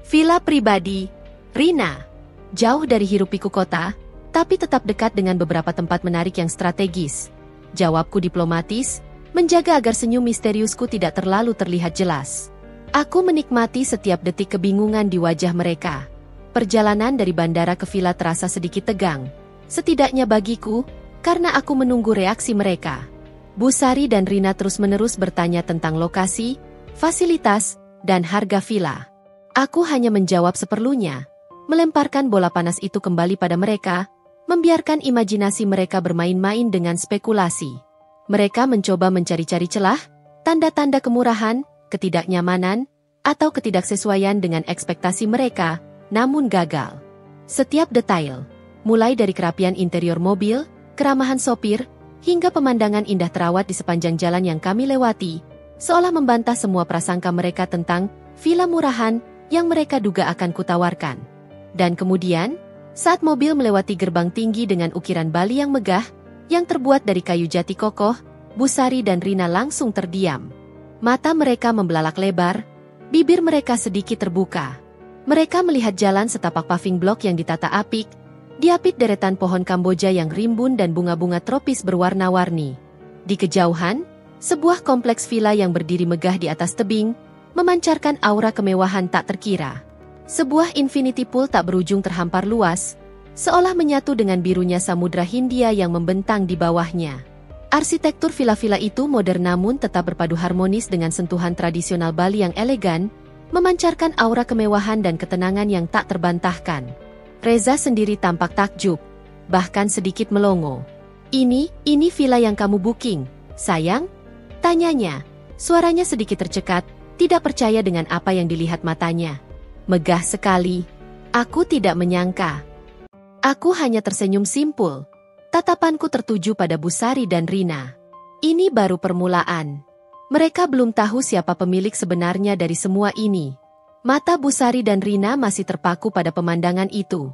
Villa pribadi, Rina. Jauh dari hiruk-pikuk kota, tapi tetap dekat dengan beberapa tempat menarik yang strategis. Jawabku diplomatis, menjaga agar senyum misteriusku tidak terlalu terlihat jelas. Aku menikmati setiap detik kebingungan di wajah mereka. Perjalanan dari bandara ke villa terasa sedikit tegang. Setidaknya bagiku, karena aku menunggu reaksi mereka. Bu Sari dan Rina terus-menerus bertanya tentang lokasi, fasilitas, dan harga villa. Aku hanya menjawab seperlunya, melemparkan bola panas itu kembali pada mereka, membiarkan imajinasi mereka bermain-main dengan spekulasi. Mereka mencoba mencari-cari celah, tanda-tanda kemurahan, ketidaknyamanan, atau ketidaksesuaian dengan ekspektasi mereka, namun gagal. Setiap detail, mulai dari kerapian interior mobil, keramahan sopir, hingga pemandangan indah terawat di sepanjang jalan yang kami lewati, seolah membantah semua prasangka mereka tentang villa murahan yang mereka duga akan kutawarkan. Dan kemudian, saat mobil melewati gerbang tinggi dengan ukiran Bali yang megah, yang terbuat dari kayu jati kokoh, Bu Sari dan Rina langsung terdiam. Mata mereka membelalak lebar, bibir mereka sedikit terbuka. Mereka melihat jalan setapak paving blok yang ditata apik, diapit deretan pohon Kamboja yang rimbun dan bunga-bunga tropis berwarna-warni. Di kejauhan, sebuah kompleks villa yang berdiri megah di atas tebing, memancarkan aura kemewahan tak terkira. Sebuah infinity pool tak berujung terhampar luas, seolah menyatu dengan birunya samudra Hindia yang membentang di bawahnya. Arsitektur villa-villa itu modern namun tetap berpadu harmonis dengan sentuhan tradisional Bali yang elegan, memancarkan aura kemewahan dan ketenangan yang tak terbantahkan. Reza sendiri tampak takjub, bahkan sedikit melongo. Ini villa yang kamu booking, sayang? Tanyanya, suaranya sedikit tercekat, tidak percaya dengan apa yang dilihat matanya. Megah sekali. Aku tidak menyangka. Aku hanya tersenyum simpul. Tatapanku tertuju pada Bu Sari dan Rina. Ini baru permulaan. Mereka belum tahu siapa pemilik sebenarnya dari semua ini. Mata Bu Sari dan Rina masih terpaku pada pemandangan itu.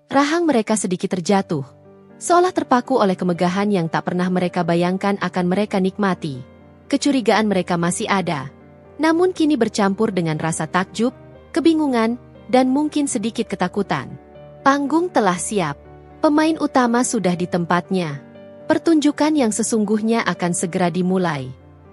Rahang mereka sedikit terjatuh, seolah terpaku oleh kemegahan yang tak pernah mereka bayangkan akan mereka nikmati. Kecurigaan mereka masih ada, namun kini bercampur dengan rasa takjub, kebingungan, dan mungkin sedikit ketakutan. Panggung telah siap. Pemain utama sudah di tempatnya. Pertunjukan yang sesungguhnya akan segera dimulai.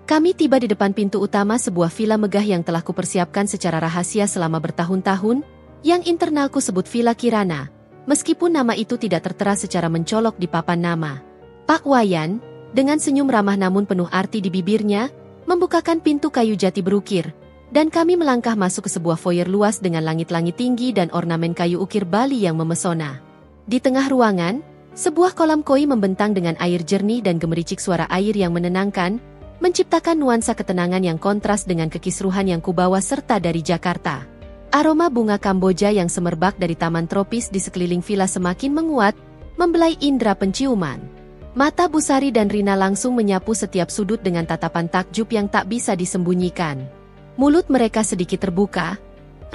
Kami tiba di depan pintu utama sebuah villa megah yang telah kupersiapkan secara rahasia selama bertahun-tahun, yang internalku sebut Villa Kirana, meskipun nama itu tidak tertera secara mencolok di papan nama. Pak Wayan, dengan senyum ramah namun penuh arti di bibirnya, membukakan pintu kayu jati berukir, dan kami melangkah masuk ke sebuah foyer luas dengan langit-langit tinggi dan ornamen kayu ukir Bali yang memesona. Di tengah ruangan, sebuah kolam koi membentang dengan air jernih dan gemericik suara air yang menenangkan, menciptakan nuansa ketenangan yang kontras dengan kekisruhan yang kubawa serta dari Jakarta. Aroma bunga Kamboja yang semerbak dari taman tropis di sekeliling villa semakin menguat, membelai indera penciuman. Mata Bu Sari dan Rina langsung menyapu setiap sudut dengan tatapan takjub yang tak bisa disembunyikan. Mulut mereka sedikit terbuka,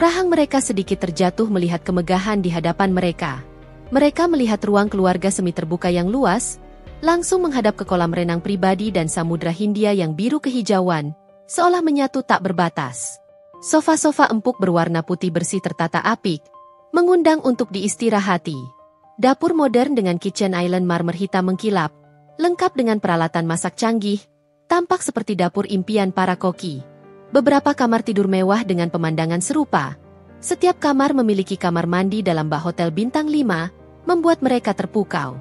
rahang mereka sedikit terjatuh melihat kemegahan di hadapan mereka. Mereka melihat ruang keluarga semi terbuka yang luas, langsung menghadap ke kolam renang pribadi dan samudra Hindia yang biru kehijauan, seolah menyatu tak berbatas. Sofa-sofa empuk berwarna putih bersih tertata apik, mengundang untuk diistirahati. Dapur modern dengan kitchen island marmer hitam mengkilap, lengkap dengan peralatan masak canggih, tampak seperti dapur impian para koki. Beberapa kamar tidur mewah dengan pemandangan serupa. Setiap kamar memiliki kamar mandi dalam bak hotel bintang 5, membuat mereka terpukau.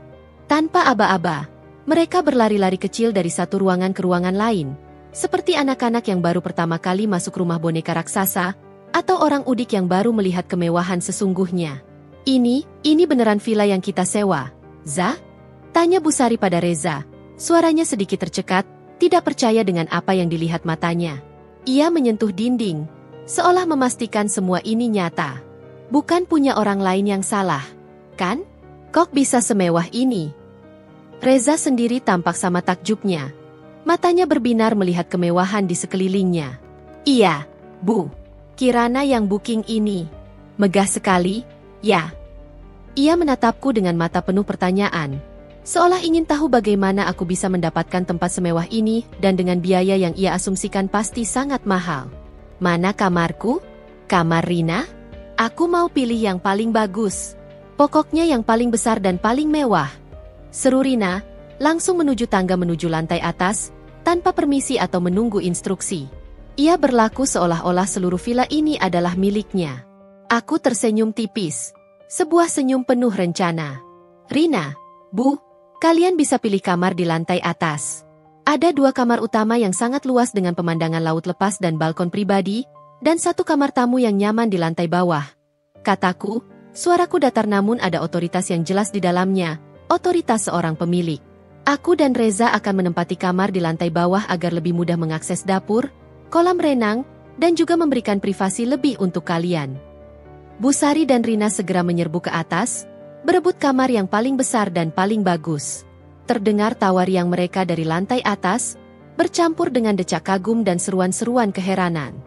Tanpa aba-aba, mereka berlari-lari kecil dari satu ruangan ke ruangan lain, seperti anak-anak yang baru pertama kali masuk rumah boneka raksasa, atau orang udik yang baru melihat kemewahan sesungguhnya. Ini beneran villa yang kita sewa, Za? Tanya Bu Sari pada Reza, suaranya sedikit tercekat, tidak percaya dengan apa yang dilihat matanya. Ia menyentuh dinding, seolah memastikan semua ini nyata. Bukan punya orang lain yang salah, kan? Kok bisa semewah ini? Reza sendiri tampak sama takjubnya. Matanya berbinar melihat kemewahan di sekelilingnya. Iya, Bu. Kirana yang booking ini. Megah sekali, ya. Ia menatapku dengan mata penuh pertanyaan. Seolah ingin tahu bagaimana aku bisa mendapatkan tempat semewah ini dan dengan biaya yang ia asumsikan pasti sangat mahal. Mana kamarku? Kamar Rina? Aku mau pilih yang paling bagus. Pokoknya yang paling besar dan paling mewah. Seru Rina, langsung menuju tangga menuju lantai atas, tanpa permisi atau menunggu instruksi. Ia berlaku seolah-olah seluruh villa ini adalah miliknya. Aku tersenyum tipis. Sebuah senyum penuh rencana. Rina, Bu, kalian bisa pilih kamar di lantai atas. Ada 2 kamar utama yang sangat luas dengan pemandangan laut lepas dan balkon pribadi, dan 1 kamar tamu yang nyaman di lantai bawah. Kataku, suaraku datar namun ada otoritas yang jelas di dalamnya, otoritas seorang pemilik. Aku dan Reza akan menempati kamar di lantai bawah agar lebih mudah mengakses dapur, kolam renang, dan juga memberikan privasi lebih untuk kalian. Bu Sari dan Rina segera menyerbu ke atas, berebut kamar yang paling besar dan paling bagus. Terdengar tawa riang mereka dari lantai atas, bercampur dengan decak kagum dan seruan-seruan keheranan.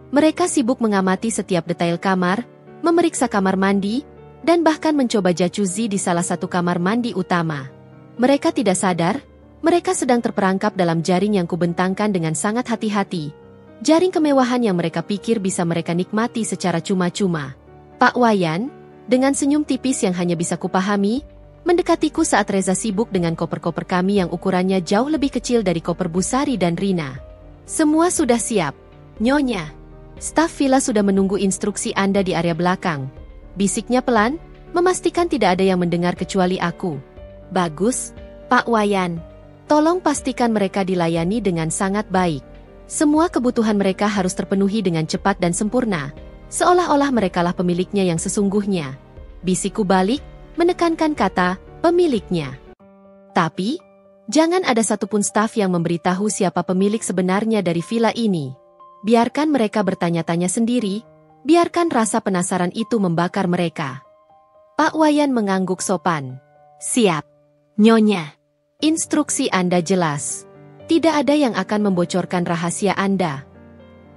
Mereka sibuk mengamati setiap detail kamar, memeriksa kamar mandi, dan bahkan mencoba jacuzzi di salah satu kamar mandi utama. Mereka tidak sadar, mereka sedang terperangkap dalam jaring yang kubentangkan dengan sangat hati-hati. Jaring kemewahan yang mereka pikir bisa mereka nikmati secara cuma-cuma. Pak Wayan, dengan senyum tipis yang hanya bisa kupahami, mendekatiku saat Reza sibuk dengan koper-koper kami yang ukurannya jauh lebih kecil dari koper Bu Sari dan Rina. Semua sudah siap, Nyonya. Staf villa sudah menunggu instruksi Anda di area belakang. Bisiknya pelan, memastikan tidak ada yang mendengar kecuali aku. Bagus, Pak Wayan. Tolong pastikan mereka dilayani dengan sangat baik. Semua kebutuhan mereka harus terpenuhi dengan cepat dan sempurna. Seolah-olah merekalah pemiliknya yang sesungguhnya. Bisikku balik, menekankan kata, pemiliknya. Tapi, jangan ada satupun staf yang memberitahu siapa pemilik sebenarnya dari villa ini. Biarkan mereka bertanya-tanya sendiri, biarkan rasa penasaran itu membakar mereka. Pak Wayan mengangguk sopan. Siap, Nyonya. Instruksi Anda jelas. Tidak ada yang akan membocorkan rahasia Anda.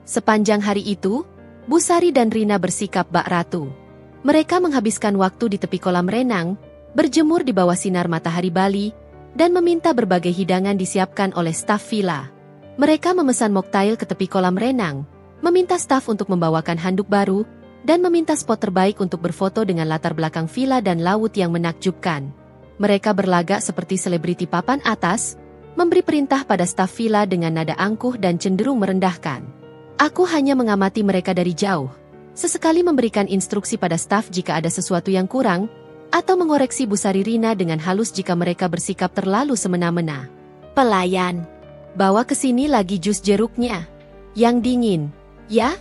Sepanjang hari itu, Bu Sari dan Rina bersikap bak ratu. Mereka menghabiskan waktu di tepi kolam renang, berjemur di bawah sinar matahari Bali, dan meminta berbagai hidangan disiapkan oleh staf villa. Mereka memesan mocktail ke tepi kolam renang, meminta staf untuk membawakan handuk baru, dan meminta spot terbaik untuk berfoto dengan latar belakang villa dan laut yang menakjubkan. Mereka berlagak seperti selebriti papan atas, memberi perintah pada staf villa dengan nada angkuh dan cenderung merendahkan. Aku hanya mengamati mereka dari jauh, sesekali memberikan instruksi pada staf jika ada sesuatu yang kurang, atau mengoreksi Bu Sari Rina dengan halus jika mereka bersikap terlalu semena-mena. Pelayan, bawa ke sini lagi jus jeruknya. Yang dingin, ya?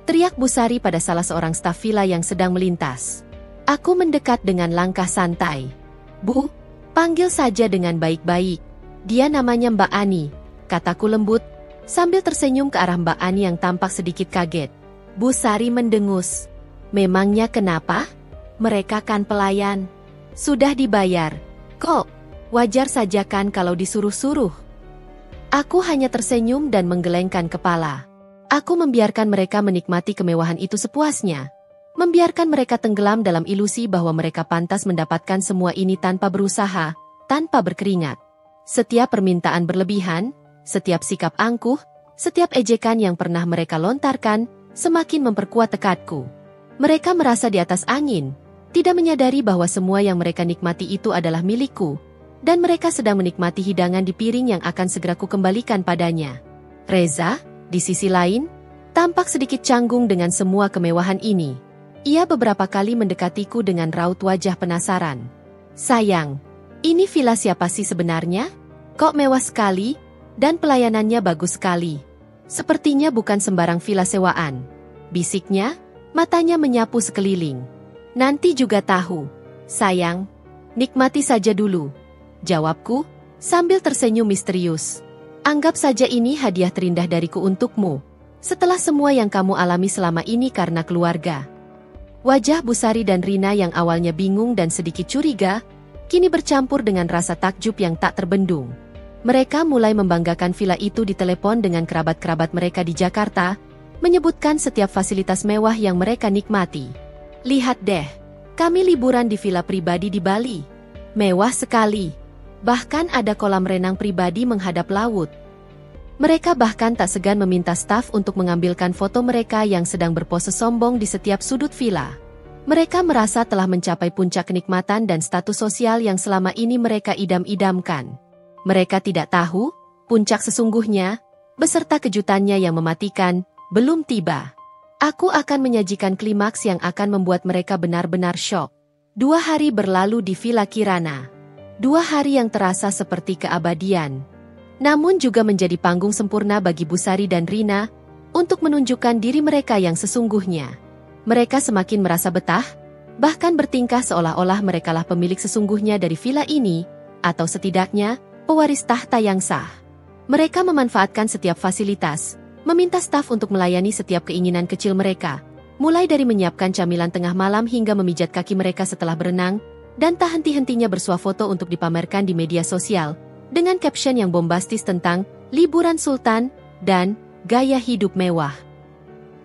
Teriak Bu Sari pada salah seorang staf villa yang sedang melintas. Aku mendekat dengan langkah santai. Bu, panggil saja dengan baik-baik. Dia namanya Mbak Ani, kataku lembut, sambil tersenyum ke arah Mbak Ani yang tampak sedikit kaget. Bu Sari mendengus. Memangnya kenapa? Mereka kan pelayan. Sudah dibayar. Kok? Wajar saja kan kalau disuruh-suruh. Aku hanya tersenyum dan menggelengkan kepala. Aku membiarkan mereka menikmati kemewahan itu sepuasnya. Membiarkan mereka tenggelam dalam ilusi bahwa mereka pantas mendapatkan semua ini tanpa berusaha, tanpa berkeringat. Setiap permintaan berlebihan, setiap sikap angkuh, setiap ejekan yang pernah mereka lontarkan, semakin memperkuat tekadku. Mereka merasa di atas angin, tidak menyadari bahwa semua yang mereka nikmati itu adalah milikku, dan mereka sedang menikmati hidangan di piring yang akan segera kukembalikan padanya. Reza, di sisi lain, tampak sedikit canggung dengan semua kemewahan ini. Ia beberapa kali mendekatiku dengan raut wajah penasaran. Sayang, ini villa siapa sih sebenarnya? Kok mewah sekali? Dan pelayanannya bagus sekali. Sepertinya bukan sembarang villa sewaan. Bisiknya, matanya menyapu sekeliling. Nanti juga tahu. Sayang, nikmati saja dulu. Jawabku, sambil tersenyum misterius. Anggap saja ini hadiah terindah dariku untukmu. Setelah semua yang kamu alami selama ini karena keluarga. Wajah Busari dan Rina yang awalnya bingung dan sedikit curiga, kini bercampur dengan rasa takjub yang tak terbendung. Mereka mulai membanggakan villa itu di telepon dengan kerabat-kerabat mereka di Jakarta, menyebutkan setiap fasilitas mewah yang mereka nikmati. Lihat deh, kami liburan di villa pribadi di Bali. Mewah sekali. Bahkan ada kolam renang pribadi menghadap laut. Mereka bahkan tak segan meminta staf untuk mengambilkan foto mereka yang sedang berpose sombong di setiap sudut villa. Mereka merasa telah mencapai puncak kenikmatan dan status sosial yang selama ini mereka idam-idamkan. Mereka tidak tahu, puncak sesungguhnya, beserta kejutannya yang mematikan, belum tiba. Aku akan menyajikan klimaks yang akan membuat mereka benar-benar syok. 2 hari berlalu di Villa Kirana. 2 hari yang terasa seperti keabadian. Namun juga menjadi panggung sempurna bagi Busari dan Rina untuk menunjukkan diri mereka yang sesungguhnya. Mereka semakin merasa betah, bahkan bertingkah seolah-olah merekalah pemilik sesungguhnya dari villa ini, atau setidaknya, pewaris tahta yang sah. Mereka memanfaatkan setiap fasilitas, meminta staf untuk melayani setiap keinginan kecil mereka, mulai dari menyiapkan camilan tengah malam hingga memijat kaki mereka setelah berenang, dan tak henti-hentinya bersuah foto untuk dipamerkan di media sosial, dengan caption yang bombastis tentang liburan sultan dan gaya hidup mewah.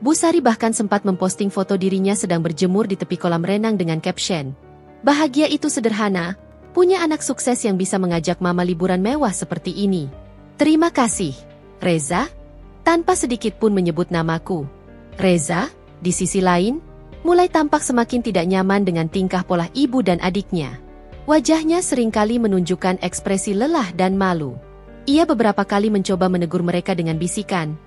Busari bahkan sempat memposting foto dirinya sedang berjemur di tepi kolam renang dengan caption, "Bahagia itu sederhana, punya anak sukses yang bisa mengajak mama liburan mewah seperti ini. Terima kasih, Reza." Tanpa sedikit pun menyebut namaku. Reza, di sisi lain, mulai tampak semakin tidak nyaman dengan tingkah pola ibu dan adiknya. Wajahnya seringkali menunjukkan ekspresi lelah dan malu. Ia beberapa kali mencoba menegur mereka dengan bisikan,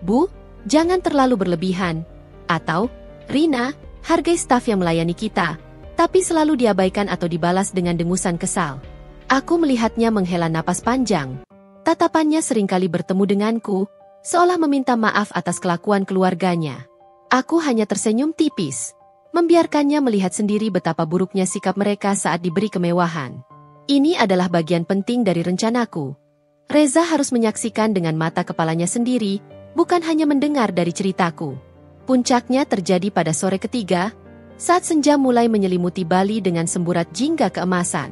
"Bu, jangan terlalu berlebihan." Atau, "Rina, hargai staf yang melayani kita," tapi selalu diabaikan atau dibalas dengan dengusan kesal. Aku melihatnya menghela napas panjang. Tatapannya seringkali bertemu denganku, seolah meminta maaf atas kelakuan keluarganya. Aku hanya tersenyum tipis, membiarkannya melihat sendiri betapa buruknya sikap mereka saat diberi kemewahan. Ini adalah bagian penting dari rencanaku. Reza harus menyaksikan dengan mata kepalanya sendiri, bukan hanya mendengar dari ceritaku. Puncaknya terjadi pada sore ketiga, saat senja mulai menyelimuti Bali dengan semburat jingga keemasan.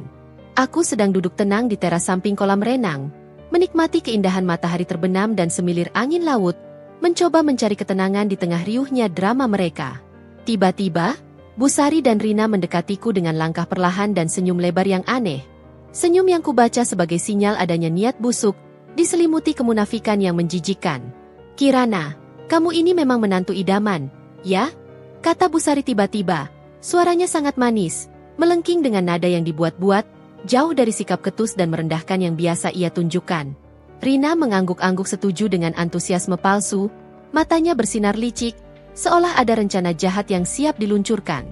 Aku sedang duduk tenang di teras samping kolam renang, menikmati keindahan matahari terbenam dan semilir angin laut, mencoba mencari ketenangan di tengah riuhnya drama mereka. Tiba-tiba, Busari dan Rina mendekatiku dengan langkah perlahan dan senyum lebar yang aneh. Senyum yang kubaca sebagai sinyal adanya niat busuk, diselimuti kemunafikan yang menjijikkan. "Kirana, kamu ini memang menantu idaman, ya?" kata Busari tiba-tiba. Suaranya sangat manis, melengking dengan nada yang dibuat-buat, jauh dari sikap ketus dan merendahkan yang biasa ia tunjukkan. Rina mengangguk-angguk setuju dengan antusiasme palsu, matanya bersinar licik, seolah ada rencana jahat yang siap diluncurkan.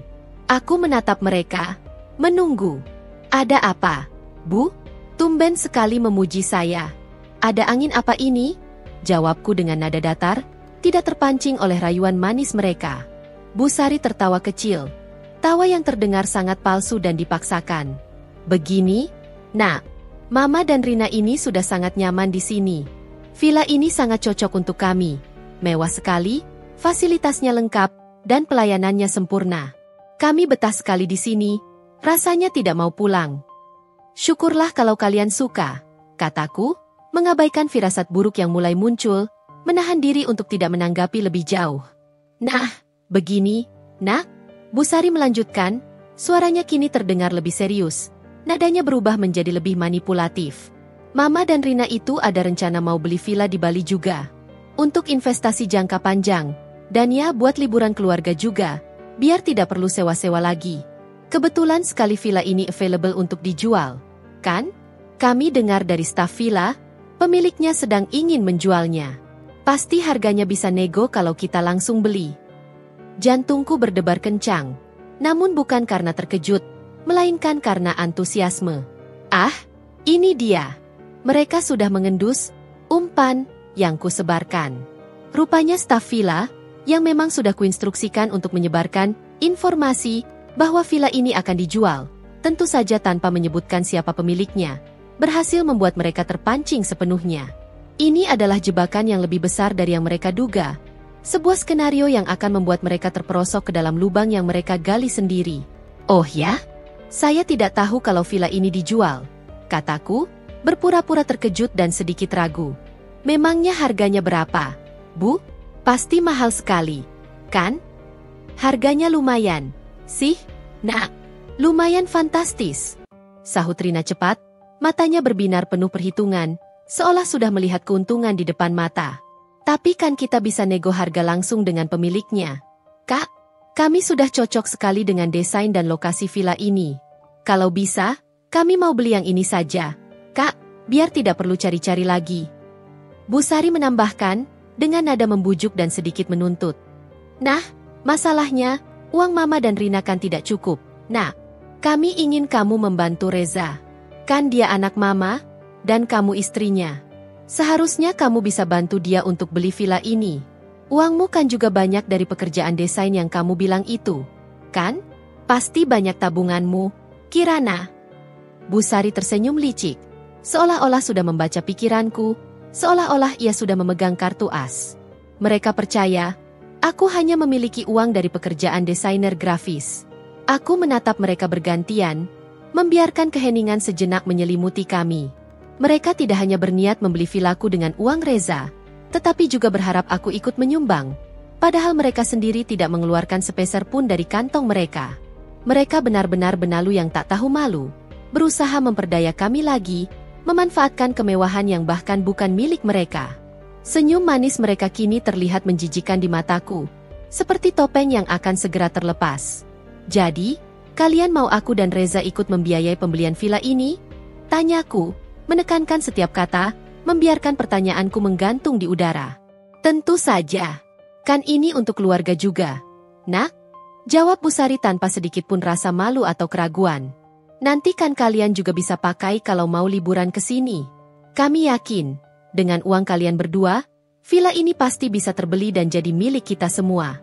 Aku menatap mereka, menunggu. "Ada apa, Bu? Tumben sekali memuji saya." "Ada angin apa ini?" jawabku dengan nada datar, tidak terpancing oleh rayuan manis mereka. Busari tertawa kecil, tawa yang terdengar sangat palsu dan dipaksakan. "Begini, Nak, Mama dan Rina ini sudah sangat nyaman di sini. Villa ini sangat cocok untuk kami. Mewah sekali, fasilitasnya lengkap, dan pelayanannya sempurna. Kami betah sekali di sini, rasanya tidak mau pulang." "Syukurlah kalau kalian suka," kataku, mengabaikan firasat buruk yang mulai muncul, menahan diri untuk tidak menanggapi lebih jauh. "Nah, begini, Nak," Busari melanjutkan, suaranya kini terdengar lebih serius. Nadanya berubah menjadi lebih manipulatif. "Mama dan Rina itu ada rencana mau beli villa di Bali juga. Untuk investasi jangka panjang, dan ya buat liburan keluarga juga, biar tidak perlu sewa-sewa lagi. Kebetulan sekali villa ini available untuk dijual, kan? Kami dengar dari staf villa, pemiliknya sedang ingin menjualnya. Pasti harganya bisa nego kalau kita langsung beli." Jantungku berdebar kencang, namun bukan karena terkejut, melainkan karena antusiasme. "Ah, ini dia." Mereka sudah mengendus umpan yang kusebarkan. Rupanya staf villa, yang memang sudah kuinstruksikan untuk menyebarkan informasi bahwa villa ini akan dijual, tentu saja tanpa menyebutkan siapa pemiliknya, berhasil membuat mereka terpancing sepenuhnya. Ini adalah jebakan yang lebih besar dari yang mereka duga, Sebuah skenario yang akan membuat mereka terperosok ke dalam lubang yang mereka gali sendiri. Oh ya? Saya tidak tahu kalau villa ini dijual, kataku, berpura-pura terkejut dan sedikit ragu. Memangnya harganya berapa, Bu? Pasti mahal sekali, kan? Harganya lumayan, sih, Nak. Lumayan fantastis, sahut Rina cepat, matanya berbinar penuh perhitungan, seolah sudah melihat keuntungan di depan mata. Tapi kan kita bisa nego harga langsung dengan pemiliknya. Kak, kami sudah cocok sekali dengan desain dan lokasi villa ini. Kalau bisa, kami mau beli yang ini saja. Kak, biar tidak perlu cari-cari lagi. Bu Sari menambahkan, dengan nada membujuk dan sedikit menuntut. Nah, masalahnya, uang Mama dan Rina kan tidak cukup. Nah, kami ingin kamu membantu Reza. Kan dia anak Mama, dan kamu istrinya. Seharusnya kamu bisa bantu dia untuk beli villa ini. Uangmu kan juga banyak dari pekerjaan desain yang kamu bilang itu, kan? Pasti banyak tabunganmu, Kirana. Bu Sari tersenyum licik, seolah-olah sudah membaca pikiranku, seolah-olah ia sudah memegang kartu as. Mereka percaya, aku hanya memiliki uang dari pekerjaan desainer grafis. Aku menatap mereka bergantian, membiarkan keheningan sejenak menyelimuti kami. Mereka tidak hanya berniat membeli villaku dengan uang Reza, tetapi juga berharap aku ikut menyumbang. Padahal mereka sendiri tidak mengeluarkan sepeser pun dari kantong mereka. Mereka benar-benar benalu yang tak tahu malu, berusaha memperdaya kami lagi, memanfaatkan kemewahan yang bahkan bukan milik mereka. Senyum manis mereka kini terlihat menjijikan di mataku, seperti topeng yang akan segera terlepas. Jadi, kalian mau aku dan Reza ikut membiayai pembelian villa ini? Tanyaku, menekankan setiap kata, membiarkan pertanyaanku menggantung di udara. Tentu saja. Kan ini untuk keluarga juga. Nak? Jawab Bu Sari tanpa sedikit pun rasa malu atau keraguan. Nanti kan kalian juga bisa pakai kalau mau liburan ke sini. Kami yakin, dengan uang kalian berdua, villa ini pasti bisa terbeli dan jadi milik kita semua.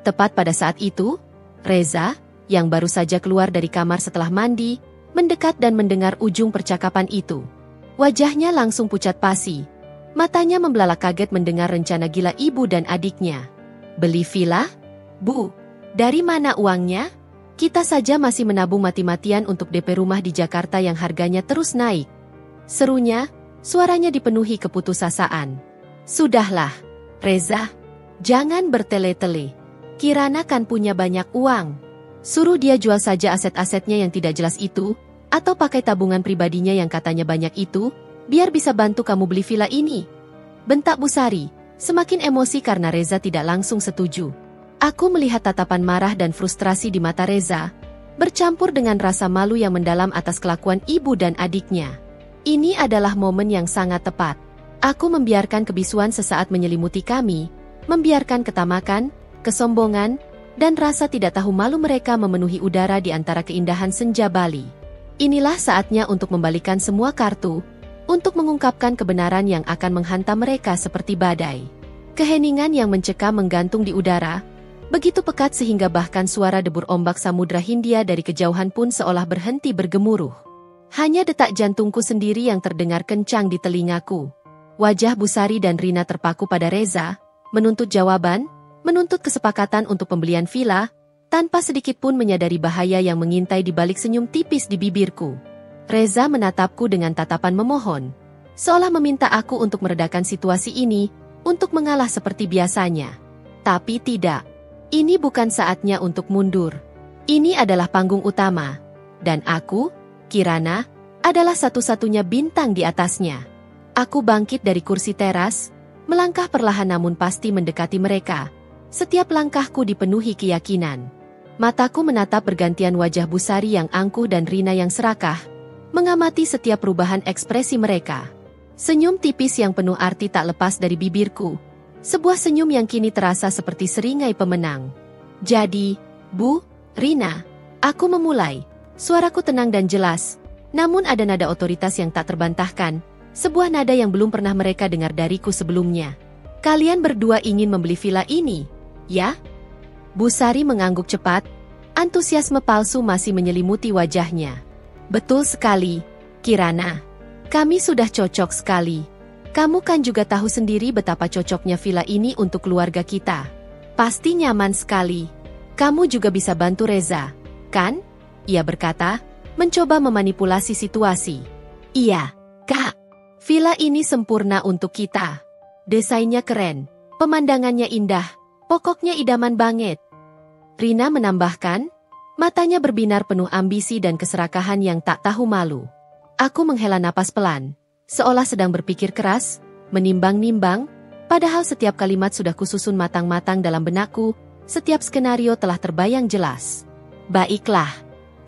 Tepat pada saat itu, Reza, yang baru saja keluar dari kamar setelah mandi, mendekat dan mendengar ujung percakapan itu. Wajahnya langsung pucat pasi. Matanya membelalak kaget mendengar rencana gila ibu dan adiknya. Beli villa? Bu, dari mana uangnya? Kita saja masih menabung mati-matian untuk DP rumah di Jakarta yang harganya terus naik. Serunya, suaranya dipenuhi keputusasaan. Sudahlah, Reza. Jangan bertele-tele. Kirana kan punya banyak uang. Suruh dia jual saja aset-asetnya yang tidak jelas itu, atau pakai tabungan pribadinya yang katanya banyak itu, biar bisa bantu kamu beli villa ini. Bentak Bu Sari, semakin emosi karena Reza tidak langsung setuju. Aku melihat tatapan marah dan frustrasi di mata Reza, bercampur dengan rasa malu yang mendalam atas kelakuan ibu dan adiknya. Ini adalah momen yang sangat tepat. Aku membiarkan kebisuan sesaat menyelimuti kami, membiarkan ketamakan, kesombongan, dan rasa tidak tahu malu mereka memenuhi udara di antara keindahan senja Bali. Inilah saatnya untuk membalikan semua kartu, untuk mengungkapkan kebenaran yang akan menghantam mereka seperti badai. Keheningan yang mencekam menggantung di udara, begitu pekat sehingga bahkan suara debur ombak Samudra Hindia dari kejauhan pun seolah berhenti bergemuruh. Hanya detak jantungku sendiri yang terdengar kencang di telingaku. Wajah Bu Sari dan Rina terpaku pada Reza, menuntut jawaban, menuntut kesepakatan untuk pembelian villa, tanpa sedikit pun menyadari bahaya yang mengintai di balik senyum tipis di bibirku. Reza menatapku dengan tatapan memohon, seolah meminta aku untuk meredakan situasi ini, untuk mengalah seperti biasanya. Tapi tidak. Ini bukan saatnya untuk mundur. Ini adalah panggung utama. Dan aku, Kirana, adalah satu-satunya bintang di atasnya. Aku bangkit dari kursi teras, melangkah perlahan namun pasti mendekati mereka. Setiap langkahku dipenuhi keyakinan. Mataku menatap bergantian wajah Bu Sari yang angkuh dan Rina yang serakah, mengamati setiap perubahan ekspresi mereka. Senyum tipis yang penuh arti tak lepas dari bibirku. Sebuah senyum yang kini terasa seperti seringai pemenang. Jadi, Bu, Rina, aku memulai. Suaraku tenang dan jelas, namun ada nada otoritas yang tak terbantahkan, sebuah nada yang belum pernah mereka dengar dariku sebelumnya. Kalian berdua ingin membeli villa ini, ya? Bu Sari mengangguk cepat, antusiasme palsu masih menyelimuti wajahnya. Betul sekali, Kirana. Kami sudah cocok sekali. Kamu kan juga tahu sendiri betapa cocoknya villa ini untuk keluarga kita. Pasti nyaman sekali. Kamu juga bisa bantu Reza, kan? Ia berkata, mencoba memanipulasi situasi. Iya, Kak. Villa ini sempurna untuk kita. Desainnya keren, pemandangannya indah, pokoknya idaman banget. Rina menambahkan, matanya berbinar penuh ambisi dan keserakahan yang tak tahu malu. Aku menghela napas pelan, seolah sedang berpikir keras, menimbang-nimbang, padahal setiap kalimat sudah kususun matang-matang dalam benakku, setiap skenario telah terbayang jelas. Baiklah,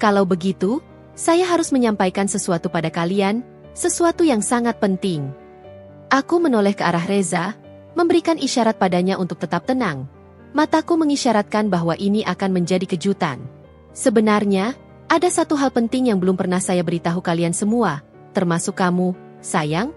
kalau begitu, saya harus menyampaikan sesuatu pada kalian, sesuatu yang sangat penting. Aku menoleh ke arah Reza, memberikan isyarat padanya untuk tetap tenang. Mataku mengisyaratkan bahwa ini akan menjadi kejutan. Sebenarnya, ada satu hal penting yang belum pernah saya beritahu kalian semua, termasuk kamu, sayang.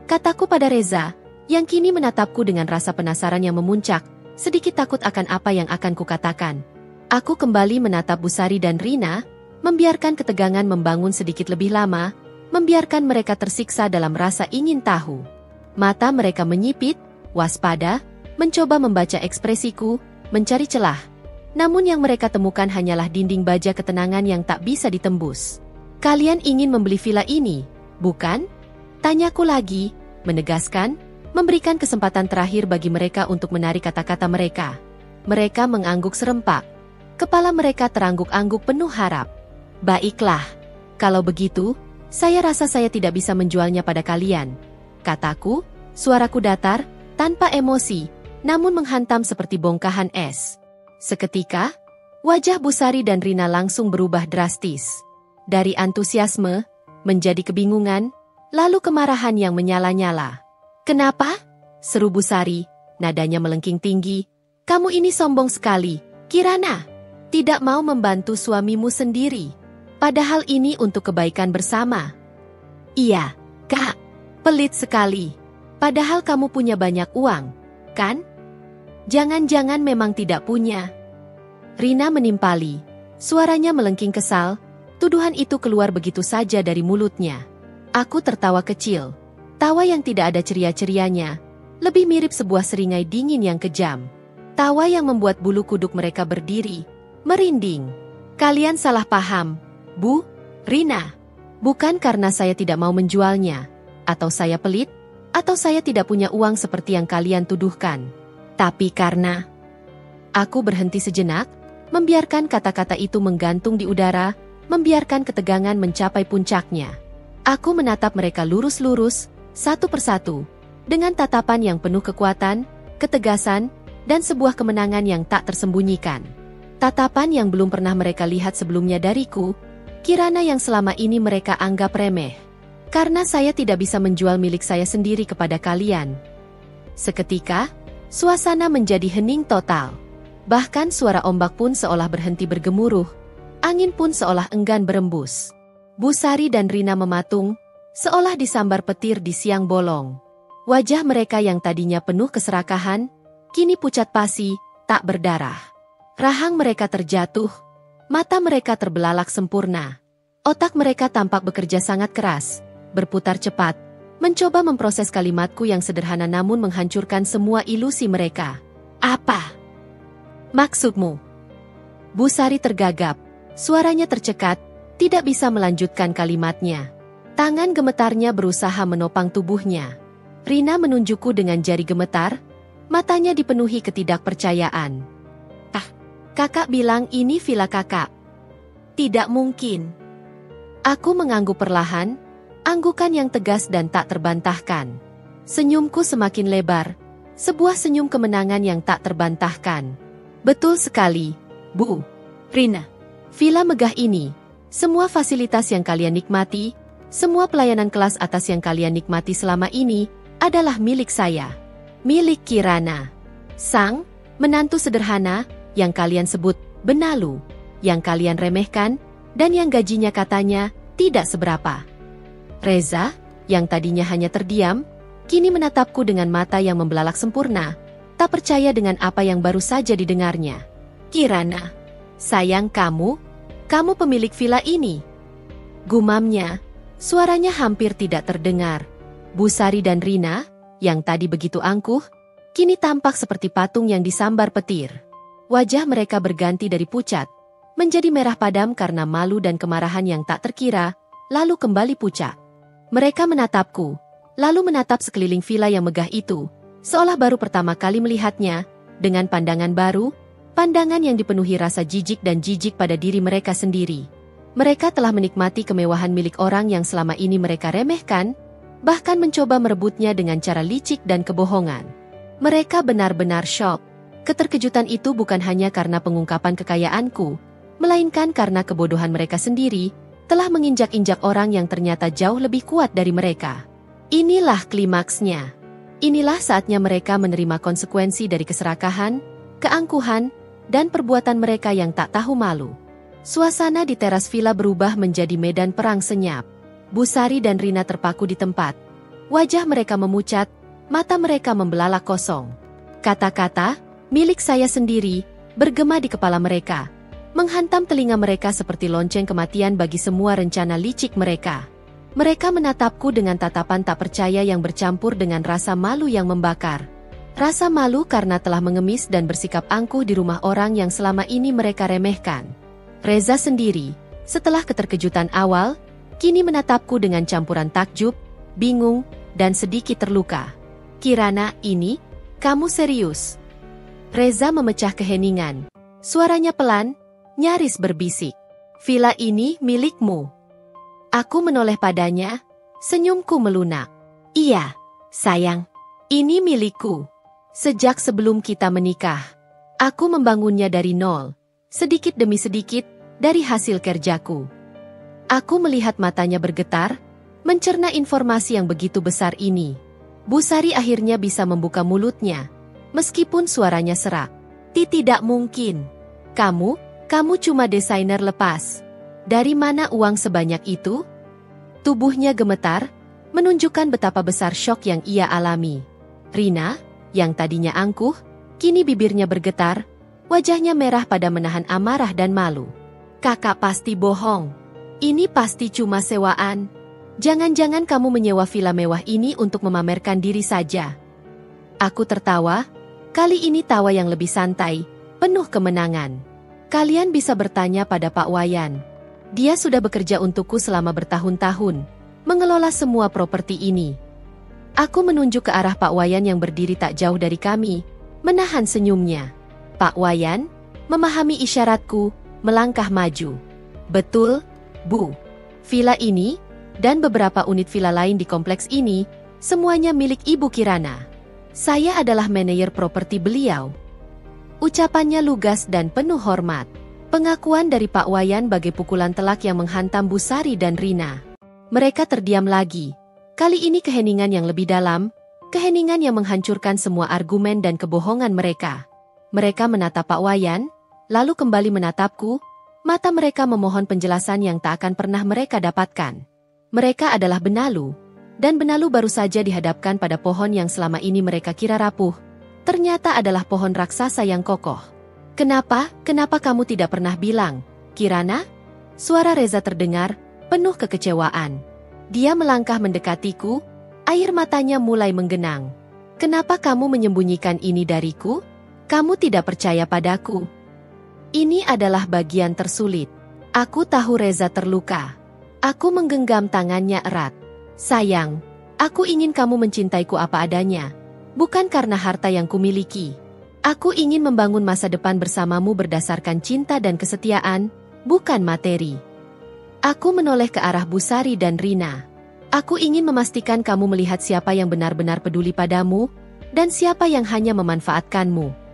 Kataku pada Reza, yang kini menatapku dengan rasa penasaran yang memuncak, sedikit takut akan apa yang akan kukatakan. Aku kembali menatap Busari dan Rina, membiarkan ketegangan membangun sedikit lebih lama, membiarkan mereka tersiksa dalam rasa ingin tahu. Mata mereka menyipit, waspada, mencoba membaca ekspresiku, mencari celah. Namun yang mereka temukan hanyalah dinding baja ketenangan yang tak bisa ditembus. Kalian ingin membeli villa ini, bukan? Tanyaku lagi, menegaskan, memberikan kesempatan terakhir bagi mereka untuk menarik kata-kata mereka. Mereka mengangguk serempak. Kepala mereka terangguk-angguk penuh harap. Baiklah, kalau begitu, saya rasa saya tidak bisa menjualnya pada kalian. Kataku, suaraku datar, tanpa emosi, namun menghantam seperti bongkahan es. Seketika, wajah Busari dan Rina langsung berubah drastis. Dari antusiasme, menjadi kebingungan, lalu kemarahan yang menyala-nyala. Kenapa? Seru Busari, nadanya melengking tinggi. Kamu ini sombong sekali, Kirana. Tidak mau membantu suamimu sendiri. Padahal ini untuk kebaikan bersama. Iya, Kak. Pelit sekali. Padahal kamu punya banyak uang, kan? Jangan-jangan memang tidak punya. Rina menimpali. Suaranya melengking kesal. Tuduhan itu keluar begitu saja dari mulutnya. Aku tertawa kecil. Tawa yang tidak ada ceria-cerianya. Lebih mirip sebuah seringai dingin yang kejam. Tawa yang membuat bulu kuduk mereka berdiri. Merinding. Kalian salah paham, Bu, Rina. Bukan karena saya tidak mau menjualnya. Atau saya pelit. Atau saya tidak punya uang seperti yang kalian tuduhkan. Tapi karena... Aku berhenti sejenak, membiarkan kata-kata itu menggantung di udara, membiarkan ketegangan mencapai puncaknya. Aku menatap mereka lurus-lurus, satu persatu, dengan tatapan yang penuh kekuatan, ketegasan, dan sebuah kemenangan yang tak tersembunyikan. Tatapan yang belum pernah mereka lihat sebelumnya dariku, Kirana yang selama ini mereka anggap remeh. Karena saya tidak bisa menjual milik saya sendiri kepada kalian. Seketika, suasana menjadi hening total. Bahkan suara ombak pun seolah berhenti bergemuruh. Angin pun seolah enggan berembus. Busari dan Rina mematung, seolah disambar petir di siang bolong. Wajah mereka yang tadinya penuh keserakahan, kini pucat pasi, tak berdarah. Rahang mereka terjatuh, mata mereka terbelalak sempurna. Otak mereka tampak bekerja sangat keras, berputar cepat, mencoba memproses kalimatku yang sederhana namun menghancurkan semua ilusi mereka. Apa maksudmu? Busari tergagap, suaranya tercekat, tidak bisa melanjutkan kalimatnya. Tangan gemetarnya berusaha menopang tubuhnya. Rina menunjukku dengan jari gemetar, matanya dipenuhi ketidakpercayaan. Kakak bilang ini villa kakak. Tidak mungkin. Aku mengangguk perlahan, anggukan yang tegas dan tak terbantahkan. Senyumku semakin lebar, sebuah senyum kemenangan yang tak terbantahkan. Betul sekali, Bu, Rina. Villa megah ini, semua fasilitas yang kalian nikmati, semua pelayanan kelas atas yang kalian nikmati selama ini, adalah milik saya. Milik Kirana. Sang, menantu sederhana, yang kalian sebut benalu, yang kalian remehkan, dan yang gajinya katanya tidak seberapa. Reza, yang tadinya hanya terdiam, kini menatapku dengan mata yang membelalak sempurna, tak percaya dengan apa yang baru saja didengarnya. Kirana, sayang kamu pemilik villa ini. Gumamnya, suaranya hampir tidak terdengar. Busari dan Rina, yang tadi begitu angkuh, kini tampak seperti patung yang disambar petir. Wajah mereka berganti dari pucat, menjadi merah padam karena malu dan kemarahan yang tak terkira, lalu kembali pucat. Mereka menatapku, lalu menatap sekeliling villa yang megah itu, seolah baru pertama kali melihatnya, dengan pandangan baru, pandangan yang dipenuhi rasa jijik dan jijik pada diri mereka sendiri. Mereka telah menikmati kemewahan milik orang yang selama ini mereka remehkan, bahkan mencoba merebutnya dengan cara licik dan kebohongan. Mereka benar-benar syok. Keterkejutan itu bukan hanya karena pengungkapan kekayaanku, melainkan karena kebodohan mereka sendiri, telah menginjak-injak orang yang ternyata jauh lebih kuat dari mereka. Inilah klimaksnya. Inilah saatnya mereka menerima konsekuensi dari keserakahan, keangkuhan, dan perbuatan mereka yang tak tahu malu. Suasana di teras villa berubah menjadi medan perang senyap. Busari dan Rina terpaku di tempat. Wajah mereka memucat, mata mereka membelalak kosong. Kata-kata, milik saya sendiri, bergema di kepala mereka, menghantam telinga mereka seperti lonceng kematian bagi semua rencana licik mereka. Mereka menatapku dengan tatapan tak percaya yang bercampur dengan rasa malu yang membakar. Rasa malu karena telah mengemis dan bersikap angkuh di rumah orang yang selama ini mereka remehkan. Reza sendiri, setelah keterkejutan awal, kini menatapku dengan campuran takjub, bingung, dan sedikit terluka. Kirana, ini, kamu serius? Reza memecah keheningan. Suaranya pelan, nyaris berbisik. Villa ini milikmu. Aku menoleh padanya, senyumku melunak. Iya, sayang, ini milikku. Sejak sebelum kita menikah, aku membangunnya dari nol, sedikit demi sedikit, dari hasil kerjaku. Aku melihat matanya bergetar, mencerna informasi yang begitu besar ini. Busari akhirnya bisa membuka mulutnya, meskipun suaranya serak. Tidak mungkin. Kamu cuma desainer lepas. Dari mana uang sebanyak itu? Tubuhnya gemetar, menunjukkan betapa besar syok yang ia alami. Rina, yang tadinya angkuh, kini bibirnya bergetar, wajahnya merah pada menahan amarah dan malu. Kakak pasti bohong. Ini pasti cuma sewaan. Jangan-jangan kamu menyewa villa mewah ini untuk memamerkan diri saja. Aku tertawa, kali ini tawa yang lebih santai, penuh kemenangan. Kalian bisa bertanya pada Pak Wayan. Dia sudah bekerja untukku selama bertahun-tahun, mengelola semua properti ini. Aku menunjuk ke arah Pak Wayan yang berdiri tak jauh dari kami, menahan senyumnya. Pak Wayan, memahami isyaratku, melangkah maju. Betul, Bu. Villa ini, dan beberapa unit villa lain di kompleks ini, semuanya milik Ibu Kirana. Saya adalah manajer properti beliau. Ucapannya lugas dan penuh hormat. Pengakuan dari Pak Wayan bagai pukulan telak yang menghantam Busari dan Rina. Mereka terdiam lagi. Kali ini keheningan yang lebih dalam, keheningan yang menghancurkan semua argumen dan kebohongan mereka. Mereka menatap Pak Wayan, lalu kembali menatapku. Mata mereka memohon penjelasan yang tak akan pernah mereka dapatkan. Mereka adalah benalu, dan benalu baru saja dihadapkan pada pohon yang selama ini mereka kira rapuh. Ternyata adalah pohon raksasa yang kokoh. Kenapa kamu tidak pernah bilang, Kirana? Suara Reza terdengar, penuh kekecewaan. Dia melangkah mendekatiku, air matanya mulai menggenang. Kenapa kamu menyembunyikan ini dariku? Kamu tidak percaya padaku. Ini adalah bagian tersulit. Aku tahu Reza terluka. Aku menggenggam tangannya erat. Sayang, aku ingin kamu mencintaiku apa adanya. Bukan karena harta yang kumiliki. Aku ingin membangun masa depan bersamamu berdasarkan cinta dan kesetiaan, bukan materi. Aku menoleh ke arah Busari dan Rina. Aku ingin memastikan kamu melihat siapa yang benar-benar peduli padamu, dan siapa yang hanya memanfaatkanmu.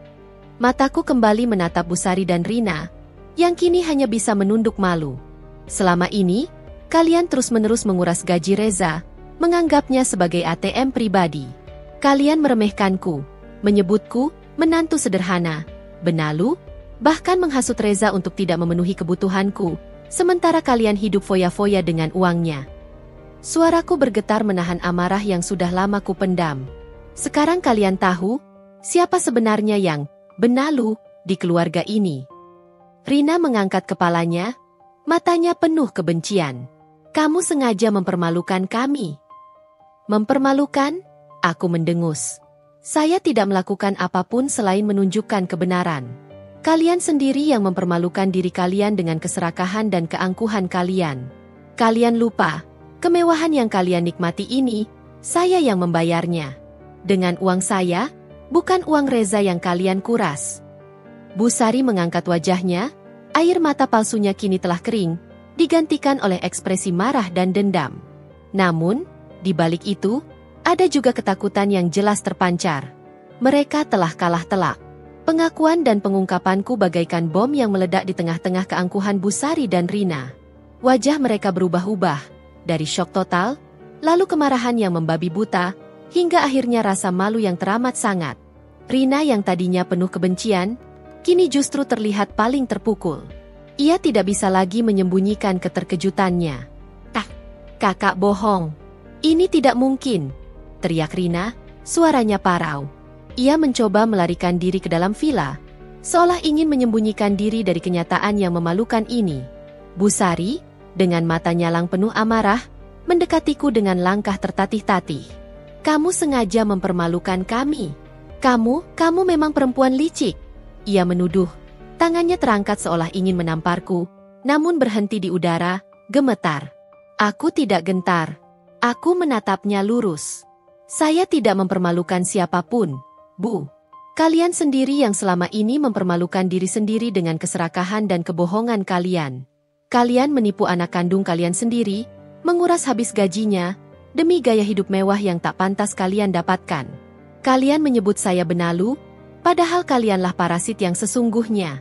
Mataku kembali menatap Busari dan Rina, yang kini hanya bisa menunduk malu. Selama ini, kalian terus-menerus menguras gaji Reza, menganggapnya sebagai ATM pribadi. Kalian meremehkanku, menyebutku menantu sederhana, benalu, bahkan menghasut Reza untuk tidak memenuhi kebutuhanku, sementara kalian hidup foya-foya dengan uangnya. Suaraku bergetar menahan amarah yang sudah lama kupendam. Sekarang kalian tahu, siapa sebenarnya yang benalu di keluarga ini. Rina mengangkat kepalanya, matanya penuh kebencian. Kamu sengaja mempermalukan kami. Mempermalukan? Aku mendengus. Saya tidak melakukan apapun selain menunjukkan kebenaran. Kalian sendiri yang mempermalukan diri kalian dengan keserakahan dan keangkuhan kalian. Kalian lupa, kemewahan yang kalian nikmati ini, saya yang membayarnya. Dengan uang saya, bukan uang Reza yang kalian kuras. Busari mengangkat wajahnya, air mata palsunya kini telah kering, digantikan oleh ekspresi marah dan dendam. Namun, di balik itu, ada juga ketakutan yang jelas terpancar. Mereka telah kalah telak. Pengakuan dan pengungkapanku bagaikan bom yang meledak di tengah-tengah keangkuhan Busari dan Rina. Wajah mereka berubah-ubah, dari syok total, lalu kemarahan yang membabi buta, hingga akhirnya rasa malu yang teramat sangat. Rina yang tadinya penuh kebencian, kini justru terlihat paling terpukul. Ia tidak bisa lagi menyembunyikan keterkejutannya. Kakak bohong. Ini tidak mungkin, teriak Rina, suaranya parau. Ia mencoba melarikan diri ke dalam villa, seolah ingin menyembunyikan diri dari kenyataan yang memalukan ini. Busari, dengan mata nyalang penuh amarah, mendekatiku dengan langkah tertatih-tatih. Kamu sengaja mempermalukan kami. Kamu memang perempuan licik. Ia menuduh. Tangannya terangkat seolah ingin menamparku, namun berhenti di udara, gemetar. Aku tidak gentar. Aku menatapnya lurus. Saya tidak mempermalukan siapapun, Bu. Kalian sendiri yang selama ini mempermalukan diri sendiri dengan keserakahan dan kebohongan kalian. Kalian menipu anak kandung kalian sendiri, menguras habis gajinya, demi gaya hidup mewah yang tak pantas kalian dapatkan. Kalian menyebut saya benalu, padahal kalianlah parasit yang sesungguhnya.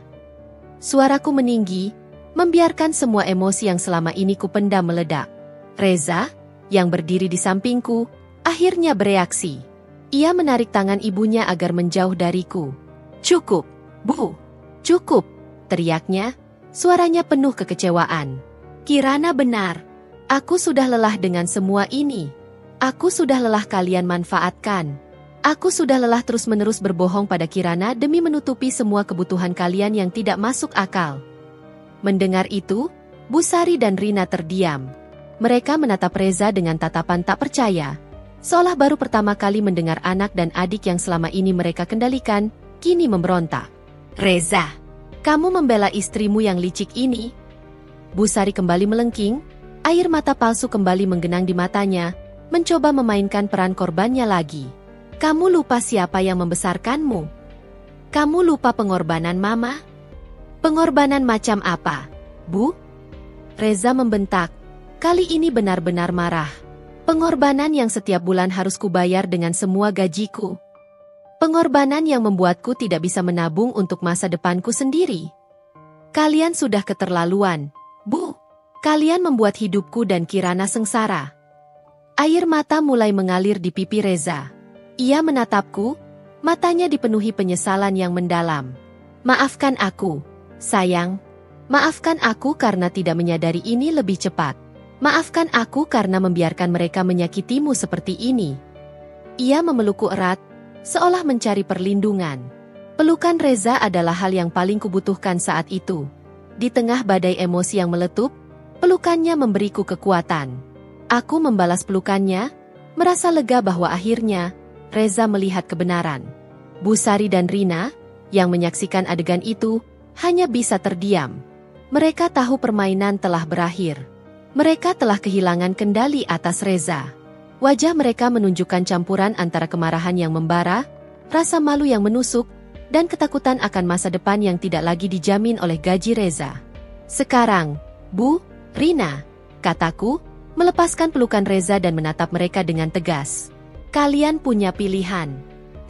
Suaraku meninggi, membiarkan semua emosi yang selama ini kupendam meledak. Reza, yang berdiri di sampingku, akhirnya bereaksi. Ia menarik tangan ibunya agar menjauh dariku. Cukup, Bu. Cukup, teriaknya, suaranya penuh kekecewaan. Kirana benar. Aku sudah lelah dengan semua ini. Aku sudah lelah kalian manfaatkan. Aku sudah lelah terus-menerus berbohong pada Kirana demi menutupi semua kebutuhan kalian yang tidak masuk akal. Mendengar itu, Busari dan Rina terdiam. Mereka menatap Reza dengan tatapan tak percaya, seolah baru pertama kali mendengar anak dan adik yang selama ini mereka kendalikan, kini memberontak. Reza, kamu membela istrimu yang licik ini? Busari kembali melengking, air mata palsu kembali menggenang di matanya, mencoba memainkan peran korbannya lagi. Kamu lupa siapa yang membesarkanmu? Kamu lupa pengorbanan mama? Pengorbanan macam apa, Bu? Reza membentak. Kali ini benar-benar marah. Pengorbanan yang setiap bulan harus kubayar dengan semua gajiku. Pengorbanan yang membuatku tidak bisa menabung untuk masa depanku sendiri. Kalian sudah keterlaluan, Bu. Kalian membuat hidupku dan Kirana sengsara. Air mata mulai mengalir di pipi Reza. Ia menatapku, matanya dipenuhi penyesalan yang mendalam. Maafkan aku, sayang. Maafkan aku karena tidak menyadari ini lebih cepat. Maafkan aku karena membiarkan mereka menyakitimu seperti ini. Ia memelukku erat, seolah mencari perlindungan. Pelukan Reza adalah hal yang paling kubutuhkan saat itu. Di tengah badai emosi yang meletup, pelukannya memberiku kekuatan. Aku membalas pelukannya, merasa lega bahwa akhirnya Reza melihat kebenaran. Busari dan Rina, yang menyaksikan adegan itu, hanya bisa terdiam. Mereka tahu permainan telah berakhir. Mereka telah kehilangan kendali atas Reza. Wajah mereka menunjukkan campuran antara kemarahan yang membara, rasa malu yang menusuk, dan ketakutan akan masa depan yang tidak lagi dijamin oleh gaji Reza. Sekarang, Bu, Rina, kataku, melepaskan pelukan Reza dan menatap mereka dengan tegas. Kalian punya pilihan.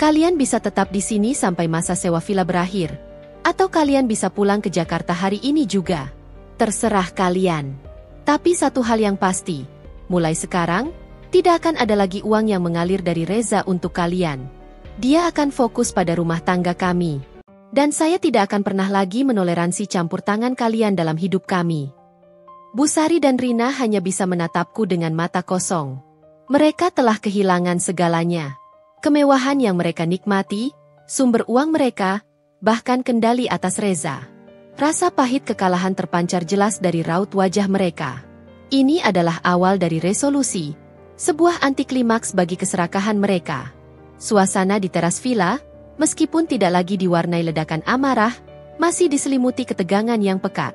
Kalian bisa tetap di sini sampai masa sewa villa berakhir, atau kalian bisa pulang ke Jakarta hari ini juga. Terserah kalian. Tapi satu hal yang pasti, mulai sekarang, tidak akan ada lagi uang yang mengalir dari Reza untuk kalian. Dia akan fokus pada rumah tangga kami. Dan saya tidak akan pernah lagi menoleransi campur tangan kalian dalam hidup kami. Busari dan Rina hanya bisa menatapku dengan mata kosong. Mereka telah kehilangan segalanya. Kemewahan yang mereka nikmati, sumber uang mereka, bahkan kendali atas Reza. Rasa pahit kekalahan terpancar jelas dari raut wajah mereka. Ini adalah awal dari resolusi, Sebuah antiklimaks bagi keserakahan mereka. Suasana di teras villa, meskipun tidak lagi diwarnai ledakan amarah, masih diselimuti ketegangan yang pekat.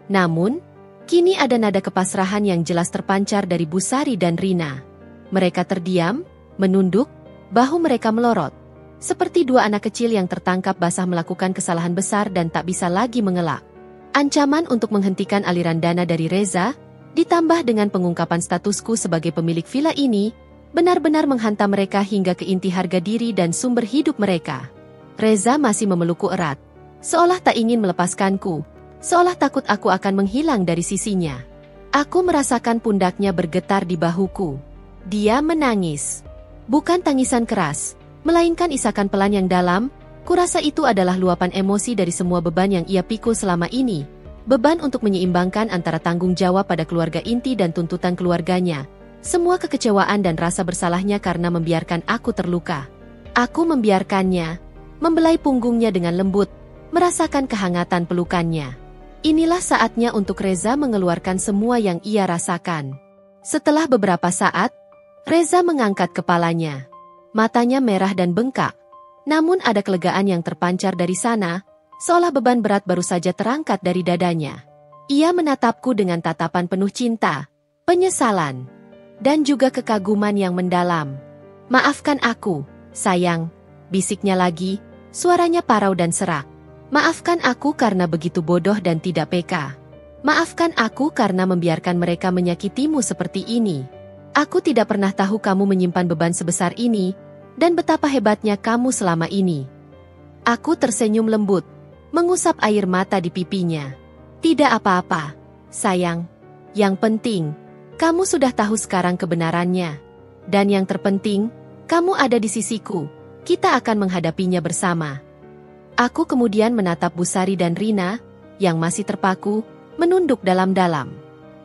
Namun, kini ada nada kepasrahan yang jelas terpancar dari Busari dan Rina. Mereka terdiam, menunduk, bahu mereka melorot. Seperti dua anak kecil yang tertangkap basah melakukan kesalahan besar dan tak bisa lagi mengelak. Ancaman untuk menghentikan aliran dana dari Reza, ditambah dengan pengungkapan statusku sebagai pemilik villa ini, benar-benar menghantam mereka hingga ke inti harga diri dan sumber hidup mereka. Reza masih memelukku erat, seolah tak ingin melepaskanku, seolah takut aku akan menghilang dari sisinya. Aku merasakan pundaknya bergetar di bahuku. Dia menangis. Bukan tangisan keras, melainkan isakan pelan yang dalam. Kurasa itu adalah luapan emosi dari semua beban yang ia pikul selama ini. Beban untuk menyeimbangkan antara tanggung jawab pada keluarga inti dan tuntutan keluarganya. Semua kekecewaan dan rasa bersalahnya karena membiarkan aku terluka. Aku membiarkannya, membelai punggungnya dengan lembut, merasakan kehangatan pelukannya. Inilah saatnya untuk Reza mengeluarkan semua yang ia rasakan. Setelah beberapa saat, Reza mengangkat kepalanya. Matanya merah dan bengkak. Namun ada kelegaan yang terpancar dari sana, seolah beban berat baru saja terangkat dari dadanya. Ia menatapku dengan tatapan penuh cinta, penyesalan, dan juga kekaguman yang mendalam. "Maafkan aku, sayang," bisiknya lagi, suaranya parau dan serak. "Maafkan aku karena begitu bodoh dan tidak peka. Maafkan aku karena membiarkan mereka menyakitimu seperti ini. Aku tidak pernah tahu kamu menyimpan beban sebesar ini, dan betapa hebatnya kamu selama ini." Aku tersenyum lembut, mengusap air mata di pipinya. "Tidak apa-apa, sayang. Yang penting, kamu sudah tahu sekarang kebenarannya. Dan yang terpenting, kamu ada di sisiku. Kita akan menghadapinya bersama." Aku kemudian menatap Busari dan Rina, yang masih terpaku, menunduk dalam-dalam.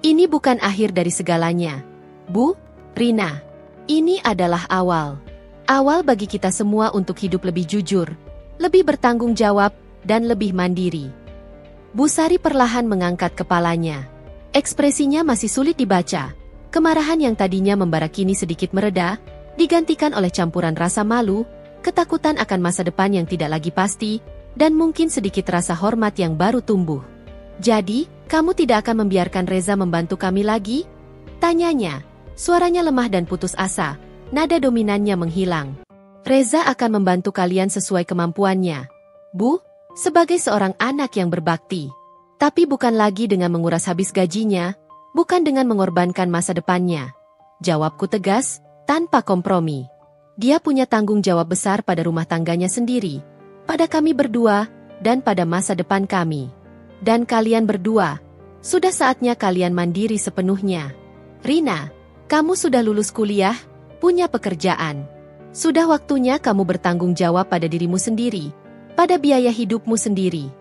"Ini bukan akhir dari segalanya, Bu, Rina. Ini adalah awal. Awal bagi kita semua untuk hidup lebih jujur, lebih bertanggung jawab, dan lebih mandiri." Busari perlahan mengangkat kepalanya. Ekspresinya masih sulit dibaca. Kemarahan yang tadinya membara kini sedikit mereda, digantikan oleh campuran rasa malu, ketakutan akan masa depan yang tidak lagi pasti, dan mungkin sedikit rasa hormat yang baru tumbuh. "Jadi, kamu tidak akan membiarkan Reza membantu kami lagi?" tanyanya. Suaranya lemah dan putus asa, nada dominannya menghilang. "Reza akan membantu kalian sesuai kemampuannya, Bu, sebagai seorang anak yang berbakti. Tapi bukan lagi dengan menguras habis gajinya, bukan dengan mengorbankan masa depannya." Jawabku tegas, tanpa kompromi. Dia punya tanggung jawab besar pada rumah tangganya sendiri, pada kami berdua, dan pada masa depan kami. Dan kalian berdua, sudah saatnya kalian mandiri sepenuhnya. Rina, kamu sudah lulus kuliah, punya pekerjaan. Sudah waktunya kamu bertanggung jawab pada dirimu sendiri, pada biaya hidupmu sendiri.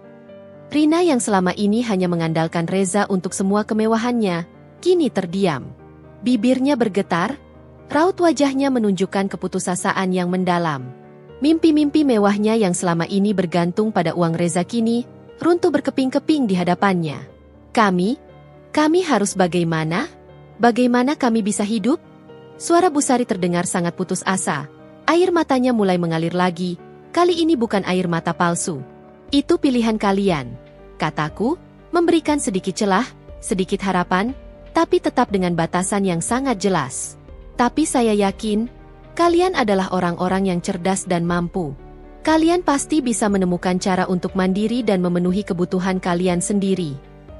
Rina yang selama ini hanya mengandalkan Reza untuk semua kemewahannya, kini terdiam. Bibirnya bergetar, raut wajahnya menunjukkan keputusasaan yang mendalam. Mimpi-mimpi mewahnya yang selama ini bergantung pada uang Reza kini, runtuh berkeping-keping di hadapannya. Kami harus bagaimana? Bagaimana kami bisa hidup?" Suara Busari terdengar sangat putus asa. Air matanya mulai mengalir lagi. Kali ini bukan air mata palsu. "Itu pilihan kalian," kataku, memberikan sedikit celah, sedikit harapan, tapi tetap dengan batasan yang sangat jelas. "Tapi saya yakin, kalian adalah orang-orang yang cerdas dan mampu. Kalian pasti bisa menemukan cara untuk mandiri dan memenuhi kebutuhan kalian sendiri.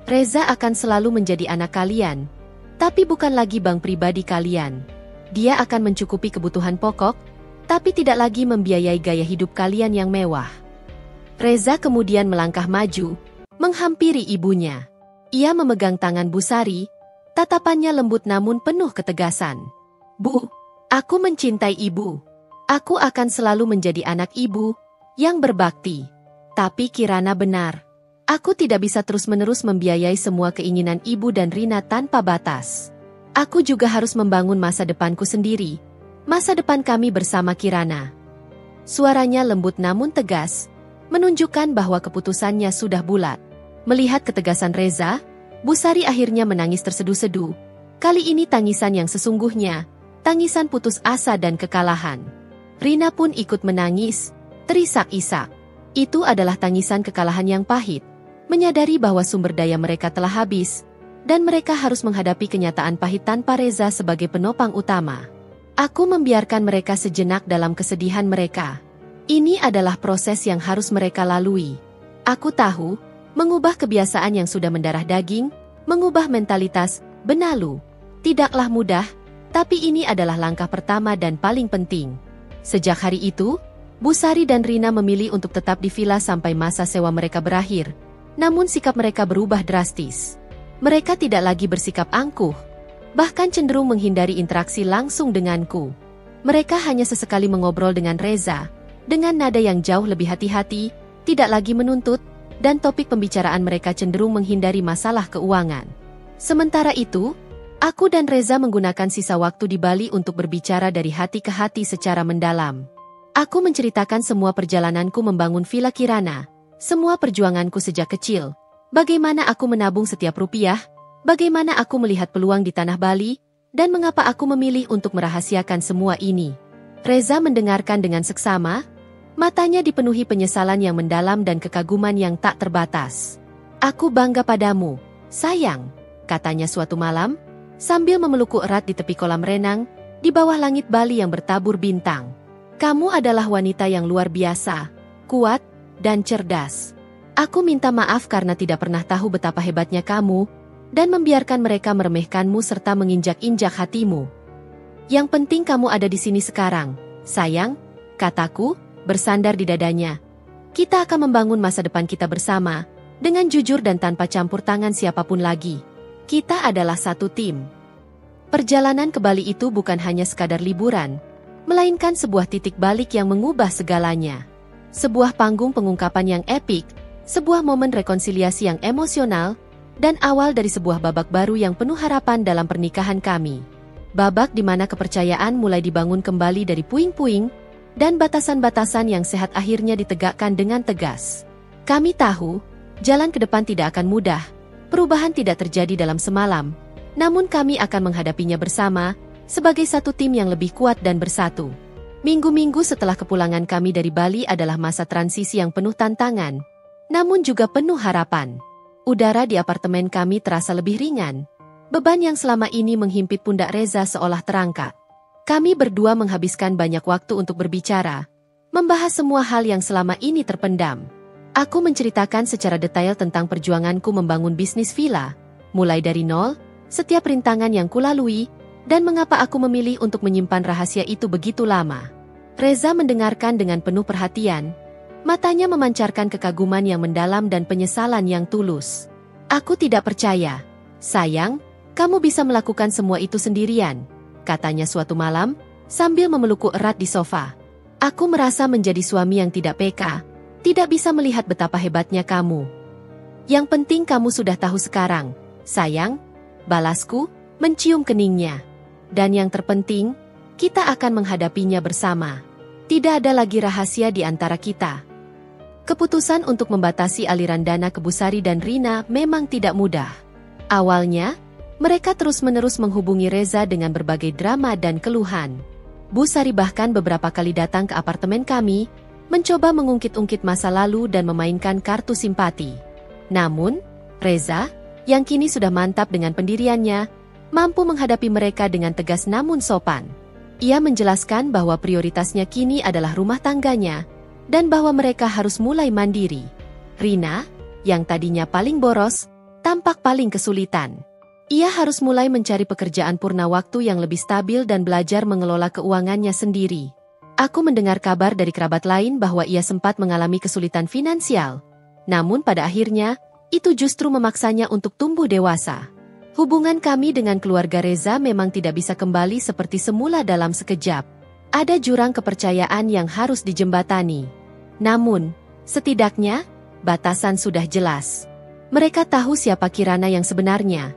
Reza akan selalu menjadi anak kalian, tapi bukan lagi bank pribadi kalian. Dia akan mencukupi kebutuhan pokok, tapi tidak lagi membiayai gaya hidup kalian yang mewah." Reza kemudian melangkah maju, menghampiri ibunya. Ia memegang tangan Busari, tatapannya lembut namun penuh ketegasan. "Bu, aku mencintai ibu. Aku akan selalu menjadi anak ibu yang berbakti. Tapi Kirana benar. Aku tidak bisa terus-menerus membiayai semua keinginan ibu dan Rina tanpa batas. Aku juga harus membangun masa depanku sendiri, masa depan kami bersama Kirana." Suaranya lembut namun tegas, menunjukkan bahwa keputusannya sudah bulat. Melihat ketegasan Reza, Busari akhirnya menangis terseduh-seduh. Kali ini tangisan yang sesungguhnya, tangisan putus asa dan kekalahan. Rina pun ikut menangis, terisak-isak. Itu adalah tangisan kekalahan yang pahit, menyadari bahwa sumber daya mereka telah habis, dan mereka harus menghadapi kenyataan pahit tanpa Reza sebagai penopang utama. Aku membiarkan mereka sejenak dalam kesedihan mereka. Ini adalah proses yang harus mereka lalui. Aku tahu, mengubah kebiasaan yang sudah mendarah daging, mengubah mentalitas, benalu, tidaklah mudah, tapi ini adalah langkah pertama dan paling penting. Sejak hari itu, Busari dan Rina memilih untuk tetap di villa sampai masa sewa mereka berakhir. Namun sikap mereka berubah drastis. Mereka tidak lagi bersikap angkuh, bahkan cenderung menghindari interaksi langsung denganku. Mereka hanya sesekali mengobrol dengan Reza, dengan nada yang jauh lebih hati-hati, tidak lagi menuntut, dan topik pembicaraan mereka cenderung menghindari masalah keuangan. Sementara itu, aku dan Reza menggunakan sisa waktu di Bali untuk berbicara dari hati ke hati secara mendalam. Aku menceritakan semua perjalananku membangun Villa Kirana, semua perjuanganku sejak kecil, bagaimana aku menabung setiap rupiah, bagaimana aku melihat peluang di tanah Bali, dan mengapa aku memilih untuk merahasiakan semua ini. Reza mendengarkan dengan seksama, matanya dipenuhi penyesalan yang mendalam dan kekaguman yang tak terbatas. "Aku bangga padamu, sayang," katanya suatu malam, sambil memelukku erat di tepi kolam renang, di bawah langit Bali yang bertabur bintang. "Kamu adalah wanita yang luar biasa, kuat, dan cerdas. Aku minta maaf karena tidak pernah tahu betapa hebatnya kamu, dan membiarkan mereka meremehkanmu serta menginjak-injak hatimu. Yang penting kamu ada di sini sekarang, sayang," kataku, bersandar di dadanya. "Kita akan membangun masa depan kita bersama, dengan jujur dan tanpa campur tangan siapapun lagi. Kita adalah satu tim." Perjalanan ke Bali itu bukan hanya sekadar liburan, melainkan sebuah titik balik yang mengubah segalanya. Sebuah panggung pengungkapan yang epik, sebuah momen rekonsiliasi yang emosional, dan awal dari sebuah babak baru yang penuh harapan dalam pernikahan kami. Babak di mana kepercayaan mulai dibangun kembali dari puing-puing, dan batasan-batasan yang sehat akhirnya ditegakkan dengan tegas. Kami tahu, jalan ke depan tidak akan mudah, perubahan tidak terjadi dalam semalam, namun kami akan menghadapinya bersama, sebagai satu tim yang lebih kuat dan bersatu. Minggu-minggu setelah kepulangan kami dari Bali adalah masa transisi yang penuh tantangan, namun juga penuh harapan. Udara di apartemen kami terasa lebih ringan. Beban yang selama ini menghimpit pundak Reza seolah terangkat. Kami berdua menghabiskan banyak waktu untuk berbicara, membahas semua hal yang selama ini terpendam. Aku menceritakan secara detail tentang perjuanganku membangun bisnis villa, mulai dari nol, setiap rintangan yang kulalui, dan mengapa aku memilih untuk menyimpan rahasia itu begitu lama. Reza mendengarkan dengan penuh perhatian, matanya memancarkan kekaguman yang mendalam dan penyesalan yang tulus. "Aku tidak percaya, sayang, kamu bisa melakukan semua itu sendirian," katanya suatu malam, sambil memelukku erat di sofa. "Aku merasa menjadi suami yang tidak peka, tidak bisa melihat betapa hebatnya kamu. Yang penting kamu sudah tahu sekarang, sayang," balasku, mencium keningnya. "Dan yang terpenting, kita akan menghadapinya bersama. Tidak ada lagi rahasia di antara kita." Keputusan untuk membatasi aliran dana ke Busari dan Rina memang tidak mudah. Awalnya, mereka terus-menerus menghubungi Reza dengan berbagai drama dan keluhan. Busari bahkan beberapa kali datang ke apartemen kami, mencoba mengungkit-ungkit masa lalu dan memainkan kartu simpati. Namun, Reza, yang kini sudah mantap dengan pendiriannya, mampu menghadapi mereka dengan tegas namun sopan. Ia menjelaskan bahwa prioritasnya kini adalah rumah tangganya, dan bahwa mereka harus mulai mandiri. Rina, yang tadinya paling boros, tampak paling kesulitan. Ia harus mulai mencari pekerjaan purna waktu yang lebih stabil dan belajar mengelola keuangannya sendiri. Aku mendengar kabar dari kerabat lain bahwa ia sempat mengalami kesulitan finansial. Namun pada akhirnya, itu justru memaksanya untuk tumbuh dewasa. Hubungan kami dengan keluarga Reza memang tidak bisa kembali seperti semula dalam sekejap. Ada jurang kepercayaan yang harus dijembatani. Namun, setidaknya, batasan sudah jelas. Mereka tahu siapa Kirana yang sebenarnya,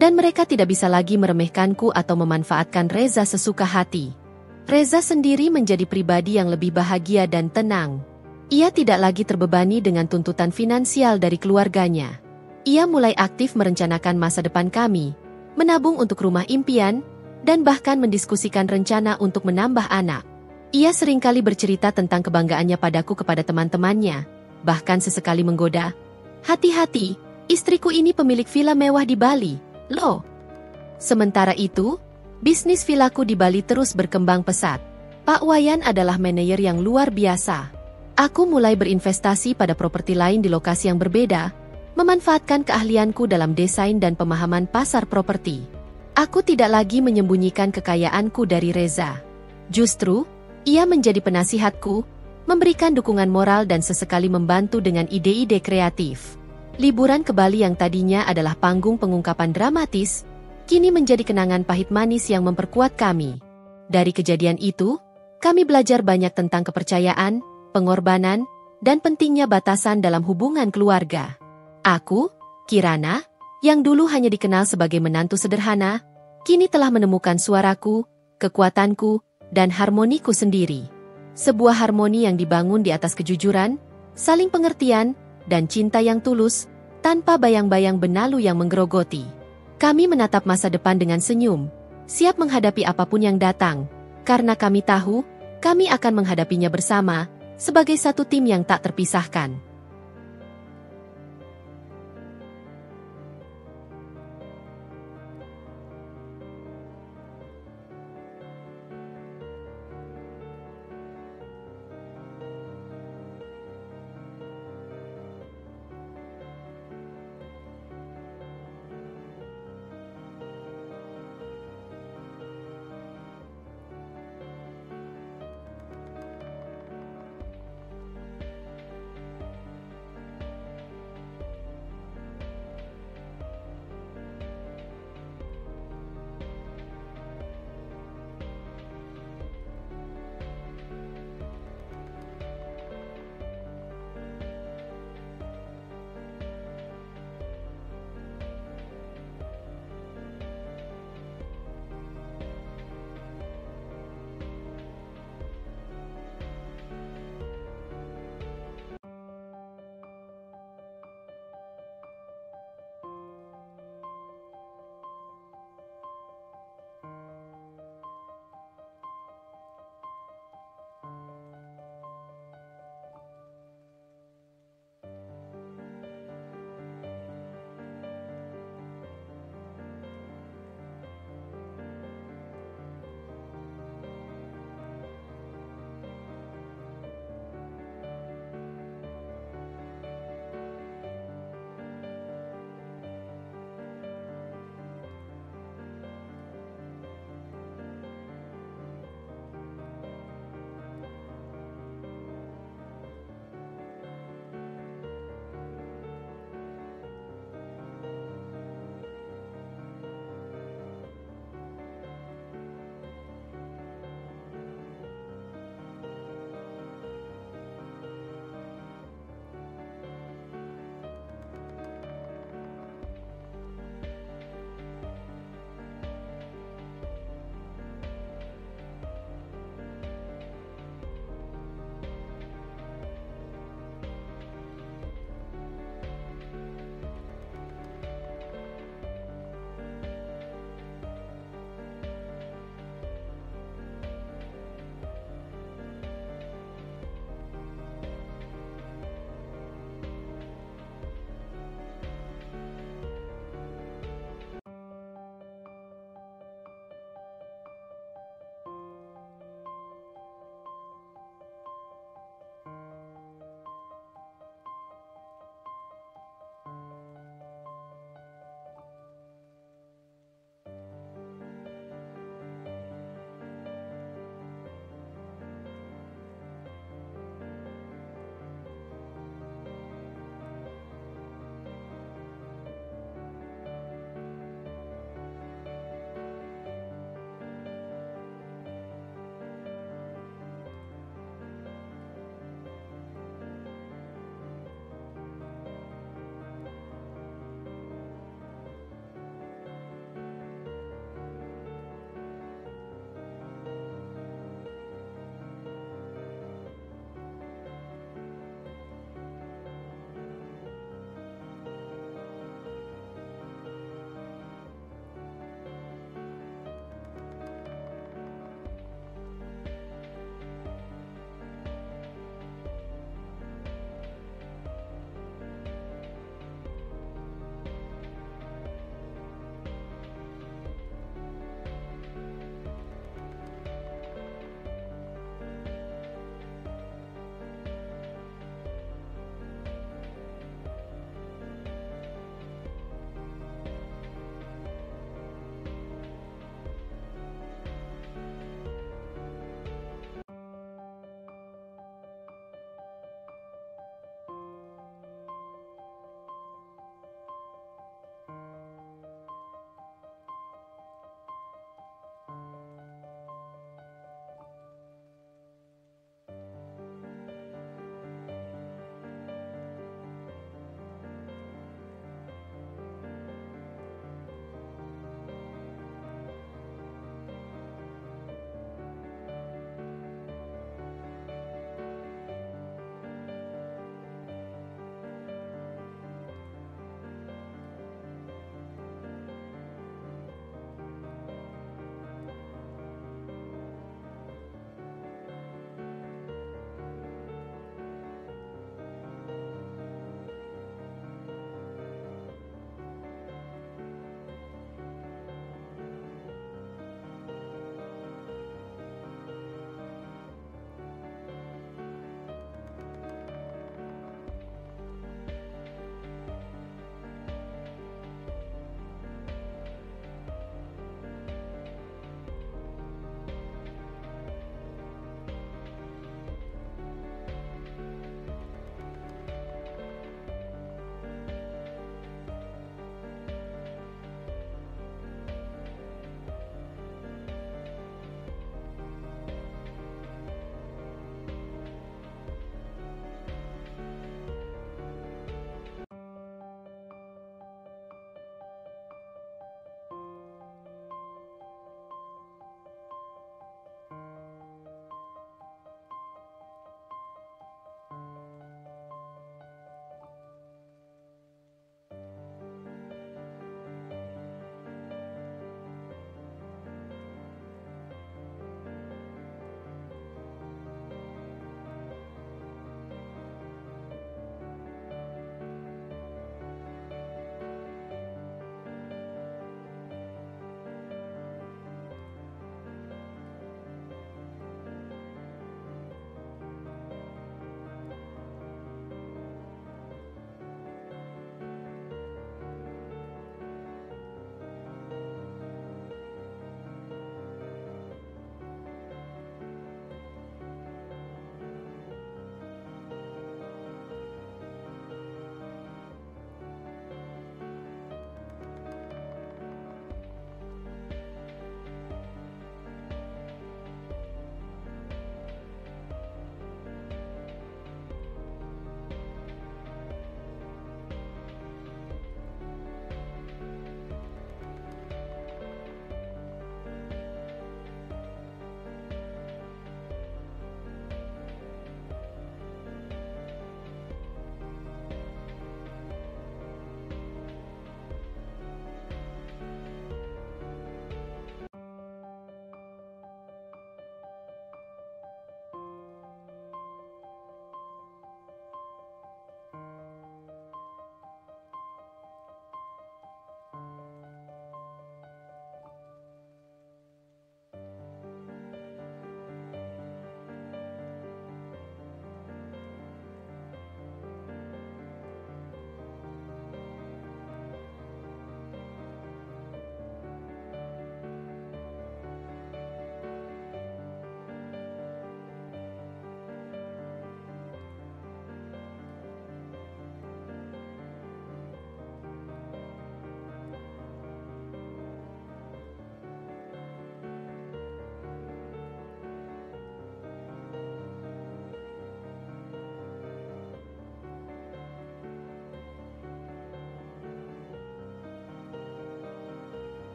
dan mereka tidak bisa lagi meremehkanku atau memanfaatkan Reza sesuka hati. Reza sendiri menjadi pribadi yang lebih bahagia dan tenang. Ia tidak lagi terbebani dengan tuntutan finansial dari keluarganya. Ia mulai aktif merencanakan masa depan kami, menabung untuk rumah impian, dan bahkan mendiskusikan rencana untuk menambah anak. Ia seringkali bercerita tentang kebanggaannya padaku kepada teman-temannya, bahkan sesekali menggoda. Hati-hati, istriku ini pemilik villa mewah di Bali, loh. Sementara itu, bisnis villaku di Bali terus berkembang pesat. Pak Wayan adalah manajer yang luar biasa. Aku mulai berinvestasi pada properti lain di lokasi yang berbeda, memanfaatkan keahlianku dalam desain dan pemahaman pasar properti. Aku tidak lagi menyembunyikan kekayaanku dari Reza. Justru, ia menjadi penasihatku, memberikan dukungan moral dan sesekali membantu dengan ide-ide kreatif. Liburan ke Bali yang tadinya adalah panggung pengungkapan dramatis, kini menjadi kenangan pahit manis yang memperkuat kami. Dari kejadian itu, kami belajar banyak tentang kepercayaan, pengorbanan, dan pentingnya batasan dalam hubungan keluarga. Aku, Kirana, yang dulu hanya dikenal sebagai menantu sederhana, kini telah menemukan suaraku, kekuatanku, dan harmoniku sendiri. Sebuah harmoni yang dibangun di atas kejujuran, saling pengertian, dan cinta yang tulus, tanpa bayang-bayang benalu yang menggerogoti. Kami menatap masa depan dengan senyum, siap menghadapi apapun yang datang, karena kami tahu, kami akan menghadapinya bersama, sebagai satu tim yang tak terpisahkan.